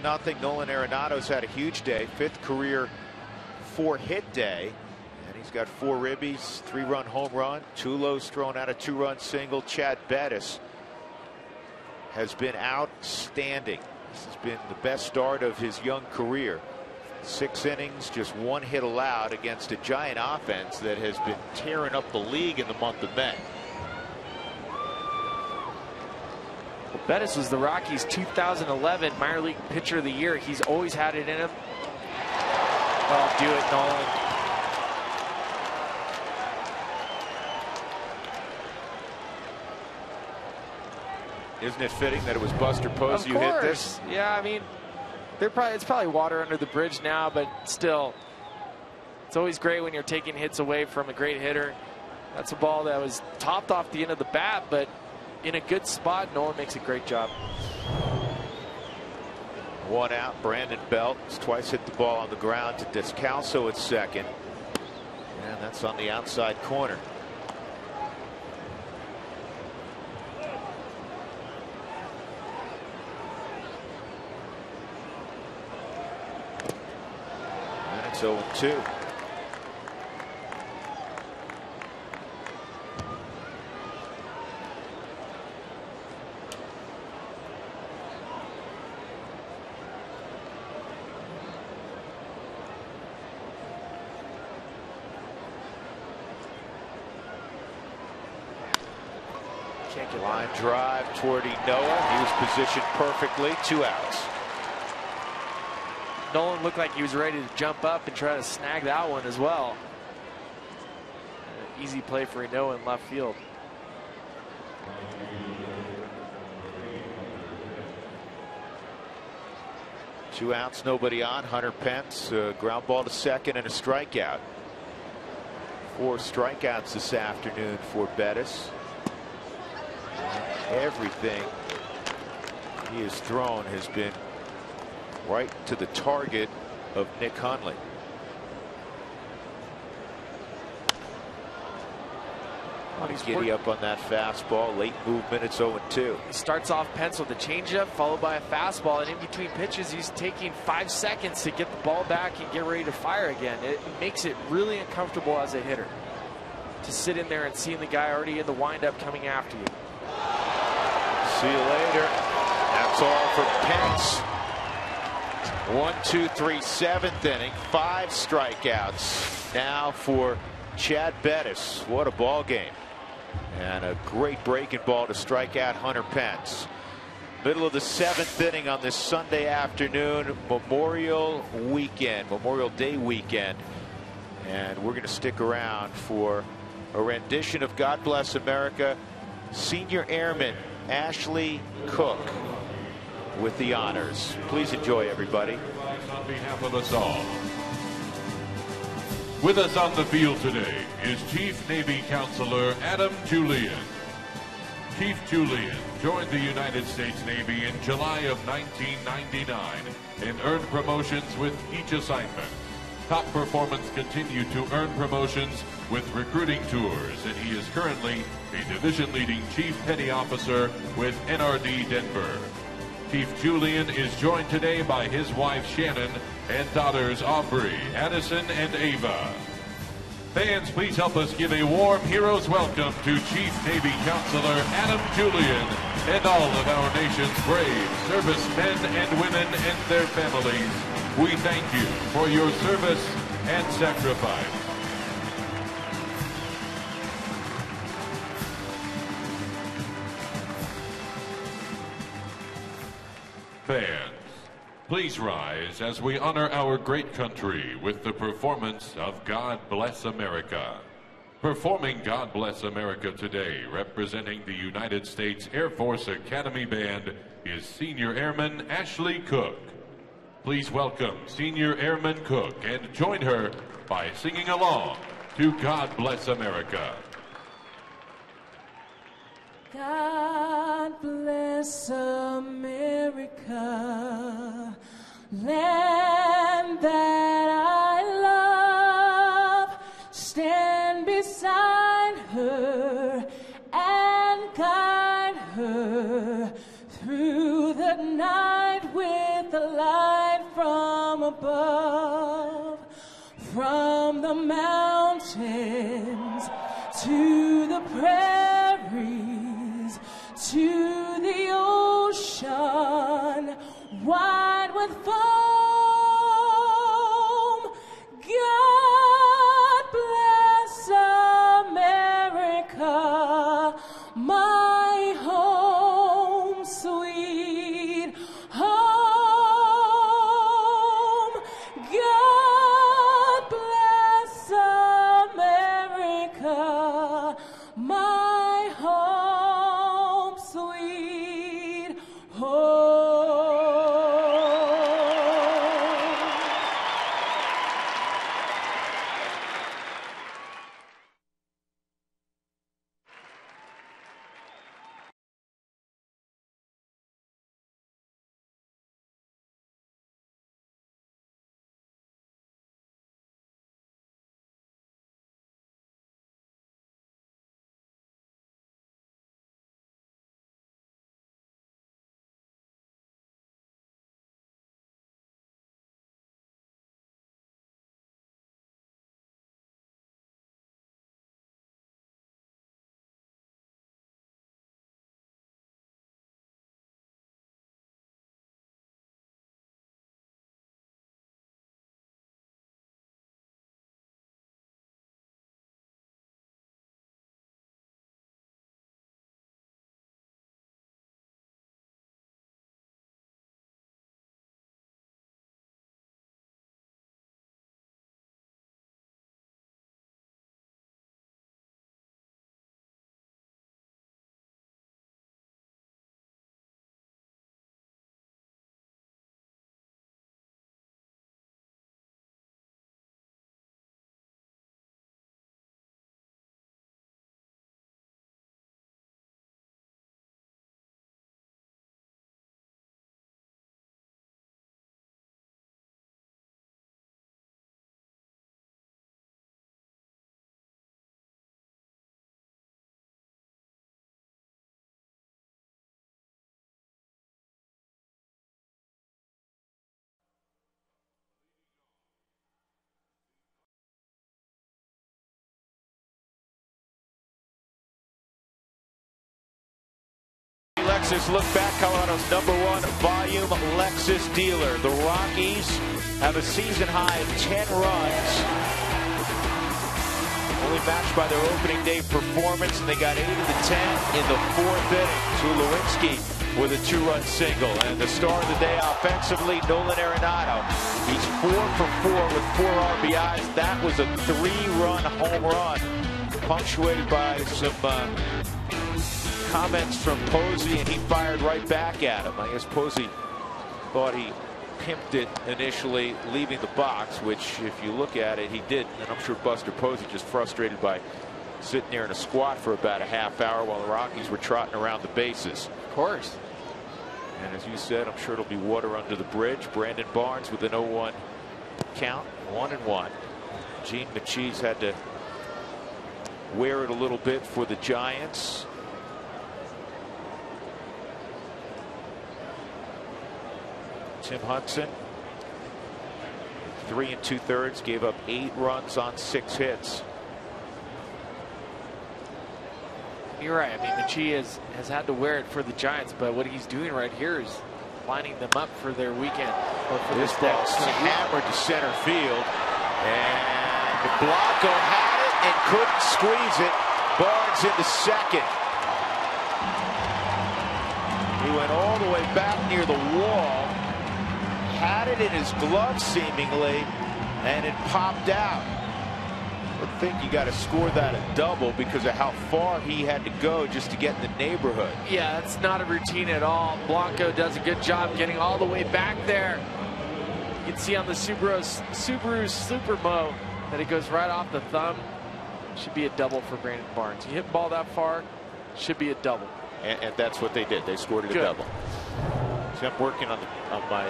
S1: Nothing. Nolan Arenado's had a huge day, 5th career 4-hit day, and he's He's got 4 ribbies, 3-run home run, Tulo's thrown out a 2-run single. Chad Bettis has been outstanding. This has been the best start of his young career. 6 innings, just 1 hit allowed against a Giant offense that has been tearing up the league in the month of May.
S2: Well, Bettis was the Rockies' 2011 minor league pitcher of the year. He's always had it in him. Oh, do it, Nolan.
S1: Isn't it fitting that it was Buster Posey who hit this?
S2: Yeah, I mean, it's probably water under the bridge now, but still, it's always great when you're taking hits away from a great hitter. That's a ball that was topped off the end of the bat, but in a good spot. Nolan makes a great job.
S1: 1 out. Brandon Belt has twice hit the ball on the ground to Descalso at second, and that's on the outside corner. And it's 0-2. Line drive toward Noah. He was positioned perfectly. 2 outs.
S2: Nolan looked like he was ready to jump up and try to snag that one as well. Easy play for Noah in left field.
S1: Two outs, nobody on. Hunter Pence, ground ball to second and a strikeout. 4 strikeouts this afternoon for Bettis. Everything he has thrown has been right to the target of Nick Hundley. He's giddy up on that fastball. Late movement. It's 0-2.
S2: He starts off Pence with a changeup followed by a fastball, and in between pitches he's taking 5 seconds to get the ball back and get ready to fire again. It makes it really uncomfortable as a hitter to sit in there and seeing the guy already in the windup coming after you.
S1: See you later. That's all for Pence. 1, 2, 3, 7th inning. 5 strikeouts now for Chad Bettis. What a ball game. And a great breaking ball to strike out Hunter Pence. Middle of the 7th inning on this Sunday afternoon. Memorial Day weekend. And we're going to stick around for a rendition of God Bless America. Senior Airman Ashley Cook with the honors. Please enjoy, everybody.
S4: On behalf of us all. With us on the field today is Chief Navy Counselor Adam Julian. Chief Julian joined the United States Navy in July of 1999 and earned promotions with each assignment. Top performance continued to earn promotions with recruiting tours, and he is currently a division-leading Chief Petty Officer with NRD Denver. Chief Julian is joined today by his wife Shannon and daughters Aubrey, Addison, and Ava. Fans, please help us give a warm hero's welcome to Chief Navy Counselor Adam Julian and all of our nation's brave servicemen and women and their families. We thank you for your service and sacrifice. Fans, please rise as we honor our great country with the performance of God Bless America. Performing God Bless America today, representing the United States Air Force Academy Band, is Senior Airman Ashley Cook. Please welcome Senior Airman Cook and join her by singing along to God Bless America.
S5: God bless America, land that I love. Stand beside her and guide her through the night with the light from above. From the mountains mountains, to the prairies, to the ocean, wide with foam. God bless America, my home, sweet home. God bless America, my home, sweet home.
S1: Lexus, look back, Colorado's #1 volume Lexus dealer. The Rockies have a season high of 10 runs, only matched by their opening day performance, and they got 8 of the 10 in the 4th inning. Tulowitzki with a 2-run single, and the star of the day offensively, Nolan Arenado. He's 4 for 4 with 4 RBIs. That was a 3-run home run, punctuated by some comments from Posey, and he fired right back at him. I guess Posey thought he pimped it initially leaving the box, which if you look at it, he did. And I'm sure Buster Posey just frustrated by sitting there in a squat for about a half hour while the Rockies were trotting around the bases.
S2: Of course.
S1: And as you said, I'm sure it'll be water under the bridge. Brandon Barnes with an 0-1 count, 1-1. Gene Machis had to wear it a little bit for the Giants. Tim Hudson, 3 2/3, gave up 8 runs on 6 hits.
S2: You're right. I mean, Machis has had to wear it for the Giants, but what he's doing right here is lining them up for their weekend. Or for
S1: this ball hammered to center field, and Blanco had it and couldn't squeeze it. Barnes into second. He went all the way back near the wall, had it in his glove seemingly, and it popped out. I think you got to score that a double because of how far he had to go just to get in the neighborhood.
S2: Yeah, that's not a routine at all. Blanco does a good job getting all the way back there. You can see on the Subaru Supermo that it goes right off the thumb. Should be a double for Brandon Barnes. You hit the ball that far, should be a double.
S1: And that's what they did. They scored it a double. So I'm working on my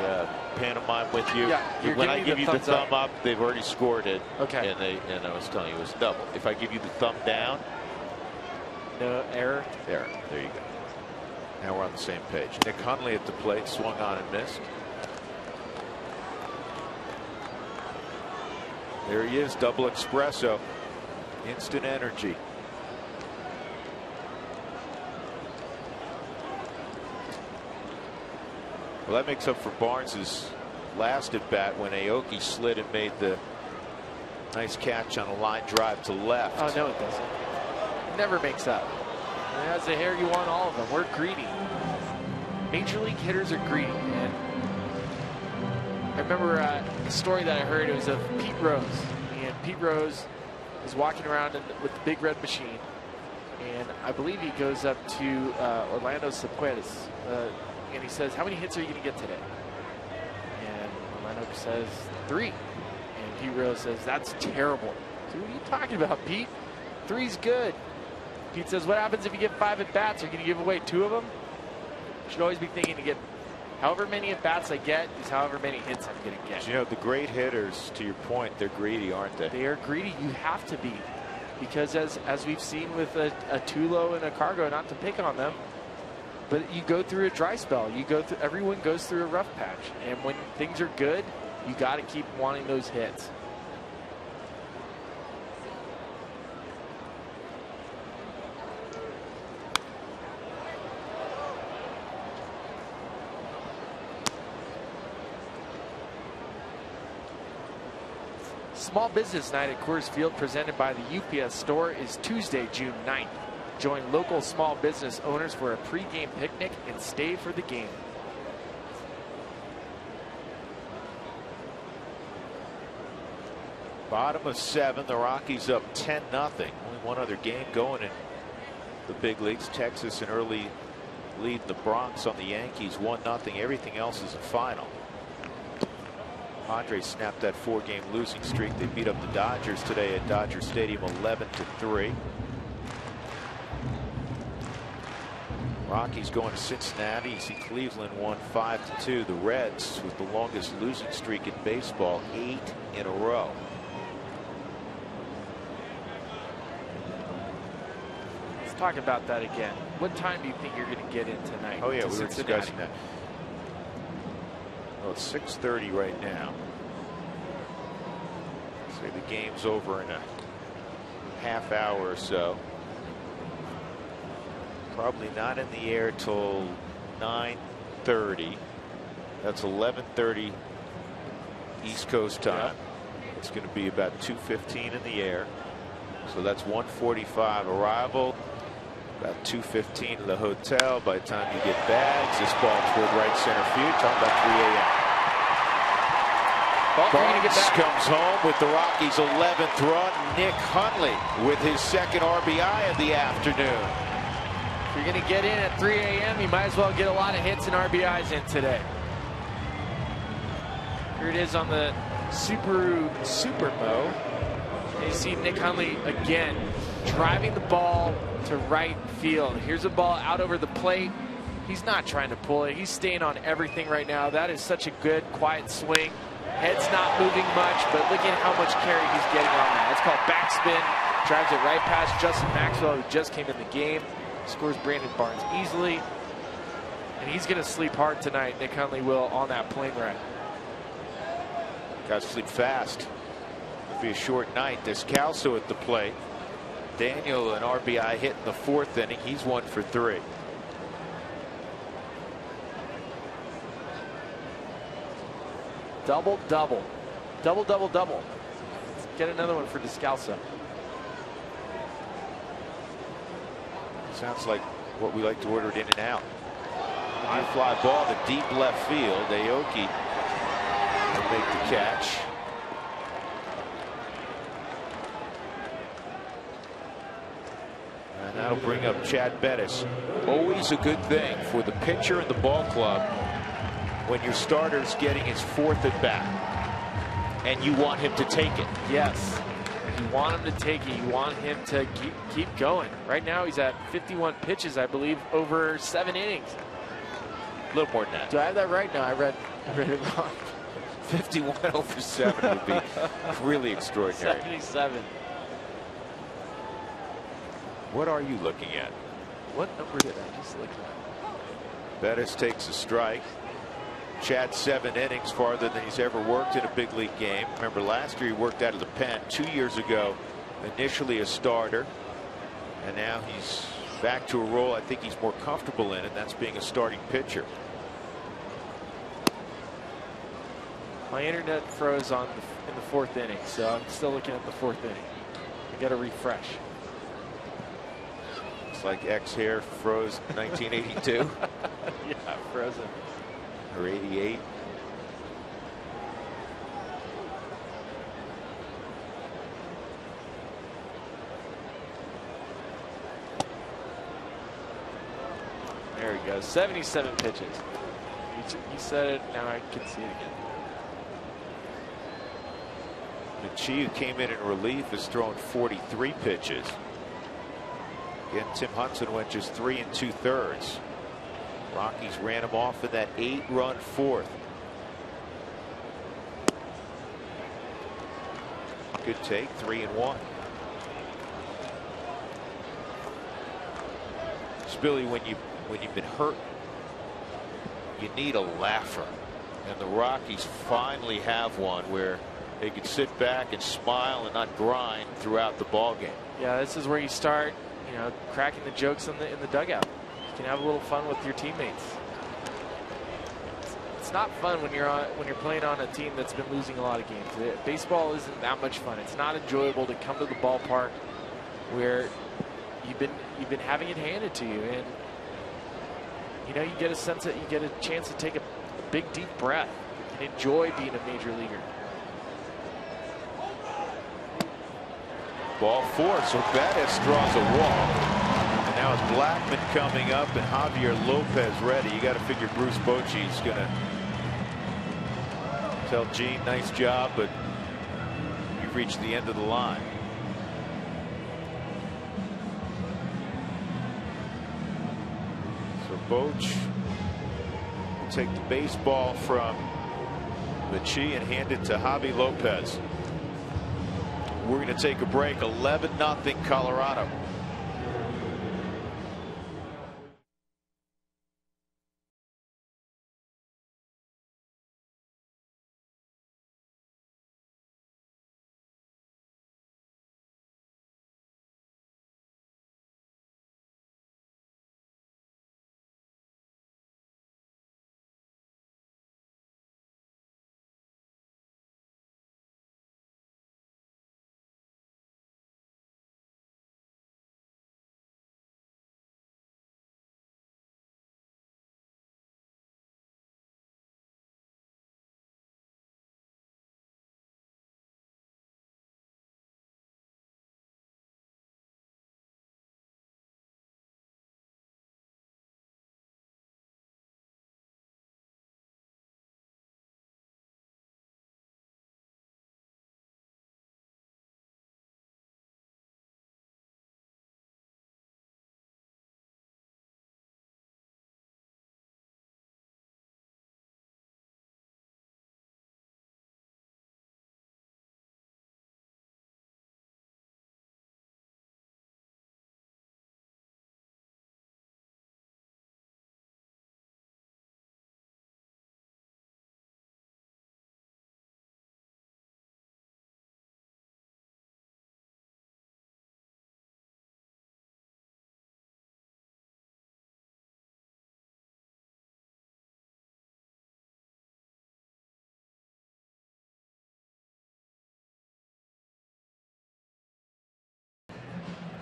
S1: pantomime with you.
S2: Yeah,
S1: when I give you the thumb up, they've already scored it.
S2: Okay.
S1: And I was telling you it was double. If I give you the thumb down,
S2: no error.
S1: There you go. Now we're on the same page. Nick Hundley at the plate, swung on and missed. There he is, double espresso. Instant energy. Well, that makes up for Barnes's last at bat when Aoki slid and made the nice catch on a line drive to left.
S2: Oh, no, it doesn't. It never makes up. It has the hair you want, all of them. We're greedy. Major league hitters are greedy, man. I remember a story that I heard. It was of Pete Rose. And Pete Rose is walking around with the big red machine. And I believe he goes up to Orlando Cepuedes. And he says, how many hits are you going to get today? And Orlando says, 3. And Pete Rose says, that's terrible. So what are you talking about, Pete? 3's good. Pete says, what happens if you get 5 at bats? Are you going to give away 2 of them? You should always be thinking to get however many at bats I get is however many hits I'm going to get.
S1: You know, the great hitters, to your point, they're greedy, aren't they?
S2: They are greedy. You have to be. Because as we've seen with a Tulo and a Cargo, not to pick on them, but you go through a dry spell. Everyone goes through a rough patch. And when things are good, you got to keep wanting those hits. Small Business Night at Coors Field, presented by the UPS Store, is Tuesday, June 9th. Join local small business owners for a pregame picnic and stay for the game.
S1: Bottom of 7, the Rockies up 10-0. Only one other game going in the big leagues. Texas an early lead in the Bronx on the Yankees, 1-0. Everything else is a final. Padres snapped that 4-game losing streak. They beat up the Dodgers today at Dodger Stadium 11-3. Rockies going to Cincinnati. You see Cleveland won 5-2. The Reds, with the longest losing streak in baseball, 8 in a row.
S2: Let's talk about that again. What time do you think you're going to get in tonight?
S1: Oh yeah, we were discussing that. Well, it's 6:30 right now. Say the game's over in a half hour or so. Probably not in the air till 9:30. That's 11:30 East Coast time. It's going to be about 2:15 in the air. So that's 1:45 arrival. About 2:15 in the hotel. By the time you get bags, this ball toward right center field. Talking about 3 a.m. Barnes comes home with the Rockies' 11th run. Nick Hundley with his second RBI of the afternoon.
S2: If you're going to get in at 3 a.m., you might as well get a lot of hits and RBIs in today. Here it is on the Subaru Supermo. You see Nick Hundley again driving the ball to right field. Here's a ball out over the plate. He's not trying to pull it. He's staying on everything right now. That is such a good, quiet swing. Head's not moving much, but look at how much carry he's getting on that. It's called backspin. Drives it right past Justin Maxwell, who just came in the game. Scores Brandon Barnes easily. And he's going to sleep hard tonight, Nick Hundley will, on that plane ride.
S1: Got to sleep fast. It'll be a short night. Descalso at the plate. Daniel, an RBI hit in the 4th inning. He's 1 for 3.
S2: Double, double. Double, double, double. Let's get another one for Descalso.
S1: Sounds like what we like to order at In-N-Out. High fly ball to deep left field. Aoki will make the catch. And that'll bring up Chad Bettis. Always a good thing for the pitcher and the ball club when your starter's getting his 4th at bat and you want him to take it.
S2: Yes. You want him to take it. You want him to keep going. Right now he's at 51 pitches, I believe, over 7 innings.
S1: A little more than that.
S2: Do I have that right? No, I read it wrong.
S1: 51 over 7 would be really extraordinary.
S2: 77.
S1: What are you looking at?
S2: What number did I just look at?
S1: Bettis takes a strike. Chad 7 innings, farther than he's ever worked in a big league game. Remember last year he worked out of the pen. 2 years ago initially a starter, and now he's back to a role I think he's more comfortable in, and that's being a starting pitcher.
S2: My internet froze in the 4th inning, so I'm still looking at the 4th inning. I got to refresh.
S1: It's like X hair froze in 1982.
S2: Yeah, frozen.
S1: Or 88.
S2: There he goes. 77 pitches. You said it. Now I can see it again.
S1: Michie, who came in relief, has thrown 43 pitches. Again, Tim Hudson went just 3 2/3. Rockies ran him off in that 8-run 4th. Good take, 3-1. Billy, when you've been hurt, you need a laugher, and the Rockies finally have one where they can sit back and smile and not grind throughout the ball game.
S2: Yeah, this is where you start, cracking the jokes in the dugout. You can have a little fun with your teammates. It's not fun when you're playing on a team that's been losing a lot of games. Baseball isn't that much fun. It's not enjoyable to come to the ballpark where you've been having it handed to you, and you get a sense that you get a chance to take a big deep breath and enjoy being a major leaguer.
S1: Ball 4, so Bettis draws a walk, and now it's Blackman coming up and Javier Lopez ready. You got to figure Bruce Bochy's gonna tell Gene, nice job, but you've reached the end of the line. Boch will take the baseball from Michie and hand it to Javi Lopez. We're going to take a break. 11-0 Colorado.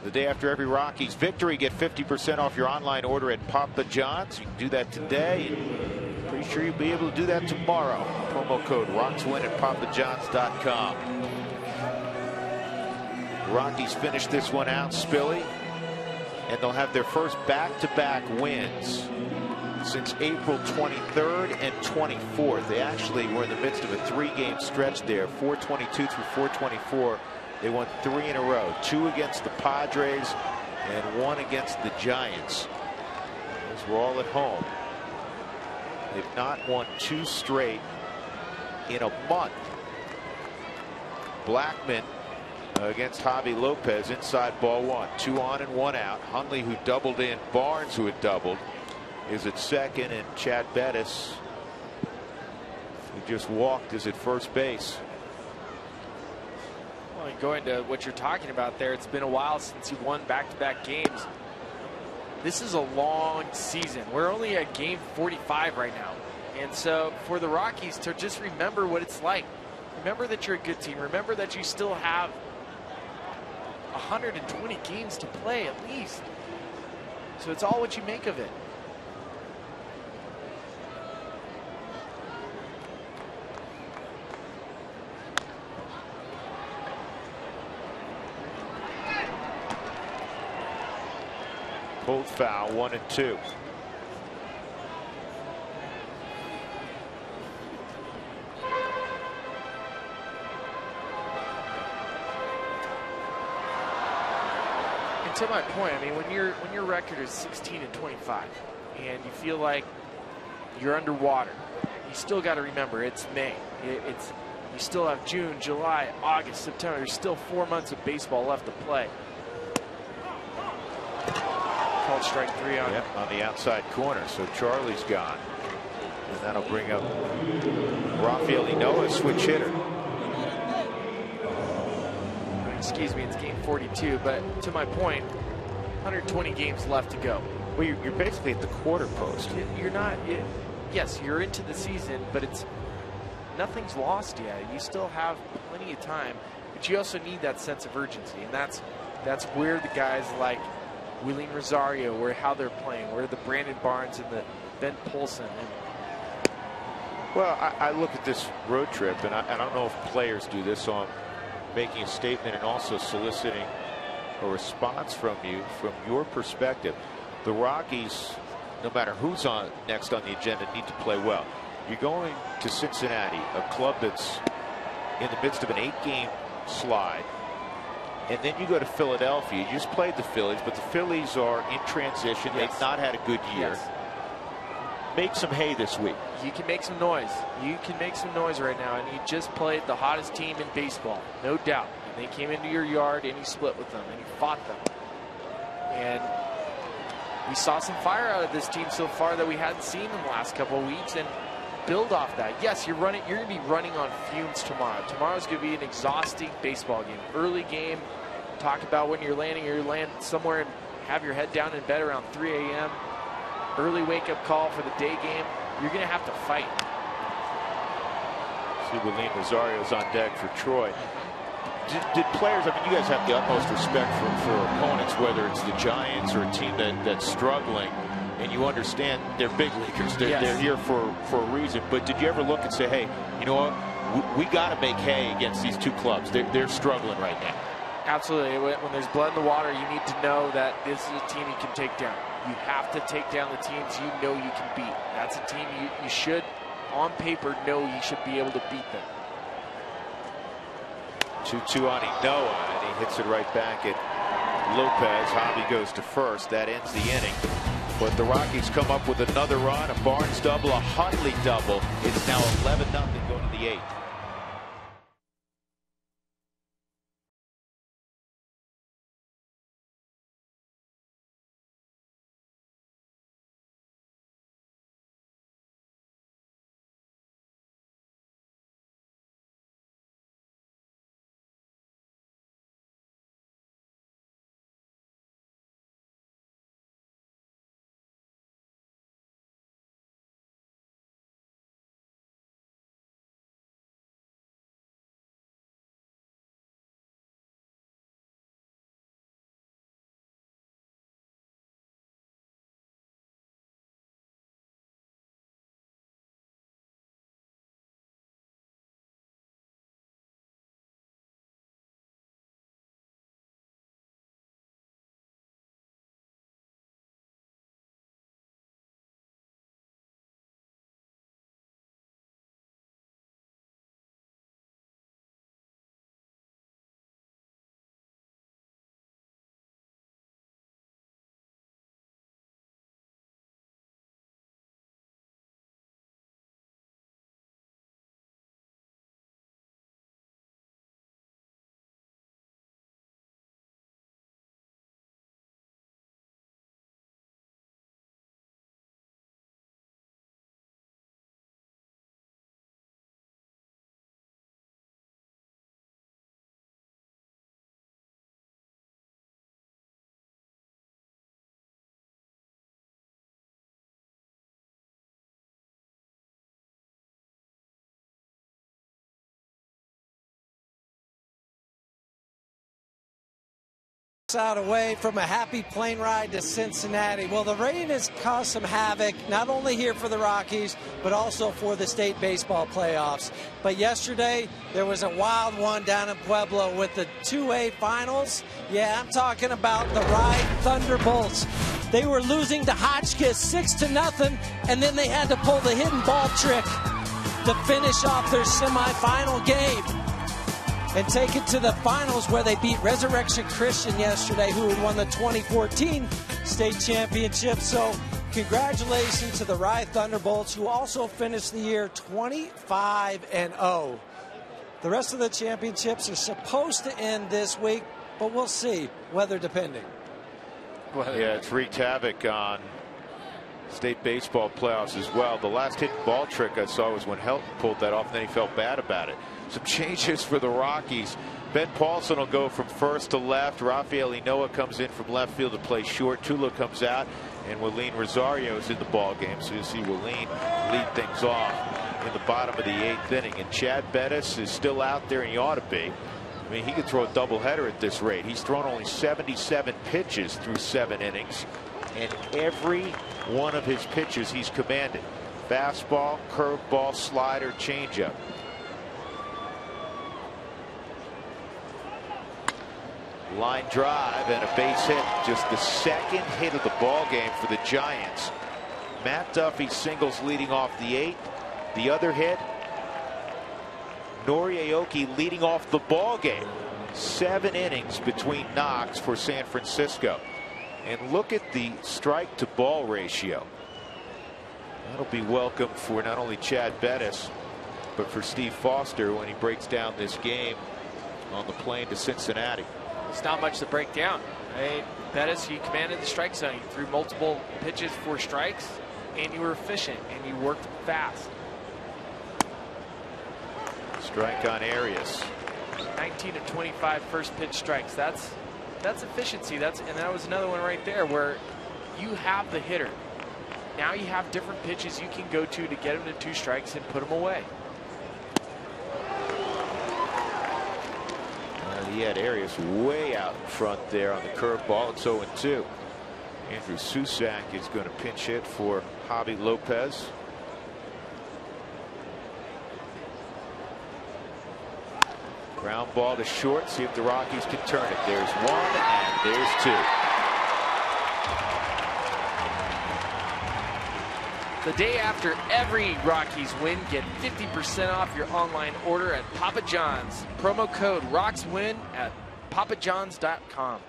S1: The day after every Rockies victory, get 50% off your online order at Papa John's. You can do that today. Pretty sure you'll be able to do that tomorrow. Promo code ROCKSWIN at papajohns.com. The Rockies finish this one out, Spilly, and they'll have their first back-to-back wins since April 23rd and 24th. They actually were in the midst of a 3-game stretch there, 422 through 424. They won 3 in a row, 2 against the Padres and 1 against the Giants. Those were all at home. They've not won 2 straight in a month. Blackman against Javi Lopez, inside ball 1, 2 on and 1 out. Hundley, who doubled in, Barnes, who had doubled, is at second, and Chad Bettis, who just walked, is at first base.
S2: Well, and going to what you're talking about there, it's been a while since you've won back-to-back games. This is a long season. We're only at game 45 right now. And so for the Rockies to just remember what it's like. Remember that you're a good team. Remember that you still have 120 games to play at least. So it's all what you make of it.
S1: Pulled foul, 1-2.
S2: And to my point, I mean, when your record is 16-25, and you feel like you're underwater, you still got to remember it's May. You still have June, July, August, September. There's still 4 months of baseball left to play. Called strike 3 on
S1: on the outside corner. So Charlie's gone. And that'll bring up Rafael Inoa, switch hitter.
S2: Excuse me, it's game 42, but to my point, 120 games left to go.
S1: Well, you're basically at the quarter post.
S2: You're not, yes, you're into the season, but nothing's lost yet. You still have plenty of time, but you also need that sense of urgency, and that's where the guys like Willie Rosario, where how they're playing, where the Brandon Barnes and the Ben Polson.
S1: Well, I look at this road trip, and I don't know if players do this, so I'm making a statement and also soliciting a response from you, from your perspective. The Rockies, no matter who's next on the agenda, need to play well. You're going to Cincinnati, a club that's in the midst of an 8-game slide. And then you go to Philadelphia. You just played the Phillies, but the Phillies are in transition.
S2: Yes.
S1: They've not had a good year.
S2: Yes.
S1: Make some hay this week.
S2: You can make some noise. You can make some noise right now, and you just played the hottest team in baseball, no doubt. And they came into your yard, and you split with them, and you fought them. And we saw some fire out of this team so far that we hadn't seen in the last couple of weeks, and build off that. Yes, you're going to be running on fumes tomorrow. Tomorrow's going to be an exhausting baseball game. Early game. Talk about when you're landing. You land somewhere and have your head down in bed around 3 a.m. Early wake-up call for the day game. You're going to have to fight.
S1: Willie Rosario's on deck for Troy. Did players, I mean, you guys have the utmost respect for opponents, whether it's the Giants or a team that's struggling, and you understand they're big leaguers. They're here for a reason. But did you ever look and say, hey, you know what? We got to make hay against these two clubs. They're struggling right now.
S2: Absolutely. When there's blood in the water, you need to know that this is a team you can take down. You have to take down the teams you know you can beat. That's a team you should, on paper, know you should be able to beat them.
S1: 2-2 on Inoa, and he hits it right back at Lopez. Hobby goes to first. That ends the inning. But the Rockies come up with another run, a Barnes double, a Huntley double. It's now 11-0 going to the 8th.
S3: out away from a happy plane ride to Cincinnati. Well, the rain has caused some havoc, not only here for the Rockies, but also for the state baseball playoffs. But yesterday, there was a wild one down in Pueblo with the 2A finals. Yeah, I'm talking about the Rye Thunderbolts. They were losing to Hotchkiss 6-0, and then they had to pull the hidden ball trick to finish off their semifinal game and take it to the finals, where they beat Resurrection Christian yesterday, who had won the 2014 state championship. So congratulations to the Rye Thunderbolts, who also finished the year 25-0. The rest of the championships are supposed to end this week, but we'll see, weather depending.
S1: Yeah, it's wreaked havoc on state baseball playoffs as well. The last hidden ball trick I saw was when Helton pulled that off, and then he felt bad about it. Some changes for the Rockies. Ben Paulson will go from first to left. Rafael Inoa comes in from left field to play short. Tula comes out, and Willeen Rosario is in the ball game. So you see Willeen lead things off in the bottom of the 8th inning. And Chad Bettis is still out there, and he ought to be. I mean, he could throw a doubleheader at this rate. He's thrown only 77 pitches through 7 innings, and every one of his pitches he's commanded. Fastball, curveball, slider, changeup. Line drive and a base hit. Just the second hit of the ball game for the Giants. Matt Duffy singles leading off the 8th. The other hit, Nori Aoki leading off the ball game. 7 innings between knocks for San Francisco. And look at the strike to ball ratio. That'll be welcome for not only Chad Bettis, but for Steve Foster when he breaks down this game on the plane to Cincinnati.
S2: It's not much to break down. Hey, Bettis, you commanded the strike zone. You threw multiple pitches for strikes, and you were efficient, and you worked fast.
S1: Strike on Arias.
S2: 19 of 25 first pitch strikes. That's efficiency. And that was another one right there where you have the hitter. Now you have different pitches you can go to get him to 2 strikes and put him away.
S1: He had Arias way out in front there on the curveball. It's 0-2. Andrew Susak is going to pinch hit for Javi Lopez. Ground ball to short. See if the Rockies can turn it. There's 1 and there's 2.
S2: The day after every Rockies win, get 50% off your online order at Papa John's. Promo code ROCKSWIN at papajohns.com.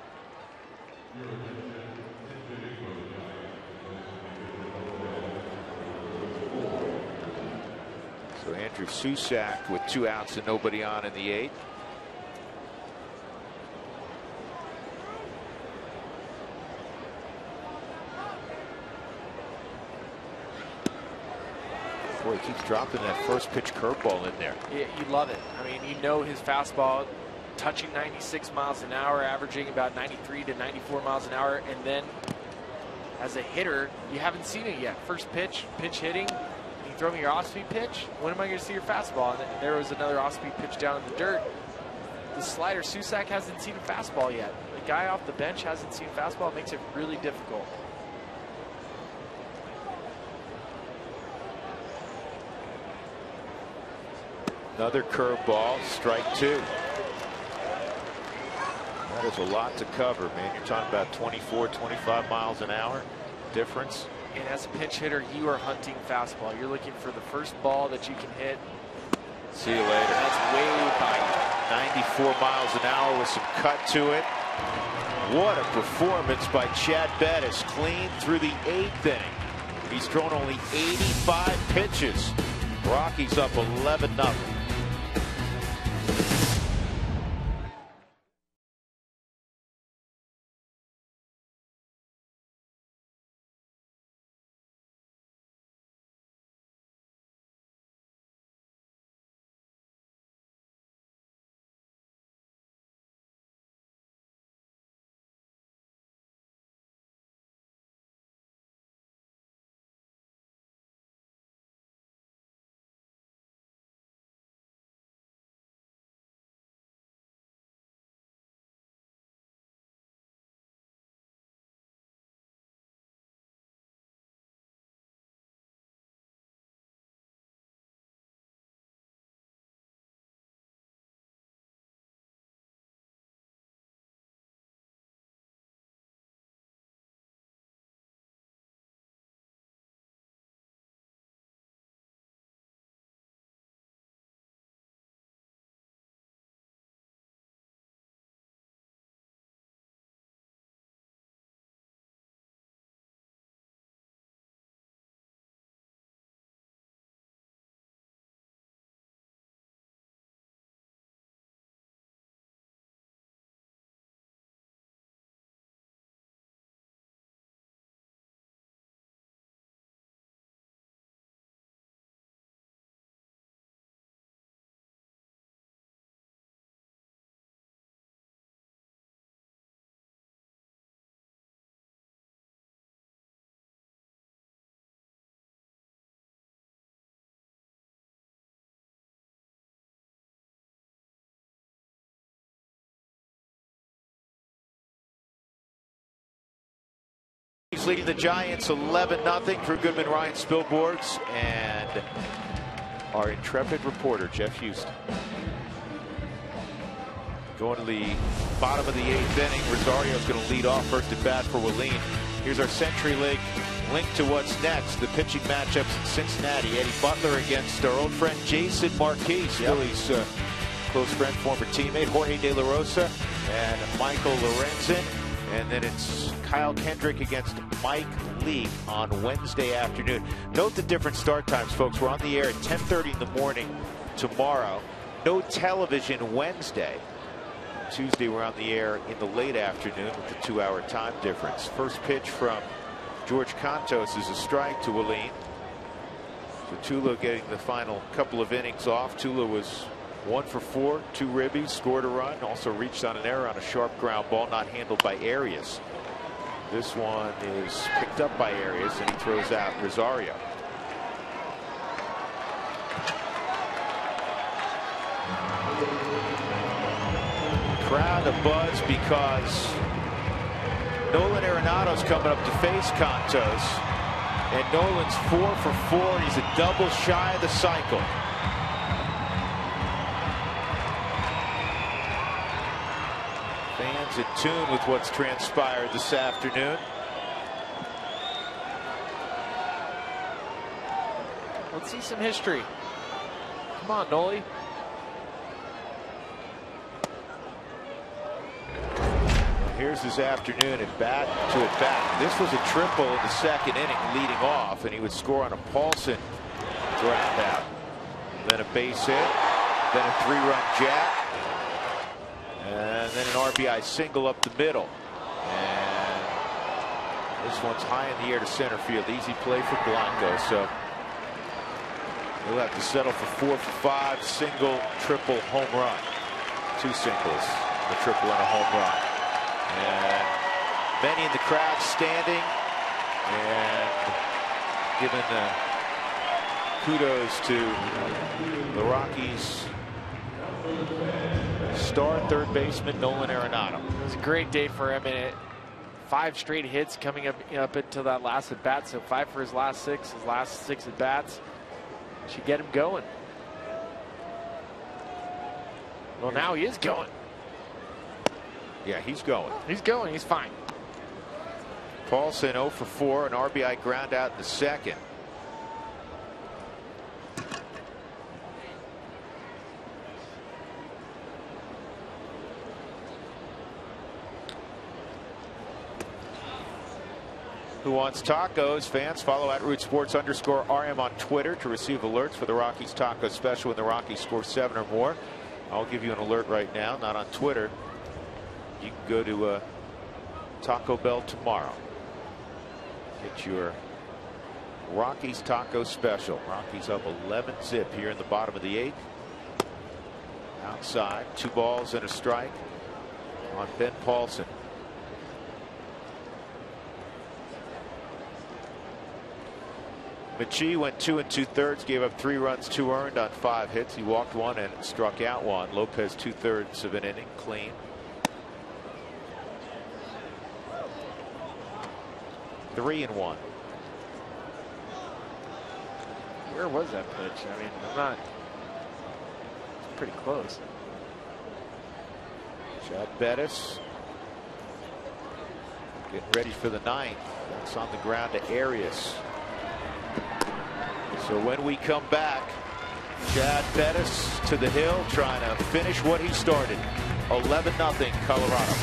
S1: So Andrew Susak with 2 outs and nobody on in the 8th. Boy, he keeps dropping that first pitch curveball in there.
S2: Yeah, you love it. I mean, you know his fastball touching 96 miles an hour, averaging about 93 to 94 miles an hour. And then as a hitter, you haven't seen it yet. First pitch hitting. You throw me your off-speed pitch. When am I going to see your fastball? And there was another off-speed pitch down in the dirt. The slider, Susak hasn't seen a fastball yet. The guy off the bench hasn't seen a fastball. It makes it really difficult.
S1: Another curveball, strike 2. That is a lot to cover, man. You're talking about 24, 25 miles an hour difference.
S2: And as a pinch hitter, you are hunting fastball. You're looking for the first ball that you can hit.
S1: See you later.
S2: That's way by you.
S1: 94 miles an hour with some cut to it. What a performance by Chad Bettis. Clean through the 8th inning. He's thrown only 85 pitches. Rockies up 11-0. He's leading the Giants 11-0. Drew Goodman, Ryan Spilborghs, and our intrepid reporter, Jeff Houston. Going to the bottom of the 8th inning. Rosario's going to lead off first at bat for Willeen. Here's our Century League link to what's next. The pitching matchups in Cincinnati. Eddie Butler against our old friend Jason Marquis, Phillies close friend, former teammate. Jorge De La Rosa and Michael Lorenzen. And then it's Kyle Kendrick against Mike Lee on Wednesday afternoon. Note the different start times, folks. We're on the air at 10:30 in the morning tomorrow. No television Wednesday. Tuesday, we're on the air in the late afternoon with the 2-hour time difference. First pitch from George Contos is a strike to Willeen. So Tula getting the final couple of innings off. Tula was 1 for 4, 2 ribbies, scored a run, also reached on an error on a sharp ground ball not handled by Arias. This one is picked up by Arias, and he throws out Rosario. Crowd abuzz because Nolan Arenado's coming up to face Contos, and Nolan's 4 for 4. He's a double shy of the cycle. Fans in tune with what's transpired this afternoon.
S2: Let's see some history. Come on, Noli.
S1: Here's his afternoon at bat to at bat. This was a triple in the second inning leading off, and he would score on a Paulson ground out. Then a base hit, then a 3-run jack, and then an RBI single up the middle. And this one's high in the air to center field. Easy play for Blanco. So he'll have to settle for 4 for 5, single, triple, home run. 2 singles, a triple and a home run. And many in the crowd standing and giving kudos to the Rockies star third baseman Nolan Arenado.
S2: It was a great day for him, and 5 straight hits coming up into that last at bat. So 5 for his last 6 at bats should get him going. Well, now he is going.
S1: Yeah, he's going.
S2: He's going. He's fine.
S1: Paulson 0 for 4, an RBI ground out in the second. Who wants tacos? Fans, follow at @RootSports_RM on Twitter to receive alerts for the Rockies taco special when the Rockies score 7 or more. I'll give you an alert right now, not on Twitter. You can go to Taco Bell tomorrow. Get your Rockies taco special. Rockies up 11-zip here in the bottom of the 8th. Outside, 2 balls and a strike on Ben Paulson. Machie went 2 2/3, gave up 3 runs, 2 earned on 5 hits. He walked 1 and struck out 1. Lopez 2/3 of an inning, clean. Three and 1.
S2: Where was that pitch? I mean, I'm not. It's pretty close.
S1: Chad Bettis getting ready for the 9th. That's on the ground to Arias. So when we come back, Chad Bettis to the hill, trying to finish what he started. 11-0 Colorado.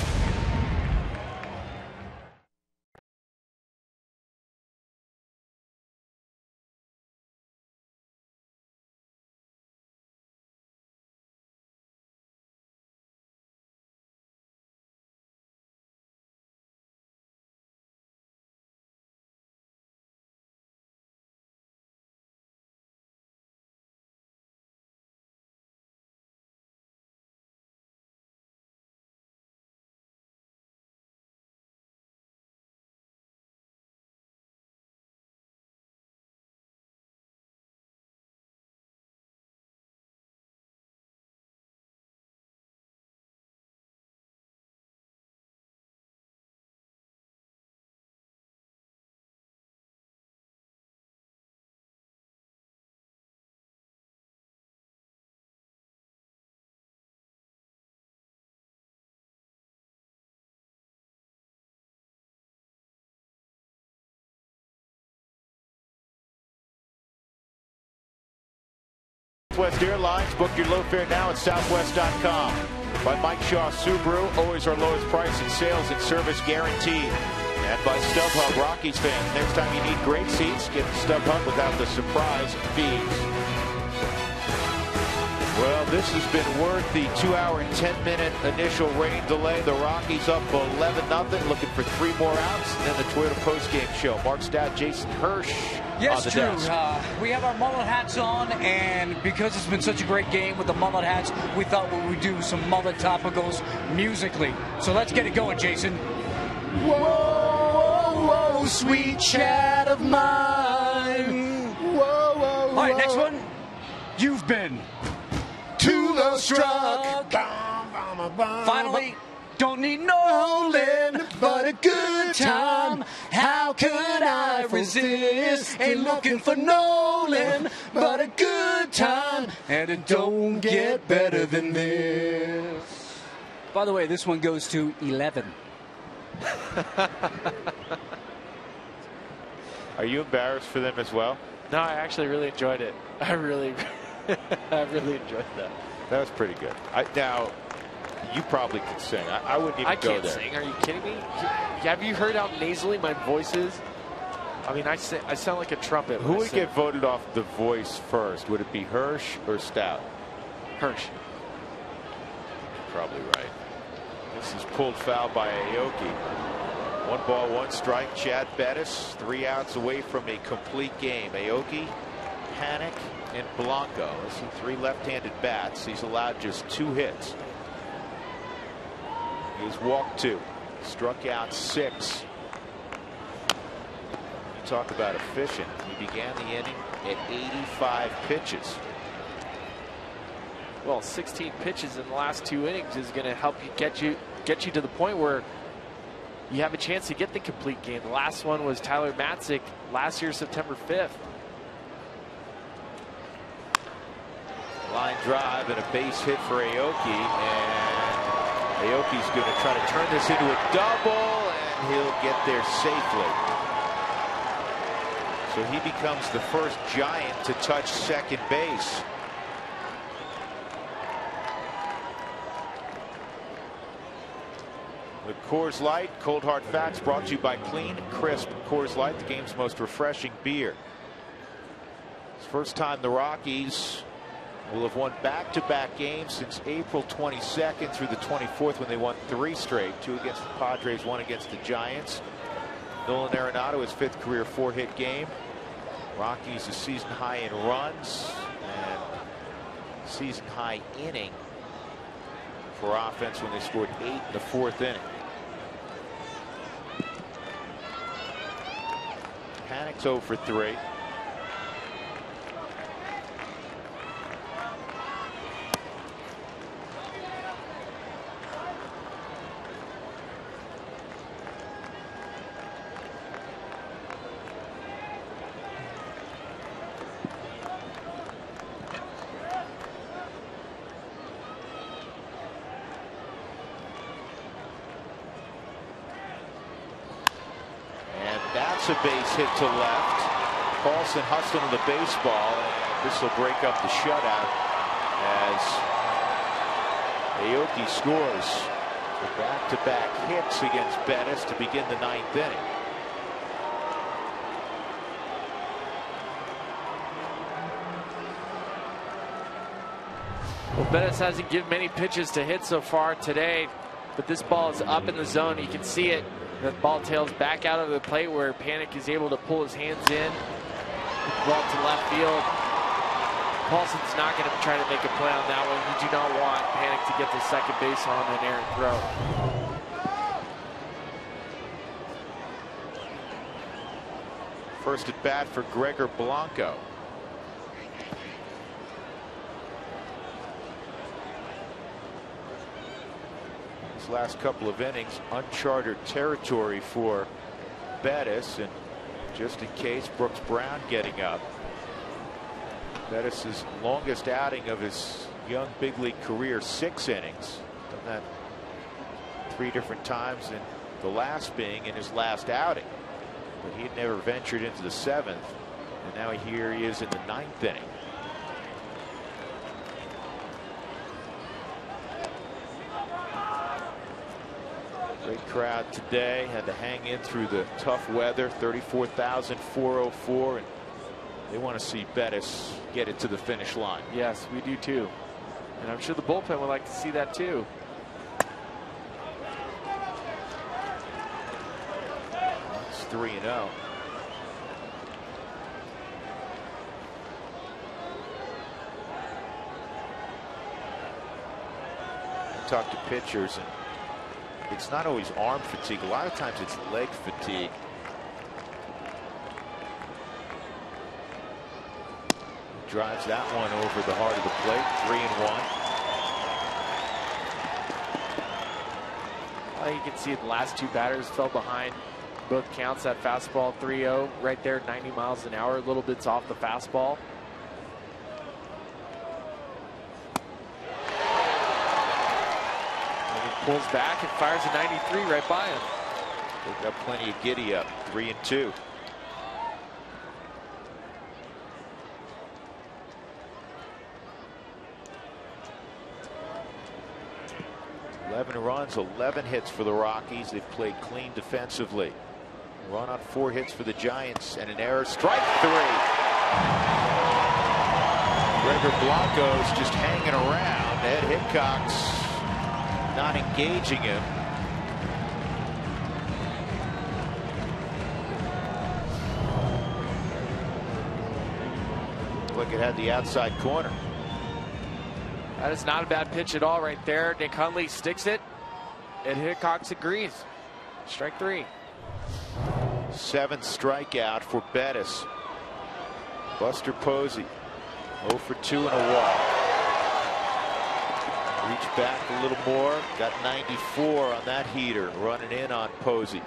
S1: Southwest Airlines. Book your low fare now at southwest.com. By Mike Shaw Subaru, always our lowest price in sales and service guaranteed. And by StubHub, Rockies fans, next time you need great seats, get the StubHub without the surprise fees. Well, this has been worth the 2-hour and 10-minute initial rain delay. The Rockies up 11-0, looking for 3 more outs. And then the Toyota postgame show. Mark Stout, Jason Hirsch.
S6: Yes,
S1: on the
S6: true.
S1: desk.
S6: We have our mullet hats on, and because it's been such a great game with the mullet hats, we thought we would do some mullet topicals musically. So let's get it going, Jason.
S3: Whoa, whoa, whoa, sweet chat of mine. Whoa, whoa, whoa.
S6: All right, next one. You've been
S3: To the struck.
S6: Finally, don't need no land,
S3: but a good time. How could I resist? Ain't looking for Nolan, but a good time. And it don't get better than this.
S6: By the way, this one goes to 11.
S1: Are you embarrassed for them as well?
S2: No, I actually really enjoyed it. I really enjoyed that.
S1: That was pretty good. Now, you probably could sing. I wouldn't even go there.
S2: I can't sing. Are you kidding me? Have you heard how nasally my voice is? I mean, I sound like a trumpet.
S1: Who would get voted off the voice first? Would it be Hirsch or Stout?
S2: Hirsch.
S1: Probably right. This is pulled foul by Aoki. 1 ball, 1 strike. Chad Bettis 3 outs away from a complete game. Aoki, Panic, and Blanco. This is 3 left-handed bats. He's allowed just 2 hits. He's walked 2, struck out 6. You talk about efficient. He began the inning at 85 pitches.
S2: Well, 16 pitches in the last 2 innings is going to help you get you to the point where you have a chance to get the complete game. The last one was Tyler Matzik last year, September 5th.
S1: Line drive and a base hit for Aoki, and Aoki's going to try to turn this into a double, and he'll get there safely. So he becomes the first Giant to touch second base. With Coors Light, Cold Hard Facts brought to you by Clean, Crisp Coors Light, the game's most refreshing beer. It's the first time the Rockies will have won back-to-back games since April 22nd through the 24th, when they won 3 straight, 2 against the Padres, 1 against the Giants. Nolan Arenado, his 5th career 4-hit game. Rockies a season high in runs and season high inning for offense when they scored 8 in the 4th inning. Panic's 0 for 3. A base hit to left. Paulson hustling the baseball, and this will break up the shutout as Aoki scores for back-to-back hits against Bettis to begin the 9th inning.
S2: Well, Bettis hasn't given many pitches to hit so far today, but this ball is up in the zone. You can see it. The ball tails back out of the plate where Panic is able to pull his hands in. Ball to left field. Paulson's not going to try to make a play on that one. You do not want Panic to get to second base on an errant throw.
S1: First at bat for Gregor Blanco. Last couple of innings, uncharted territory for Bettis, and just in case, Brooks Brown getting up. Bettis' longest outing of his young big league career, 6 innings. Done that 3 different times, and the last being in his last outing. But he had never ventured into the 7th, and now here he is in the 9th inning. crowd today. Had to hang in through the tough weather. 34,404, and they want to see Bettis get it to the finish line.
S2: Yes, we do too. And I'm sure the bullpen would like to see that too.
S1: It's 3-0. Talk to pitchers, and it's not always arm fatigue. A lot of times it's leg fatigue. Drives that one over the heart of the plate. 3-1.
S2: You can see the last two batters fell behind both counts. That fastball 3-0 right there, 90 miles an hour, little bits off the fastball. Pulls back and fires a 93 right by him.
S1: They've got plenty of giddy up. 3-2. Runs, 11 hits for the Rockies. They've played clean defensively. Run on 4 hits for the Giants and an error. Strike 3. Gregor Blanco's just hanging around. Ed Hickok's not engaging him. Look, it had the outside corner.
S2: That is not a bad pitch at all right there. Nick Hundley sticks it, and Hickok agrees. Strike 3.
S1: 7th strikeout for Bettis. Buster Posey 0 for 2 and a walk. Reach back a little more. Got 94 on that heater, running in on Posey.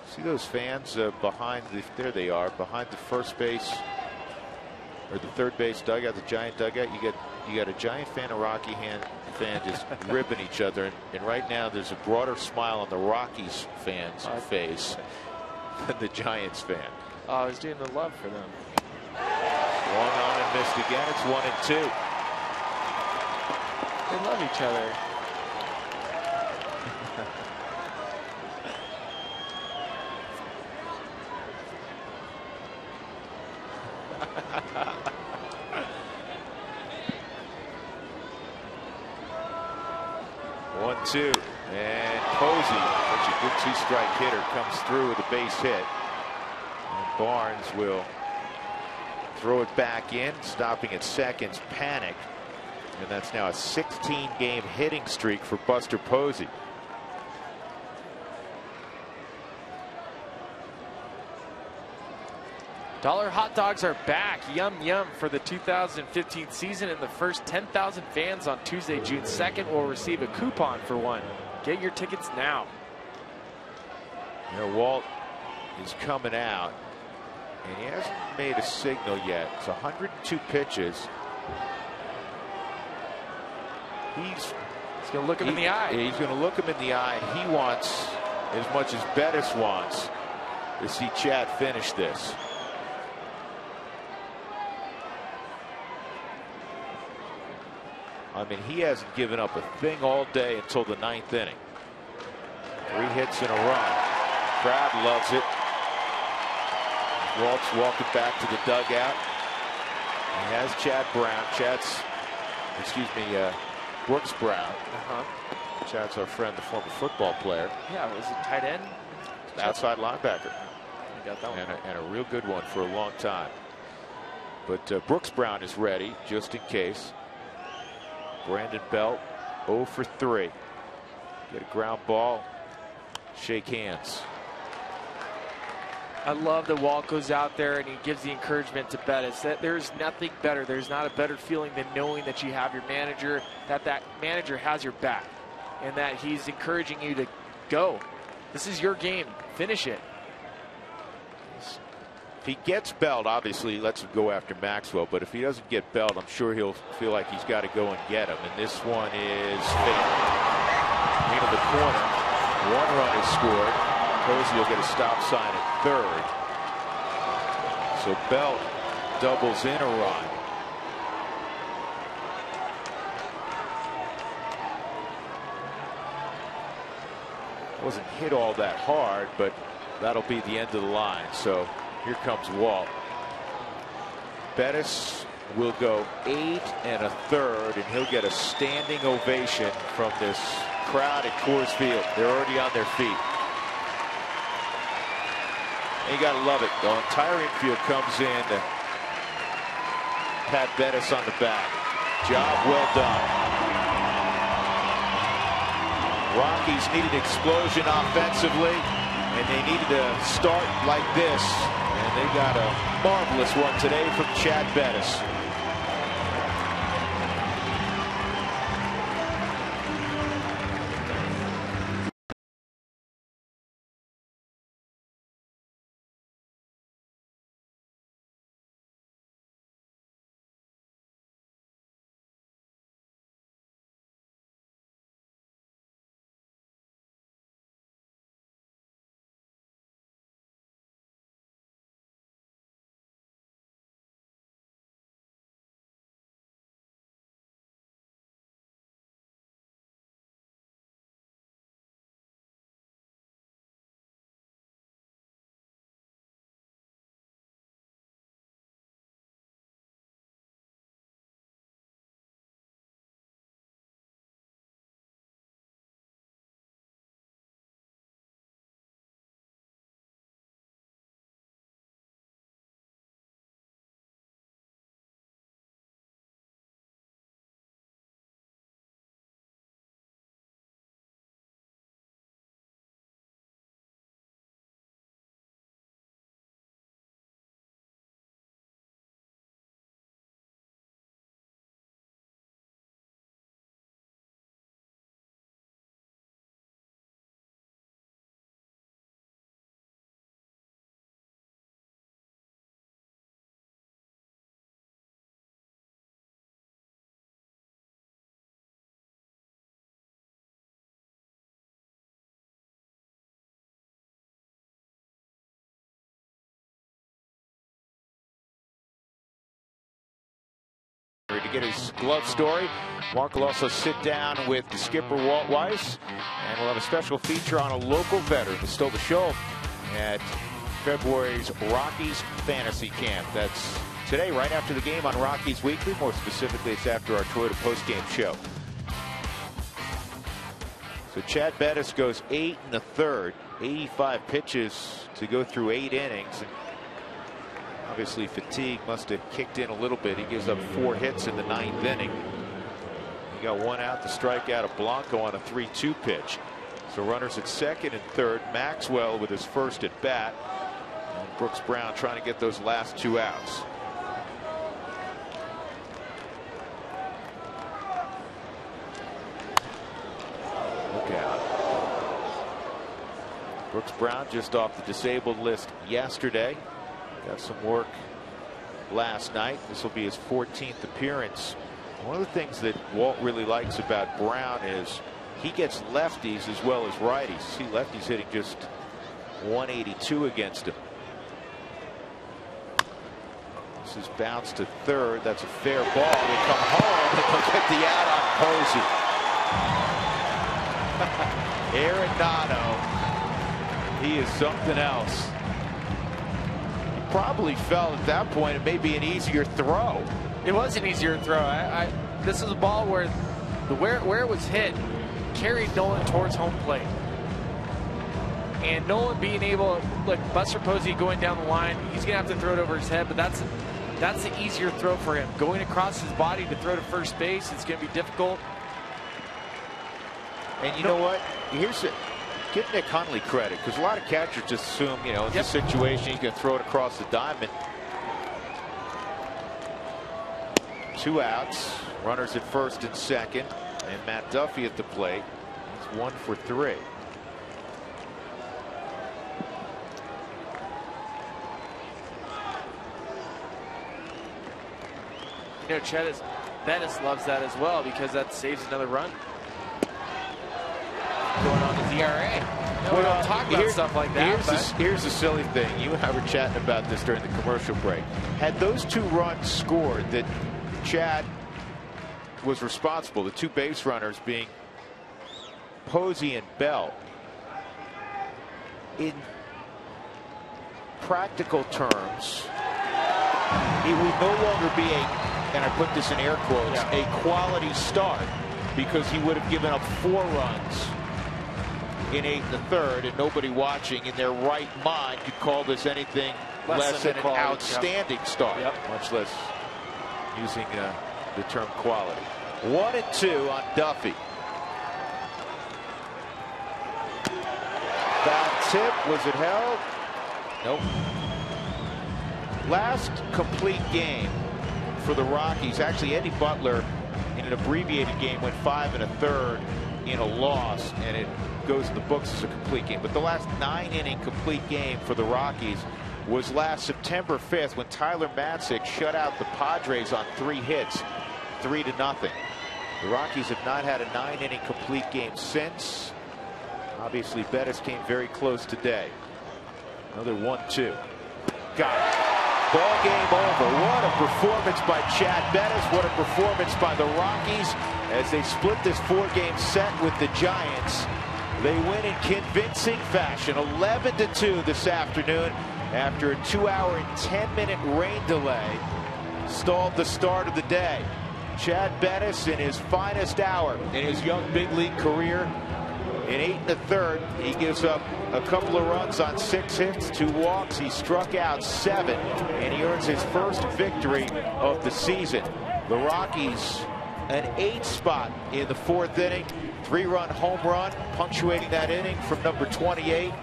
S1: See those fans behind the, there they are, behind the first base or the third base dugout, the Giant dugout. You got a Giant fan, a Rocky fan just ribbing each other, and right now there's a broader smile on the Rockies fans' face than the Giants fan.
S2: Oh, I was doing the love for them.
S1: Swung on and missed again. It's 1-2.
S2: They love each other.
S1: Two, and Posey, such a good 2-strike hitter, comes through with a base hit. And Barnes will throw it back in, stopping at second. Panic, and that's now a 16-game hitting streak for Buster Posey.
S2: Dollar hot dogs are back. Yum yum for the 2015 season, and the first 10,000 fans on Tuesday, June 2nd will receive a coupon for one. Get your tickets now.
S1: You know, Walt is coming out, and he hasn't made a signal yet. It's 102 pitches. He's
S2: going to look him in the eye.
S1: He's going to look him in the eye, and he wants, as much as Bettis wants, to see Chad finish this. I mean, he hasn't given up a thing all day until the 9th inning. 3 hits in a run. Crowd loves it. Walt's walking back to the dugout. He has Chad Brown. Brooks Brown. Chad's our friend, the former football player.
S2: Yeah, was it tight end?
S1: Outside linebacker.
S2: You got that one.
S1: And a real good one for a long time. But Brooks Brown is ready, just in case. Brandon Belt 0 for 3. Get a ground ball. Shake hands.
S2: I love that Walt goes out there and he gives the encouragement to Bettis. That there's nothing better. There's not a better feeling than knowing that you have your manager, that manager has your back, and that he's encouraging you to go. This is your game. Finish it.
S1: If he gets Belt, obviously he lets him go after Maxwell, but if he doesn't get Belt, I'm sure he'll feel like he's got to go and get him. And this one is into the corner. 1 run is scored. Posey will get a stop sign at third. So Belt doubles in a run. Wasn't hit all that hard, but that'll be the end of the line. So here comes Walt. Bettis will go 8 1/3, and he'll get a standing ovation from this crowd at Coors Field. They're already on their feet. And you got to love it. The entire infield comes in to pat Bettis on the back. Job well done. Rockies needed explosion offensively, and they needed to start like this. And they got a marvelous one today from Chad Bettis. To get his glove story, Mark will also sit down with the skipper Walt Weiss, and we'll have a special feature on a local veteran who stole the show at February's Rockies Fantasy Camp. That's today, right after the game on Rockies Weekly. More specifically, it's after our Toyota postgame show. So Chad Bettis goes 8 1/3, 85 pitches to go through 8 innings. And obviously, fatigue must have kicked in a little bit. He gives up 4 hits in the 9th inning. He got 1 out to strike out of Blanco on a 3-2 pitch. So runners at second and third. Maxwell with his first at bat. And Brooks Brown trying to get those last 2 outs. Look out. Brooks Brown just off the disabled list yesterday. Got some work last night. This will be his 14th appearance. One of the things that Walt really likes about Brown is he gets lefties as well as righties. See lefties hitting just 182 against him. This is bounced to third. That's a fair ball. They come home and they'll get the out on Posey. Arenado. He is something else. Probably felt at that point it may be an easier throw.
S2: It was an easier throw. This is a ball where it was hit carried Nolan towards home plate, and Nolan being able, look, Buster Posey going down the line, he's gonna have to throw it over his head, but that's the easier throw for him. Going across his body to throw to first base, it's gonna be difficult.
S1: And you know what? Here's it. Give Nick Hundley credit, because a lot of catchers just assume, you know, in this situation, he's going to throw it across the diamond. 2 outs, runners at first and second, and Matt Duffy at the plate. He's 1 for 3.
S2: You know, Bettis loves that as well, because that saves another run. Going on his ERA. No, we don't talk about stuff like that.
S1: Here's the silly thing. You and I were chatting about this during the commercial break. Had those 2 runs scored that Chad was responsible, the 2 base runners being Posey and Bell, in practical terms, it would no longer be and I put this in air quotes, a quality start, because he would have given up 4 runs in 8 1/3, and nobody watching in their right mind could call this anything less than an outstanding start, much less using the term quality. 1-2 on Duffy. Bad tip. Was it held? Nope. Last complete game for the Rockies. Actually, Eddie Butler in an abbreviated game went 5 1/3 in a loss, and it goes in the books as a complete game. But the last 9-inning complete game for the Rockies was last September 5th when Tyler Matzik shut out the Padres on 3 hits, 3-0. The Rockies have not had a 9-inning complete game since. Obviously, Bettis came very close today. Another 1-2. Got it. Ball game over. What a performance by Chad Bettis. What a performance by the Rockies as they split this 4-game set with the Giants. They win in convincing fashion, 11-2 this afternoon, after a 2-hour and 10-minute rain delay stalled the start of the day. Chad Bettis in his finest hour in his young big league career. In 8 1/3, he gives up a couple of runs on 6 hits, 2 walks. He struck out 7, and he earns his first victory of the season. The Rockies, an 8 spot in the 4th inning, 3-run home run, punctuating that inning from number 28.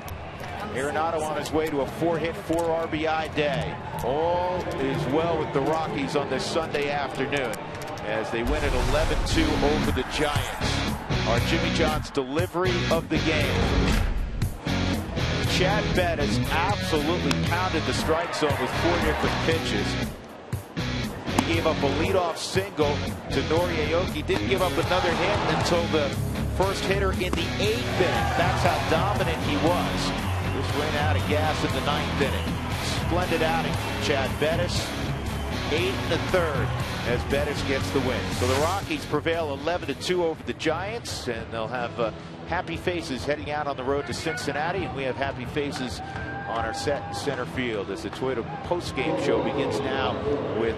S1: Arenado on his way to a 4-hit, 4 RBI day. All is well with the Rockies on this Sunday afternoon as they win at 11-2 over the Giants. Our Jimmy John's delivery of the game. Chad Bettis absolutely pounded the strike zone with 4 different pitches. He gave up a leadoff single to Noriaoki. Didn't give up another hit until the first hitter in the 8th inning. That's how dominant he was. Just ran out of gas in the 9th inning. Splendid outing from Chad Bettis. 8 1/3 as Bettis gets the win. So the Rockies prevail 11-2 over the Giants, and they'll have happy faces heading out on the road to Cincinnati, and we have happy faces on our set in center field as the Toyota post-game show begins now with.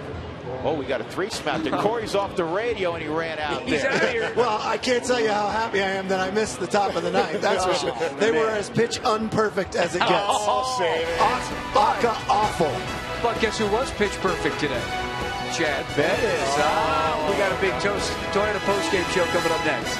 S1: Oh, we got a 3-some out there. Corey's off the radio and he ran out there.
S2: He's out here.
S7: Well, I can't tell you how happy I am that I missed the top of the 9th. That's for sure. They were as pitch unperfect as it gets. Awful.
S6: But guess who was pitch perfect today? Chad Bettis. We got a big Toyota post-game show coming up next.